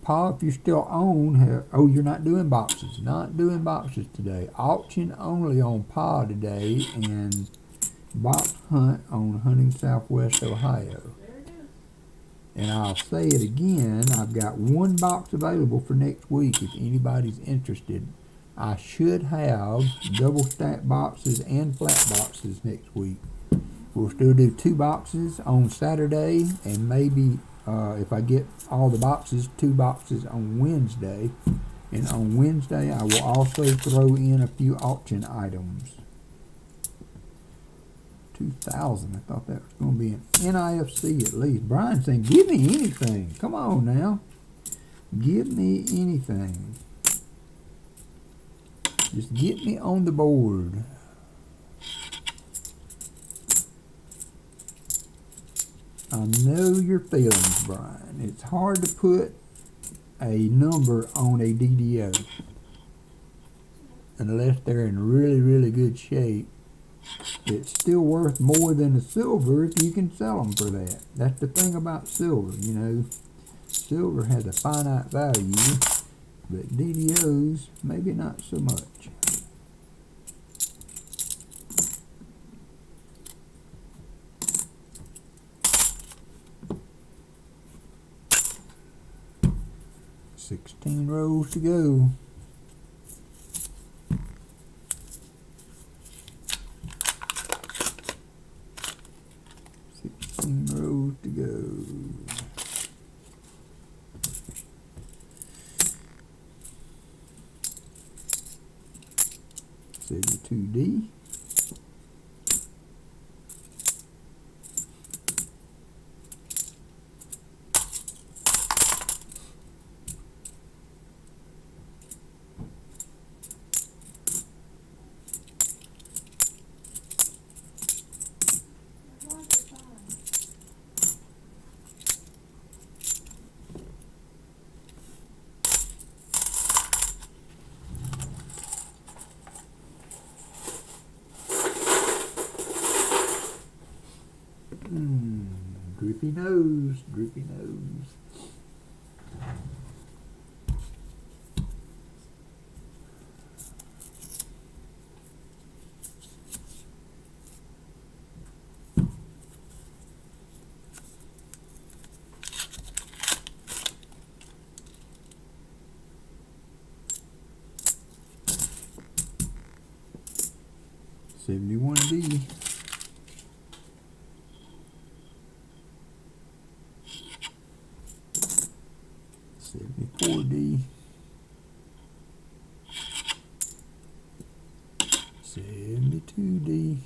S1: Pa, if you're still on, oh, you're not doing boxes. Not doing boxes today. Auction only on Pa today, and box hunt on Hunting Southwest Ohio.
S2: There it is.
S1: And I'll say it again, I've got one box available for next week if anybody's interested. I should have double stack boxes and flat boxes next week. We'll still do 2 boxes on Saturday, and maybe if I get all the boxes, 2 boxes on Wednesday. And on Wednesday I will also throw in a few auction items. 2,000, I thought that was going to be an NIFC at least. Brian saying, give me anything. Come on now. Give me anything. Just get me on the board. I know your feelings, Brian. It's hard to put a number on a DDO unless they're in really, really good shape. It's still worth more than the silver if you can sell them for that. That's the thing about silver, you know. Silver has a finite value, but DDOs, maybe not so much. $16 rows to go. Rows to go. 72D. Droopy nose, droopy nose. $71D. 74D. 72D.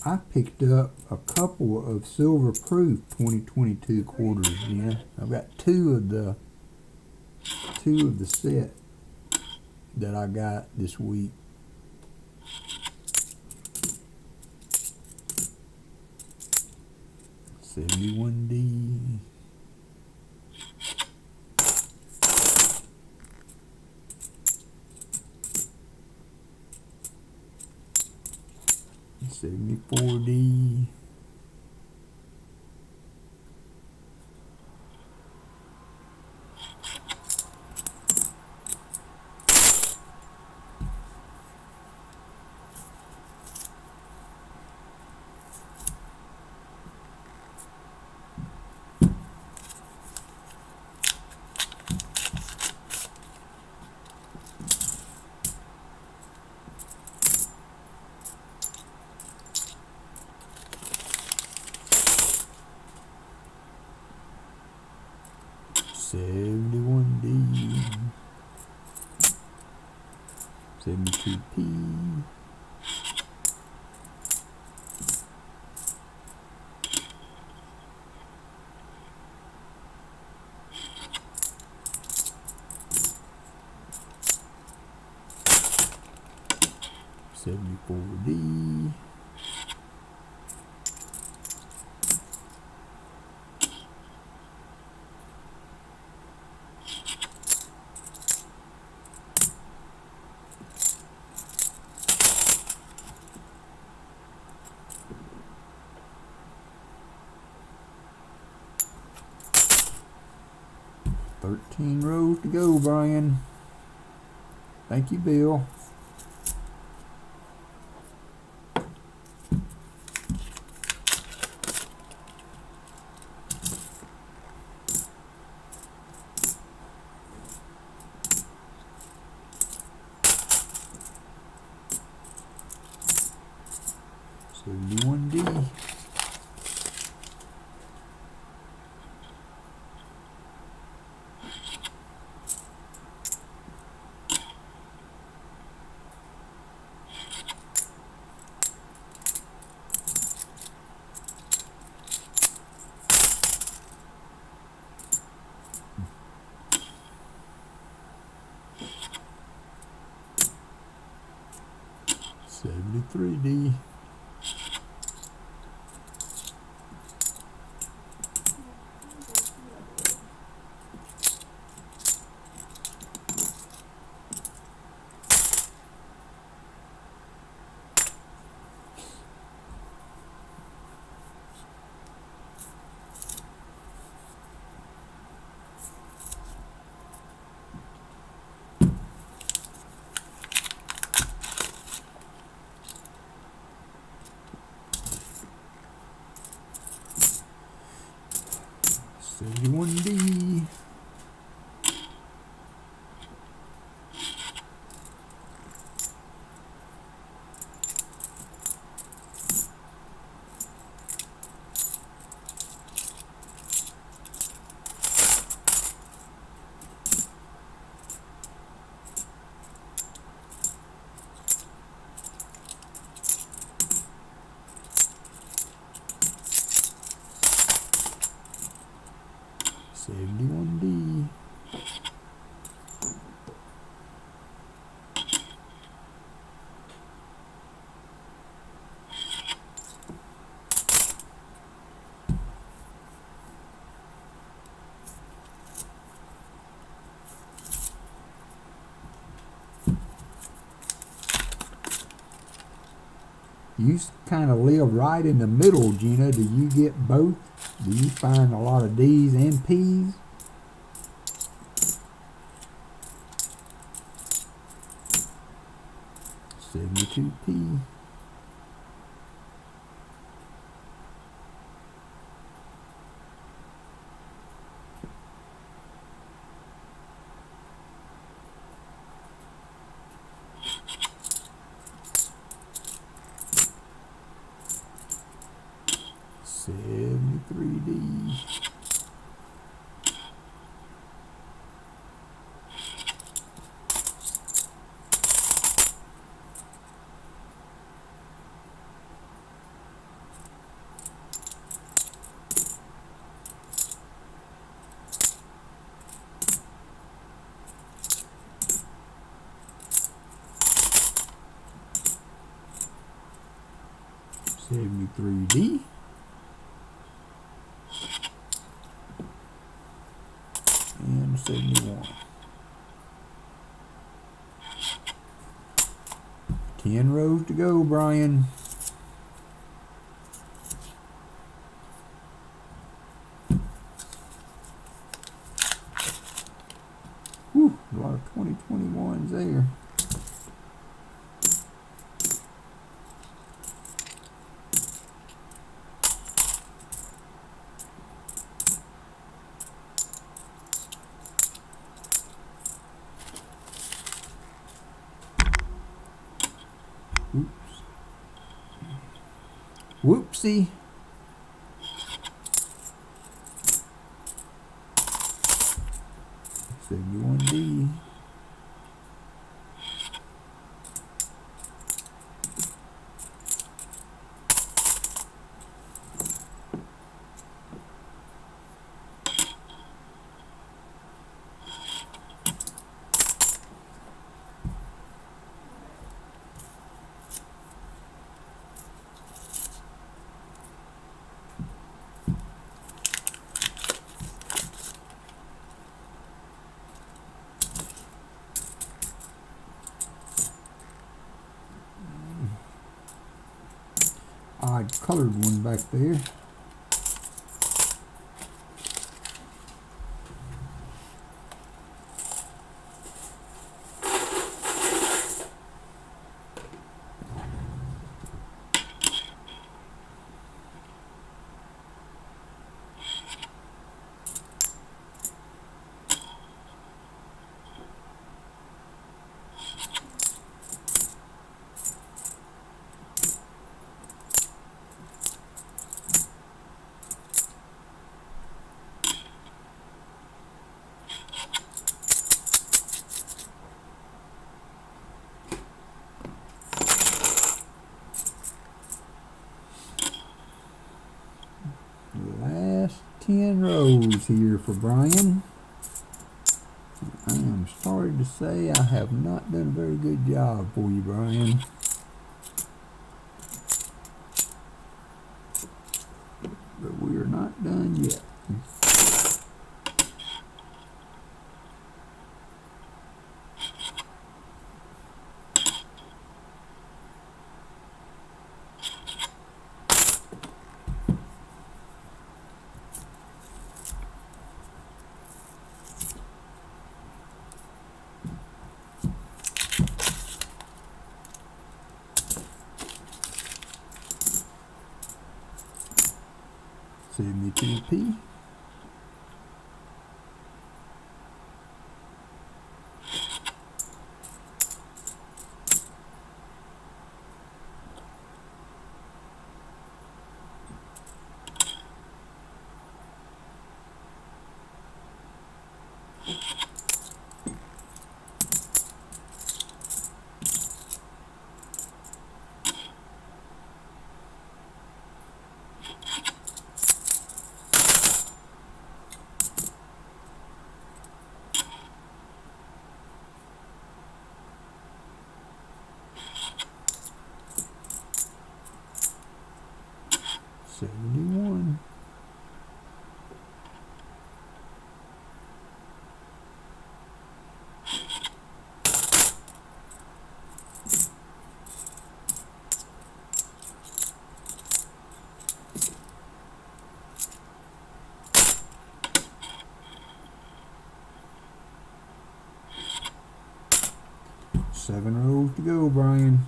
S1: I picked up a couple of silver proof 2022 quarters. I've got two of the set that I got this week. $71D. $74D. $71D. $72P. $74D. $13 rows to go, Brian. Thank you, Bill. $71D. $73D. $71D. $71D. You kind of live right in the middle, Gina. Do you get both? Do you find a lot of D's and P's? $72P. 73D. And 71. 10 rows to go, Brian. Whew, a lot of 2021s there. Oops. Whoopsie. D. Odd colored one back there. Last 10 rows here for Brian. I am sorry to say I have not done a very good job for you, Brian. But we are not done yet. $72p. $71. Seven rows to go, Brian.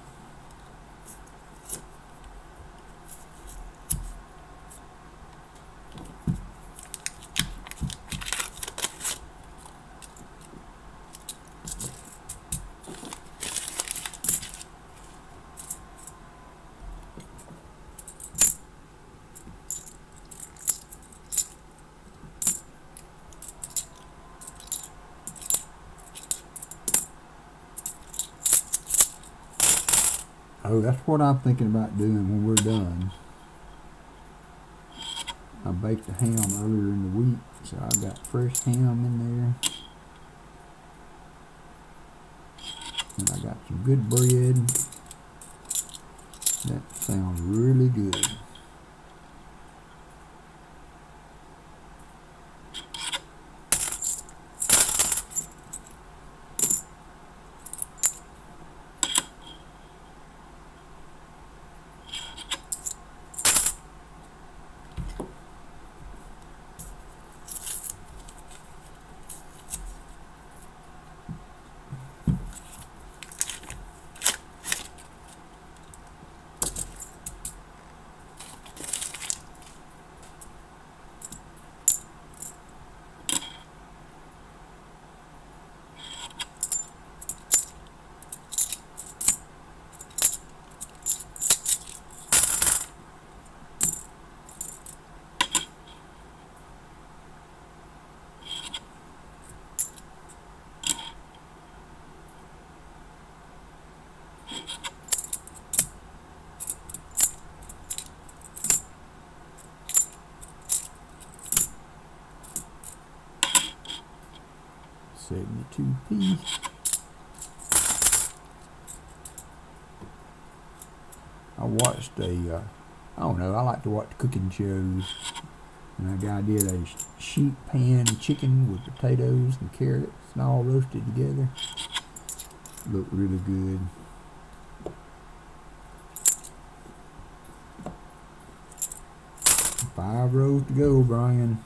S1: Oh, that's what I'm thinking about doing when we're done. I baked the ham earlier in the week, so I got fresh ham in there. And I got some good bread. That sounds really good. $72p. I watched I don't know, I like to watch cooking shows. And a guy did a sheet pan chicken with potatoes and carrots and all roasted together. Looked really good. Five rows to go, Brian.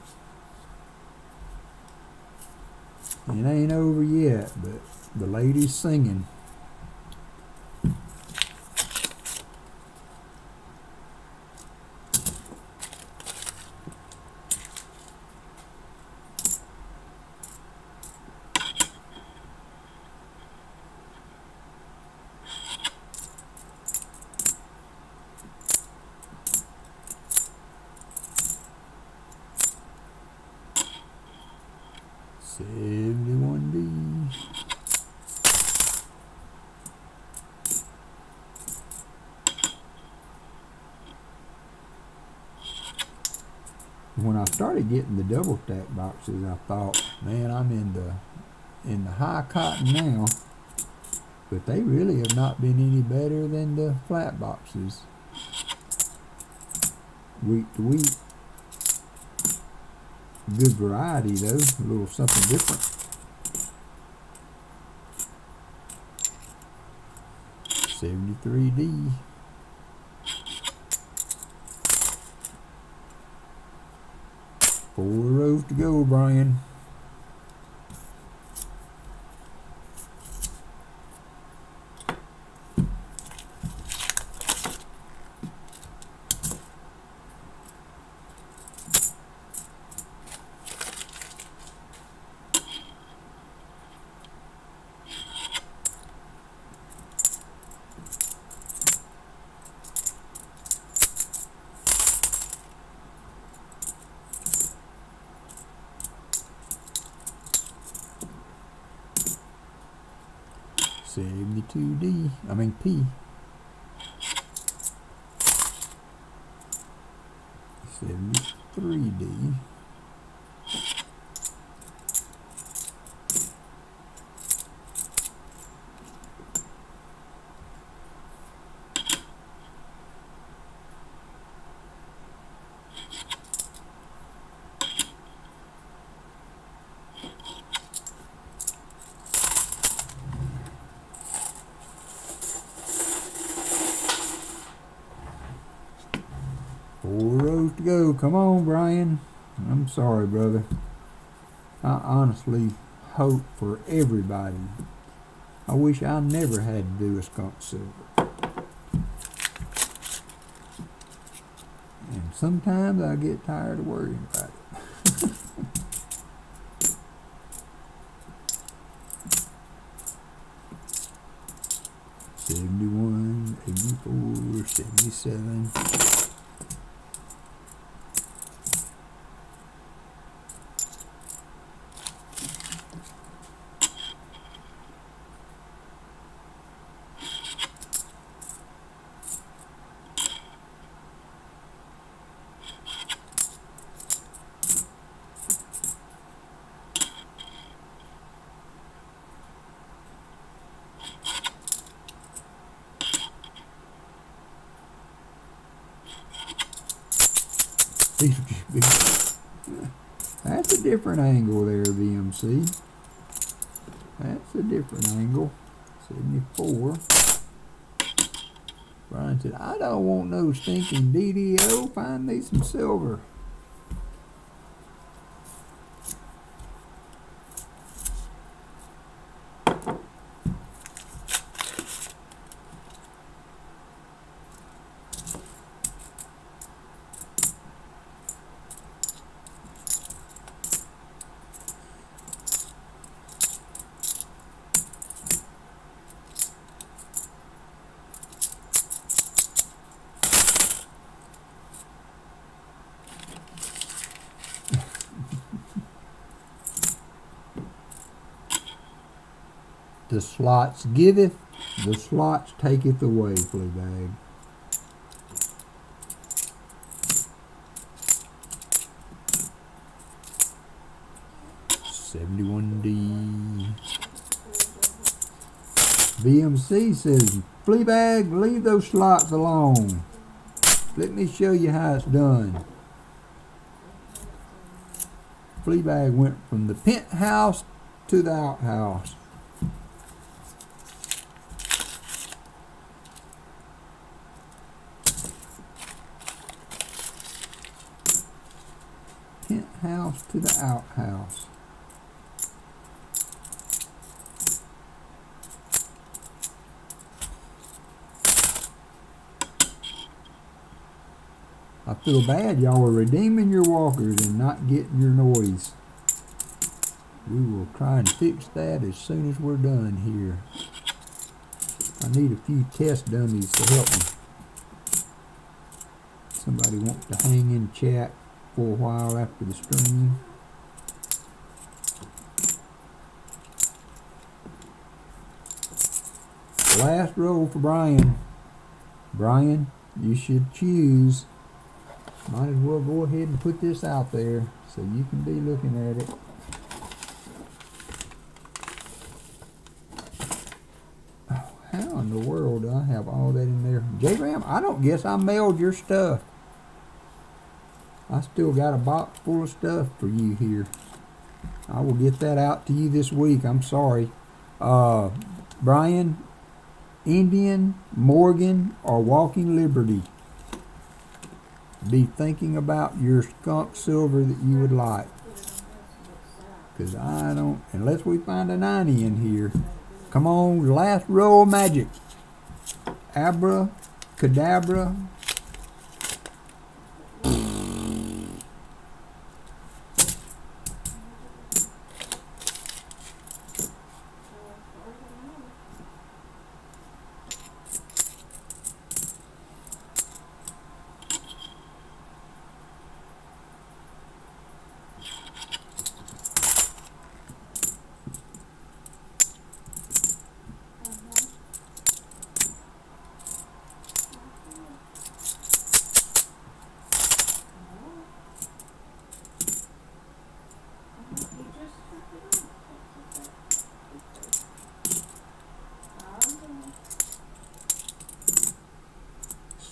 S1: It ain't over yet, but the lady's singing. $71D. When I started getting the double stack boxes, I thought, man, I'm in the high cotton now. But they really have not been any better than the flat boxes. Week to week. Good variety though, a little something different. $73D. Four rows to go, Brian. $72D. I mean P. $73D. Four rows to go. Come on, Brian. I'm sorry, brother. I honestly hope for everybody. I wish I never had to do a skunk silver. And sometimes I get tired of worrying about it. $71, $84, $77. These are just big. That's a different angle there, VMC. That's a different angle. 74. Brian said, I don't want no stinking DDO. Find me some silver. The slots giveth, the slots taketh away, Fleabag. $71D. BMC says, Fleabag, leave those slots alone. Let me show you how it's done. Fleabag went from the penthouse to the outhouse. Penthouse to the outhouse. I feel bad y'all are redeeming your walkers and not getting your noise. We will try and fix that as soon as we're done here. I need a few test dummies to help me. Somebody wants to hang in chat for a while after the stream. Last roll for Brian. Brian, you should choose. Might as well go ahead and put this out there so you can be looking at it. Oh, how in the world do I have all that in there? J-Ram, I don't guess I mailed your stuff. I still got a box full of stuff for you here. I will get that out to you this week. I'm sorry. Brian, Indian, Morgan, or Walking Liberty. Be thinking about your skunk silver that you would like. Because I don't, unless we find a 90 in here. Come on, last roll of magic. Abra, Cadabra.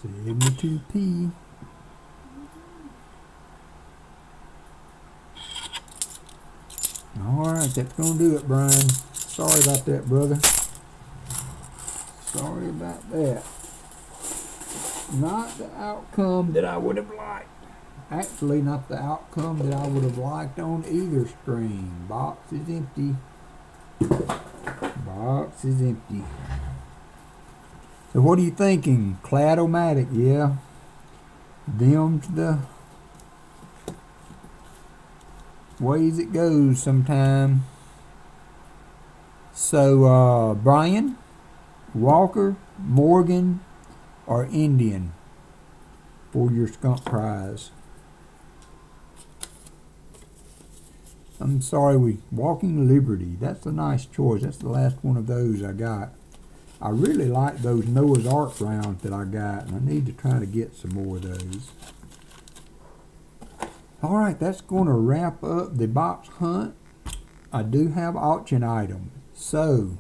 S1: $72P. Alright, that's gonna do it, Brian. Sorry about that, brother. Sorry about that. Not the outcome that I would have liked. Actually, not the outcome that I would have liked on either stream. Box is empty. Box is empty. So what are you thinking? Clad-O-Matic, yeah. Them's the ways it goes sometime. So, Brian, Walker, Morgan, or Indian for your skunk prize. I'm sorry, Walking Liberty. That's a nice choice. That's the last one of those I got. I really like those Noah's Ark rounds that I got, and I need to try to get some more of those. Alright, that's going to wrap up the box hunt. I do have auction items. So,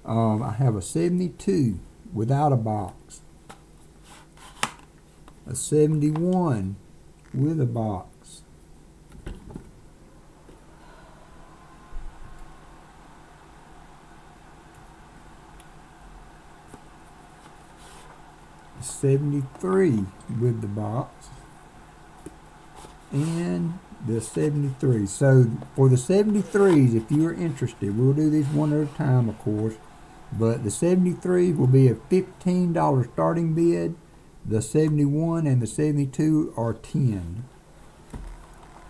S1: I have a 72 without a box. A 71 with a box. A 73 with the box. And the 73. So for the 73s, if you're interested, we'll do these one at a time, of course. But the 73 will be a $15 starting bid. The 71 and the 72 are 10.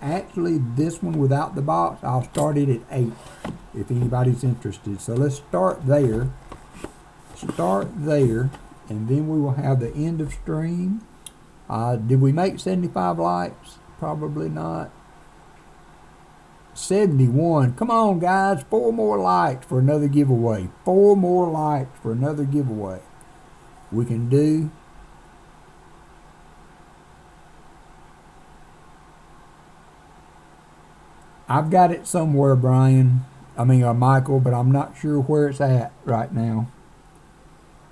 S1: Actually, this one without the box, I'll start it at 8 if anybody's interested. So let's start there. Start there, and then we will have the end of stream. Did we make 75 likes? Probably not. 71. Come on, guys. 4 more likes for another giveaway. 4 more likes for another giveaway. We can do. I've got it somewhere, Michael, but I'm not sure where it's at right now.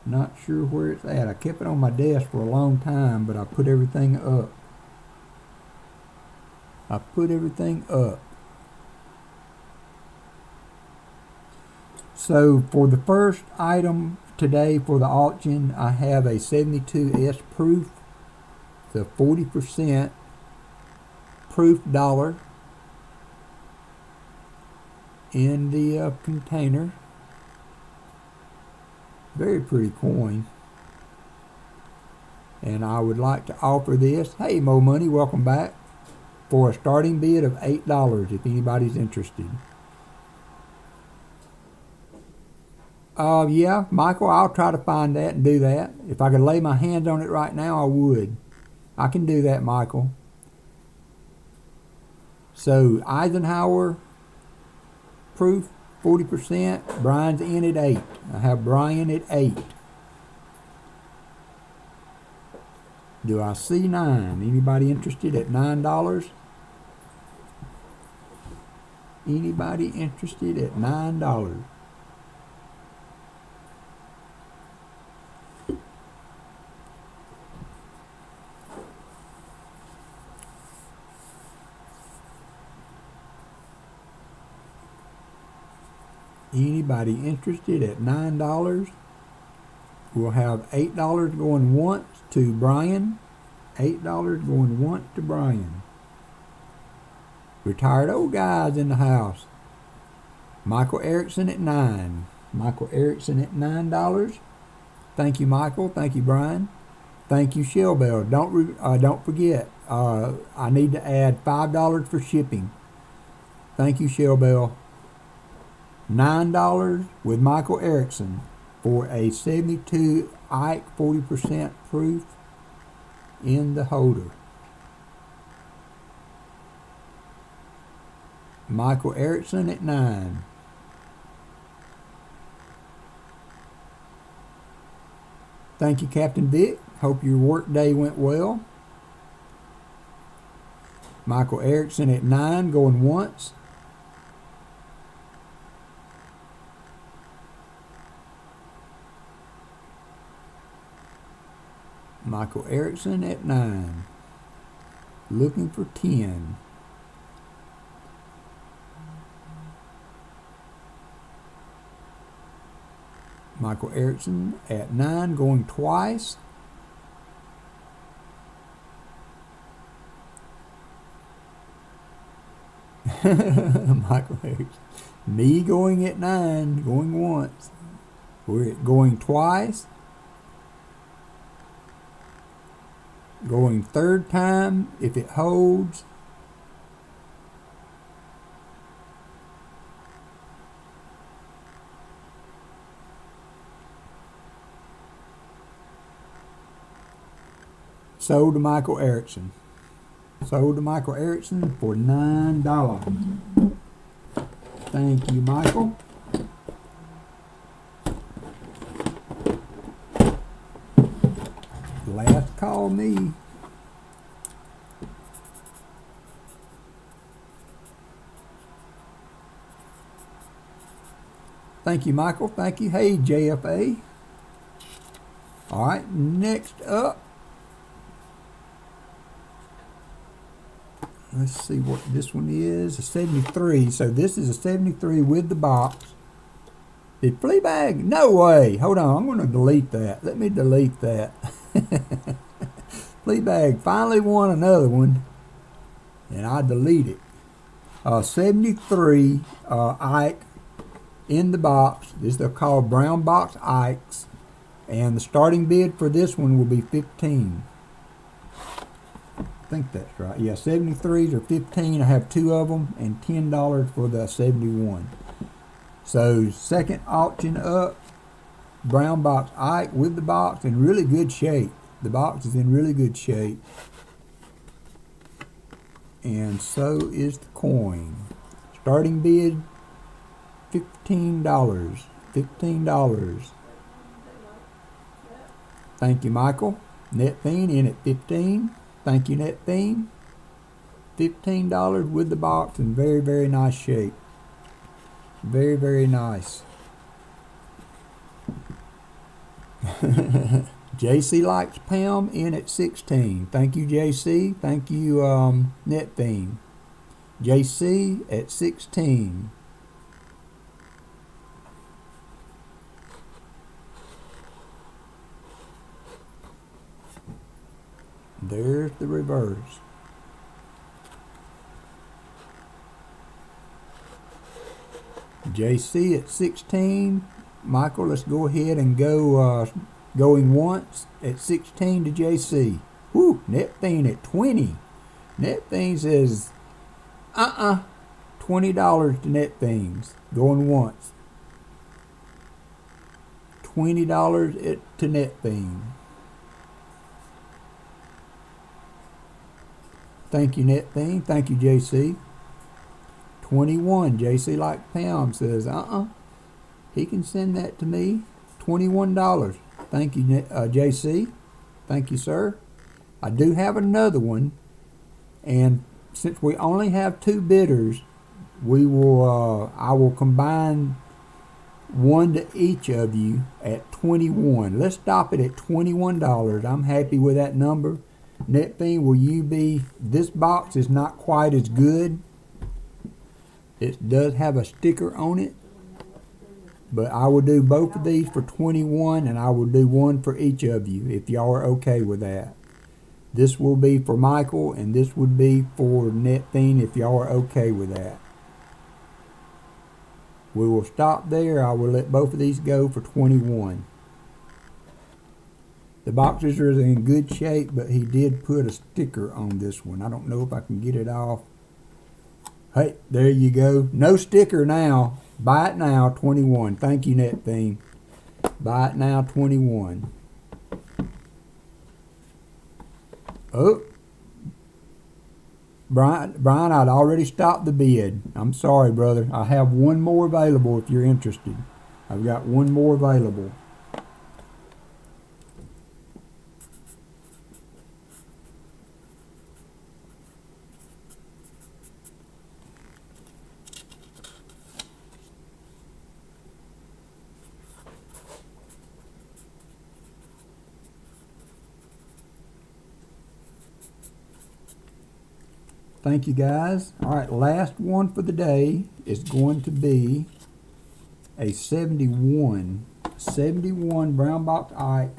S1: Not sure where it's at. I kept it on my desk for a long time, but I put everything up. So for the first item today for the auction, I have a 72S proof. It's a 40% proof dollar in the container. Very pretty coin. And I would like to offer this. Hey, Mo Money, welcome back. For a starting bid of $8 if anybody's interested. Yeah, Michael, I'll try to find that and do that. If I could lay my hands on it right now, I would. I can do that, Michael. So, Eisenhower proof, 40%. Brian's in at 8. I have Brian at 8. Do I see 9? Anybody interested at $9? Anybody interested at $9? Anybody interested at $9? We'll have $8 going once to Brian. $8 going once to Brian. Retired old guys in the house. Michael Erickson at 9. Michael Erickson at $9. Thank you, Michael. Thank you, Brian. Thank you, Shell Bell. Don't forget. I need to add $5 for shipping. Thank you, Shell Bell. $9 with Michael Erickson for a 72 Ike 40% proof in the holder. Michael Erickson at 9. Thank you, Captain Vic. Hope your work day went well. Michael Erickson at 9 going once. Michael Erickson at 9. Looking for 10. Michael Erickson at 9 going twice. Michael Erickson. Me going at 9, going once. We're going twice. Going third time if it holds. Sold to Michael Erickson. Sold to Michael Erickson for $9. Thank you, Michael. Last call me. Thank you, Michael. Thank you. Hey, JFA. All right, next up, Let's see what this one is. A 73. So this is a 73 with the box. Did Fleabag? No way. Hold on. I'm going to delete that. Let me delete that. Fleabag finally won another one. And I delete it. 73 Ike in the box. This they're called Brown Box Ikes. And the starting bid for this one will be 15. I think that's right. Yeah, 73s are 15. I have 2 of them, and $10 for the 71. So second auction up, Brown Box Ike with the box in really good shape. The box is in really good shape. And so is the coin. Starting bid, $15. $15. Thank you, Michael. Net Fiend in at 15. Thank you, Net Fiend. $15 with the box in very, very nice shape. Very, very nice. JC likes Pam in at 16. Thank you, JC. Thank you, Net Fiend. JC at 16. There's the reverse. JC at 16. Michael, let's go ahead and go going once at 16 to JC. Whoo, Net Fiend at 20. Net Fiend says, $20 to Net Fiends. Going once. $20 to Net Fiend. Thank you, Net Fiend. Thank you, JC. 21. JC like Pam says, he can send that to me. $21. Thank you, JC. Thank you, sir. I do have another one, and since we only have 2 bidders, we will I will combine one to each of you at 21. Let's stop it at $21. I'm happy with that number. Net Fiend, will you be? This box is not quite as good. It does have a sticker on it, but I will do both of these for 21, and I will do one for each of you if y'all are okay with that. This will be for Michael, and this would be for Net Fiend if y'all are okay with that. We will stop there. I will let both of these go for 21. The boxes are in good shape, but he did put a sticker on this one. I don't know if I can get it off. Hey, there you go. No sticker now. Buy it now, 21. Thank you, Net Fiend. Buy it now, 21. Oh. Brian, I'd already stopped the bid. I'm sorry, brother. I have one more available if you're interested. I've got one more available. Thank you, guys. All right, last one for the day is going to be a 71. 71 Brown Box Ike,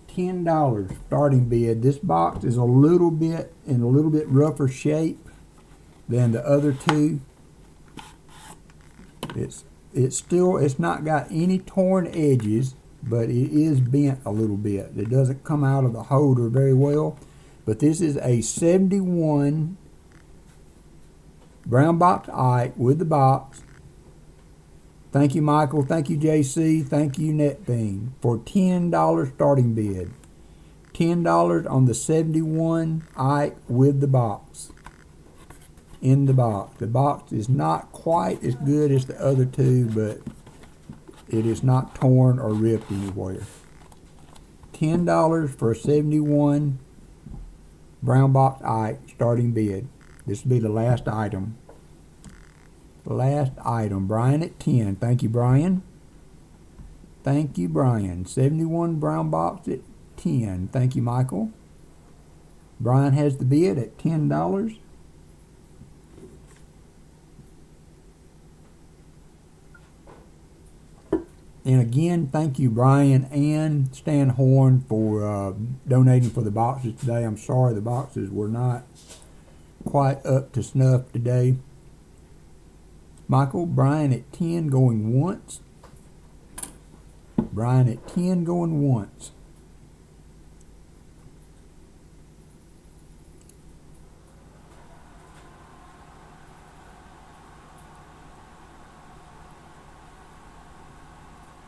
S1: $10 starting bid. This box is in a little bit rougher shape than the other 2. It's not got any torn edges, but it is bent a little bit. It doesn't come out of the holder very well. But this is a 71 Brown Box Ike with the box. Thank you, Michael. Thank you, JC. Thank you, Net Fiend, for $10 starting bid. $10 on the 71 Ike with the box. In the box. The box is not quite as good as the other 2, but it is not torn or ripped anywhere. $10 for a 71 Brown Box Ike starting bid. This will be the last item. Last item. Brian at 10. Thank you, Brian. Thank you, Brian. 71 Brown Box at 10. Thank you, Michael. Brian has the bid at $10. And again, thank you, Brian and Stan Horn, for donating for the boxes today. I'm sorry the boxes were not quite up to snuff today. Michael, Brian at 10 going once. Brian at 10 going once.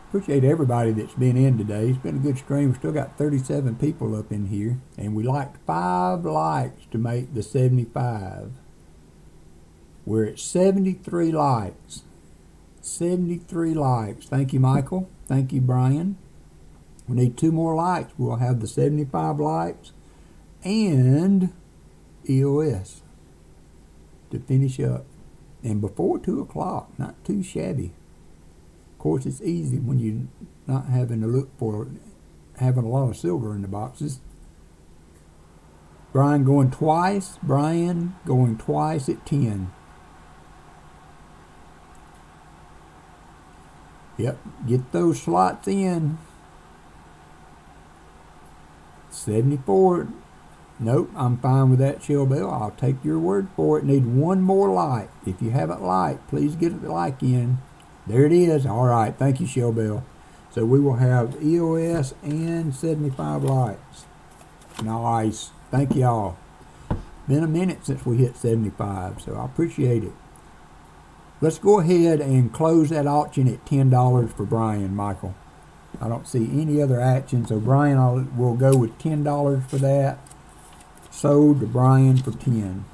S1: Appreciate everybody that's been in today. It's been a good stream. We still got 37 people up in here, and we liked 5 likes to make the 75. We're at 73 likes. 73 likes. Thank you, Michael. Thank you, Brian. We need 2 more likes. We'll have the 75 likes and EOS to finish up. And before 2 o'clock, not too shabby. Of course, it's easy when you're not having to look for having a lot of silver in the boxes. Brian going twice. Brian going twice at 10. Yep, get those slots in. 74. Nope, I'm fine with that, Shell Bell. I'll take your word for it. Need 1 more like. If you haven't liked, please get the like in. There it is. All right, thank you, Shell Bell. So we will have EOS and 75 likes. Nice. Thank y'all. Been a minute since we hit 75, so I appreciate it. Let's go ahead and close that auction at $10 for Brian, Michael. I don't see any other action, so Brian, we'll go with $10 for that. Sold to Brian for 10.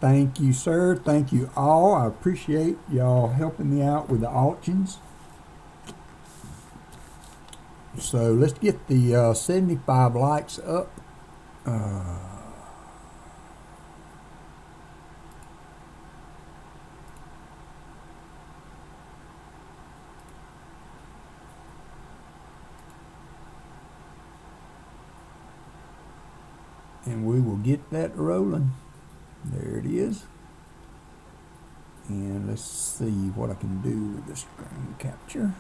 S1: Thank you, sir. Thank you all. I appreciate y'all helping me out with the auctions. So let's get the 75 likes up. And we will get that rolling. There it is. And let's see what I can do with the screen capture.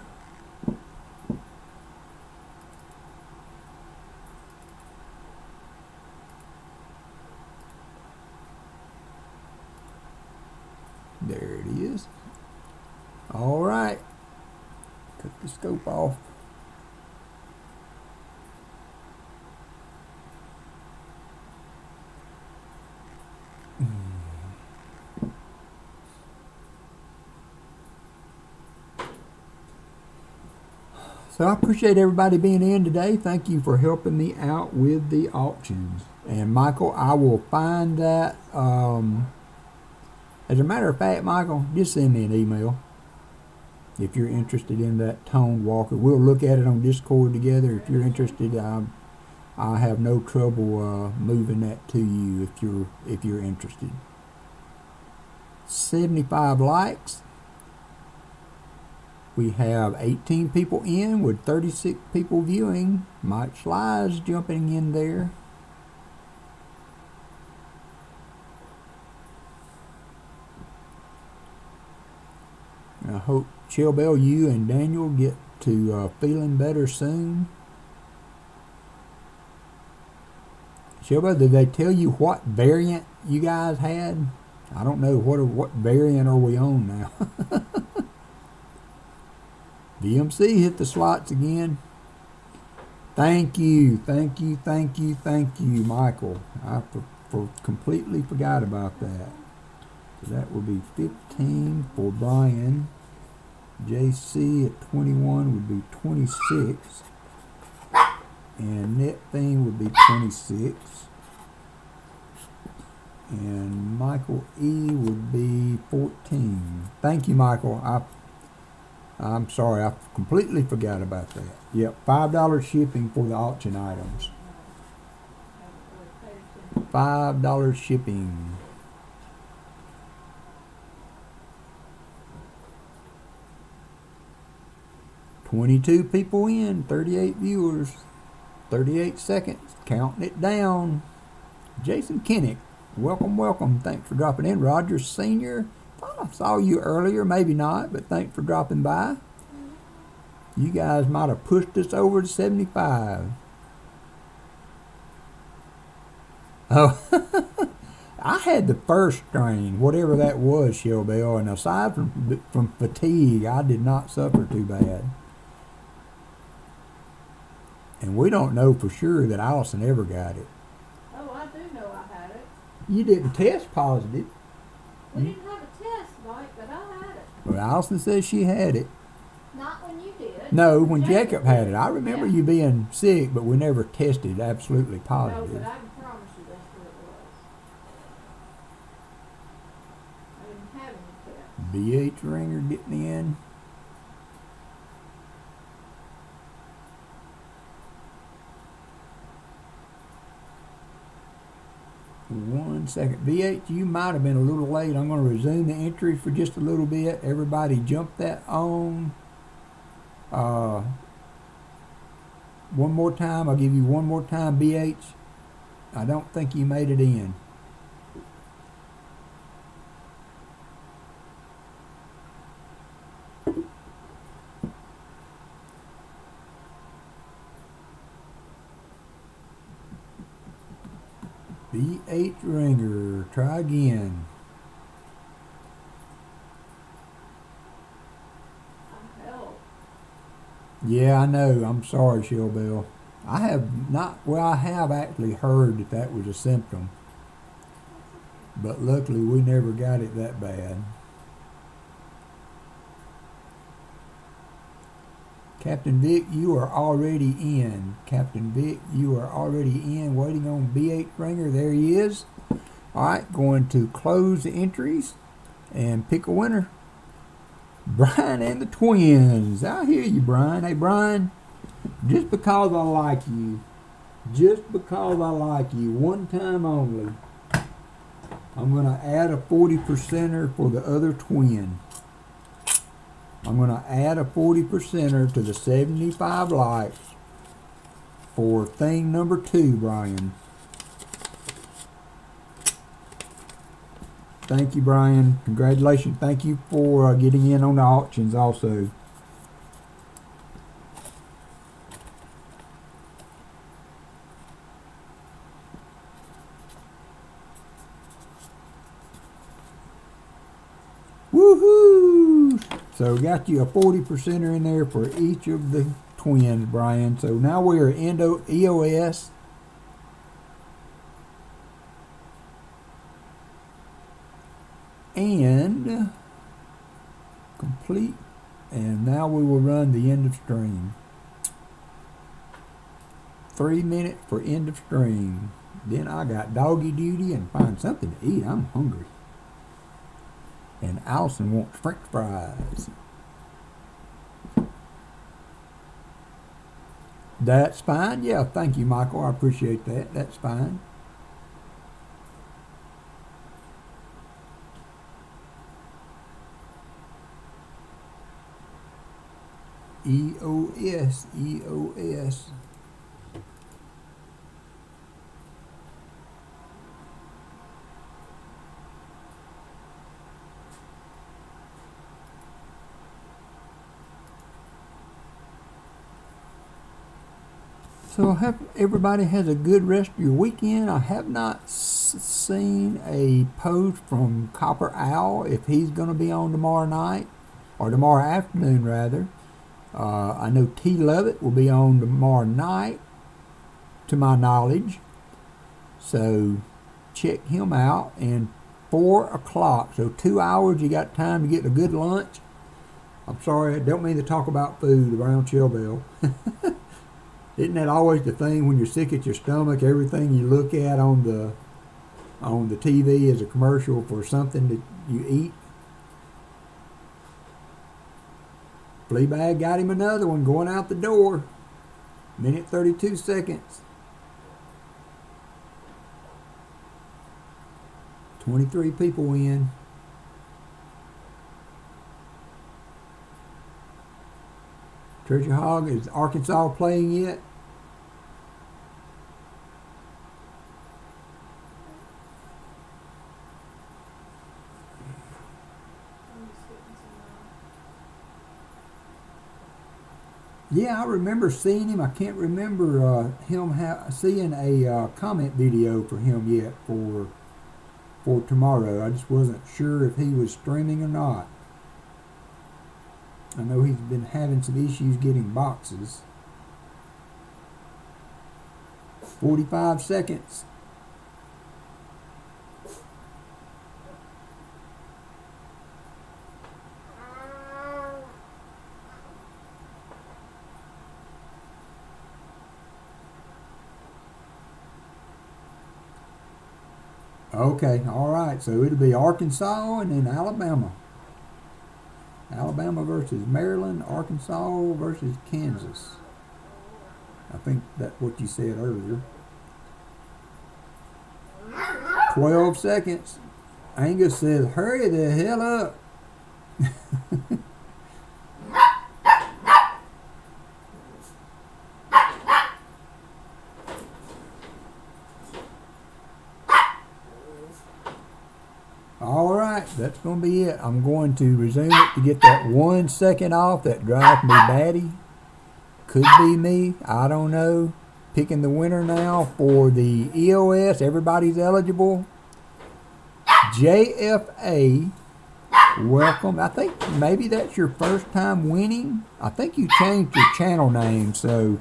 S1: There it is. All right. Cut the scope off. So I appreciate everybody being in today. Thank you for helping me out with the auctions. And Michael, I will find that. As a matter of fact, Michael, just send me an email if you're interested in that toned Walker. We'll look at it on Discord together. If you're interested, I have no trouble moving that to you if you're interested. 75 likes. We have 18 people in with 36 people viewing. Mike Sly's jumping in there. I hope, Shell Bell, you and Daniel get to feeling better soon. Shell Bell, did they tell you what variant you guys had? I don't know. What variant are we on now? VMC hit the slots again. Thank you, Michael. I completely forgot about that. So that would be 15 for Brian. JC at 21 would be 26. And Net Thing would be 26. And Michael E would be 14. Thank you, Michael. I'm sorry, I completely forgot about that. Yep, $5 shipping for the auction items. $5 shipping. $22 people in, 38 viewers, 38 seconds. Counting it down. Jason Kinnick, welcome, welcome. Thanks for dropping in. Roger Sr., thought I saw you earlier, maybe not, but thanks for dropping by. You guys might have pushed us over to 75. Oh, I had the first strain, whatever that was, Shellbell, and aside from fatigue, I did not suffer too bad. And we don't know for sure that Allison ever got it.
S2: Oh, I do know I had it.
S1: You didn't test positive.
S2: We didn't have a test, Mike, but I had it.
S1: Well, Allison says she had it.
S2: Not when you did.
S1: No, when Jacob had it. I remember
S2: Yeah.
S1: you being sick, but we never tested absolutely
S2: No,
S1: positive.
S2: but I can promise you that's what it was. I didn't have any test.
S1: BH ringer getting in. One second. BH, you might have been a little late. I'm going to resume the entries for just a little bit. Everybody jump that on. One more time. I'll give you one more time, BH. I don't think you made it in. BH ringer. Try again.
S2: I'm hell.
S1: Yeah, I know. I'm sorry, Shellbell. I have not, well, I have actually heard that that was a symptom. But luckily we never got it that bad. Captain Vic, you are already in. Captain Vic, you are already in. Waiting on B8 Ringer. There he is. Alright, going to close the entries and pick a winner. Brian and the twins. I hear you, Brian. Hey, Brian, just because I like you, one time only, I'm going to add a 40%er for the other twin. I'm going to add a 40%er to the 75 likes for thing number 2, Brian. Thank you, Brian. Congratulations. Thank you for getting in on the auctions also. Woohoo! So got you a 40%er in there for each of the twins, Brian. So now we are EOS. And complete. And now we will run the end of stream. 3 minutes for end of stream. Then I got doggy duty and find something to eat. I'm hungry. And Allison wants French fries. That's fine. Yeah, thank you, Michael. I appreciate that. That's fine. EOS, EOS. So I hope everybody has a good rest of your weekend. I have not seen a post from Copper Owl if he's going to be on tomorrow night, or tomorrow afternoon rather. I know T. Lovett will be on tomorrow night, to my knowledge. So check him out. And 4 o'clock, so 2 hours, you got time to get a good lunch. I'm sorry, I don't mean to talk about food around Shellbell. Isn't that always the thing when you're sick at your stomach? Everything you look at on the TV is a commercial for something that you eat. Fleabag got him another one going out the door. Minute 32 seconds. 23 people in. Treasure Hog, is Arkansas playing yet? Yeah, I remember seeing him. I can't remember seeing a comment video for him yet for tomorrow. I just wasn't sure if he was streaming or not. I know he's been having some issues getting boxes. 45 seconds. Okay, all right. So it'll be Arkansas and then Alabama. Alabama versus Maryland, Arkansas versus Kansas. I think that's what you said earlier. 12 seconds. Angus says, hurry the hell up. All right, that's going to be it. I'm going to resume it to get that 1 second off. That drives me batty. Could be me. I don't know. Picking the winner now for the EOS. Everybody's eligible. JFA, welcome. I think maybe that's your first time winning. I think you changed your channel name. So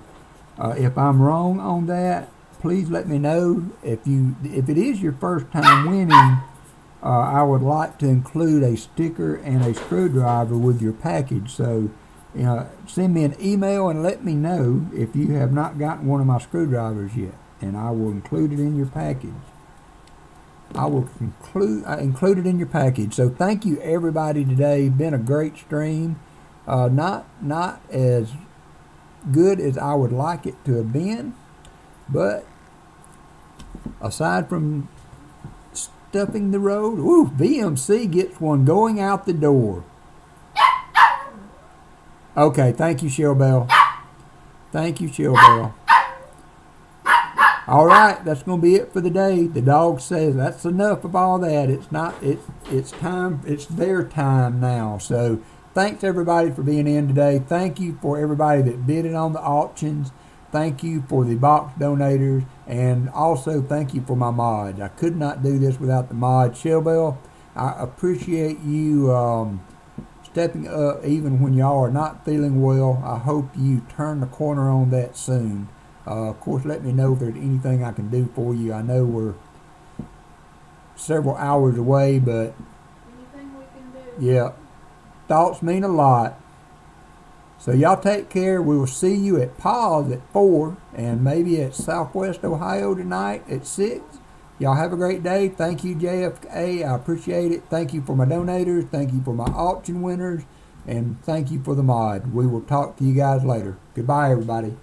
S1: if I'm wrong on that, please let me know. If it is your first time winning, I would like to include a sticker and a screwdriver with your package. So, send me an email and let me know if you have not gotten one of my screwdrivers yet, and I will include it in your package. I will include it in your package. So, thank you everybody today. Been a great stream. Not as good as I would like it to have been, but aside from stuffing the road. Ooh, BMC gets one going out the door. Okay, thank you, Shell Bell. Thank you, Shell Bell. All right, that's going to be it for the day. The dog says that's enough of all that. It's time. It's their time now. So thanks everybody for being in today. Thank you for everybody that bid it on the auctions. Thank you for the box donators, and also thank you for my mods. I could not do this without the mods. Shellbell, I appreciate you stepping up even when y'all are not feeling well. I hope you turn the corner on that soon. Of course, let me know if there's anything I can do for you. I know we're several hours away, but
S2: Anything we can do.
S1: yeah, thoughts mean a lot. So y'all take care. We will see you at Paws at 4 and maybe at Southwest Ohio tonight at 6. Y'all have a great day. Thank you, JFA. I appreciate it. Thank you for my donators. Thank you for my auction winners. And thank you for the mod. We will talk to you guys later. Goodbye, everybody.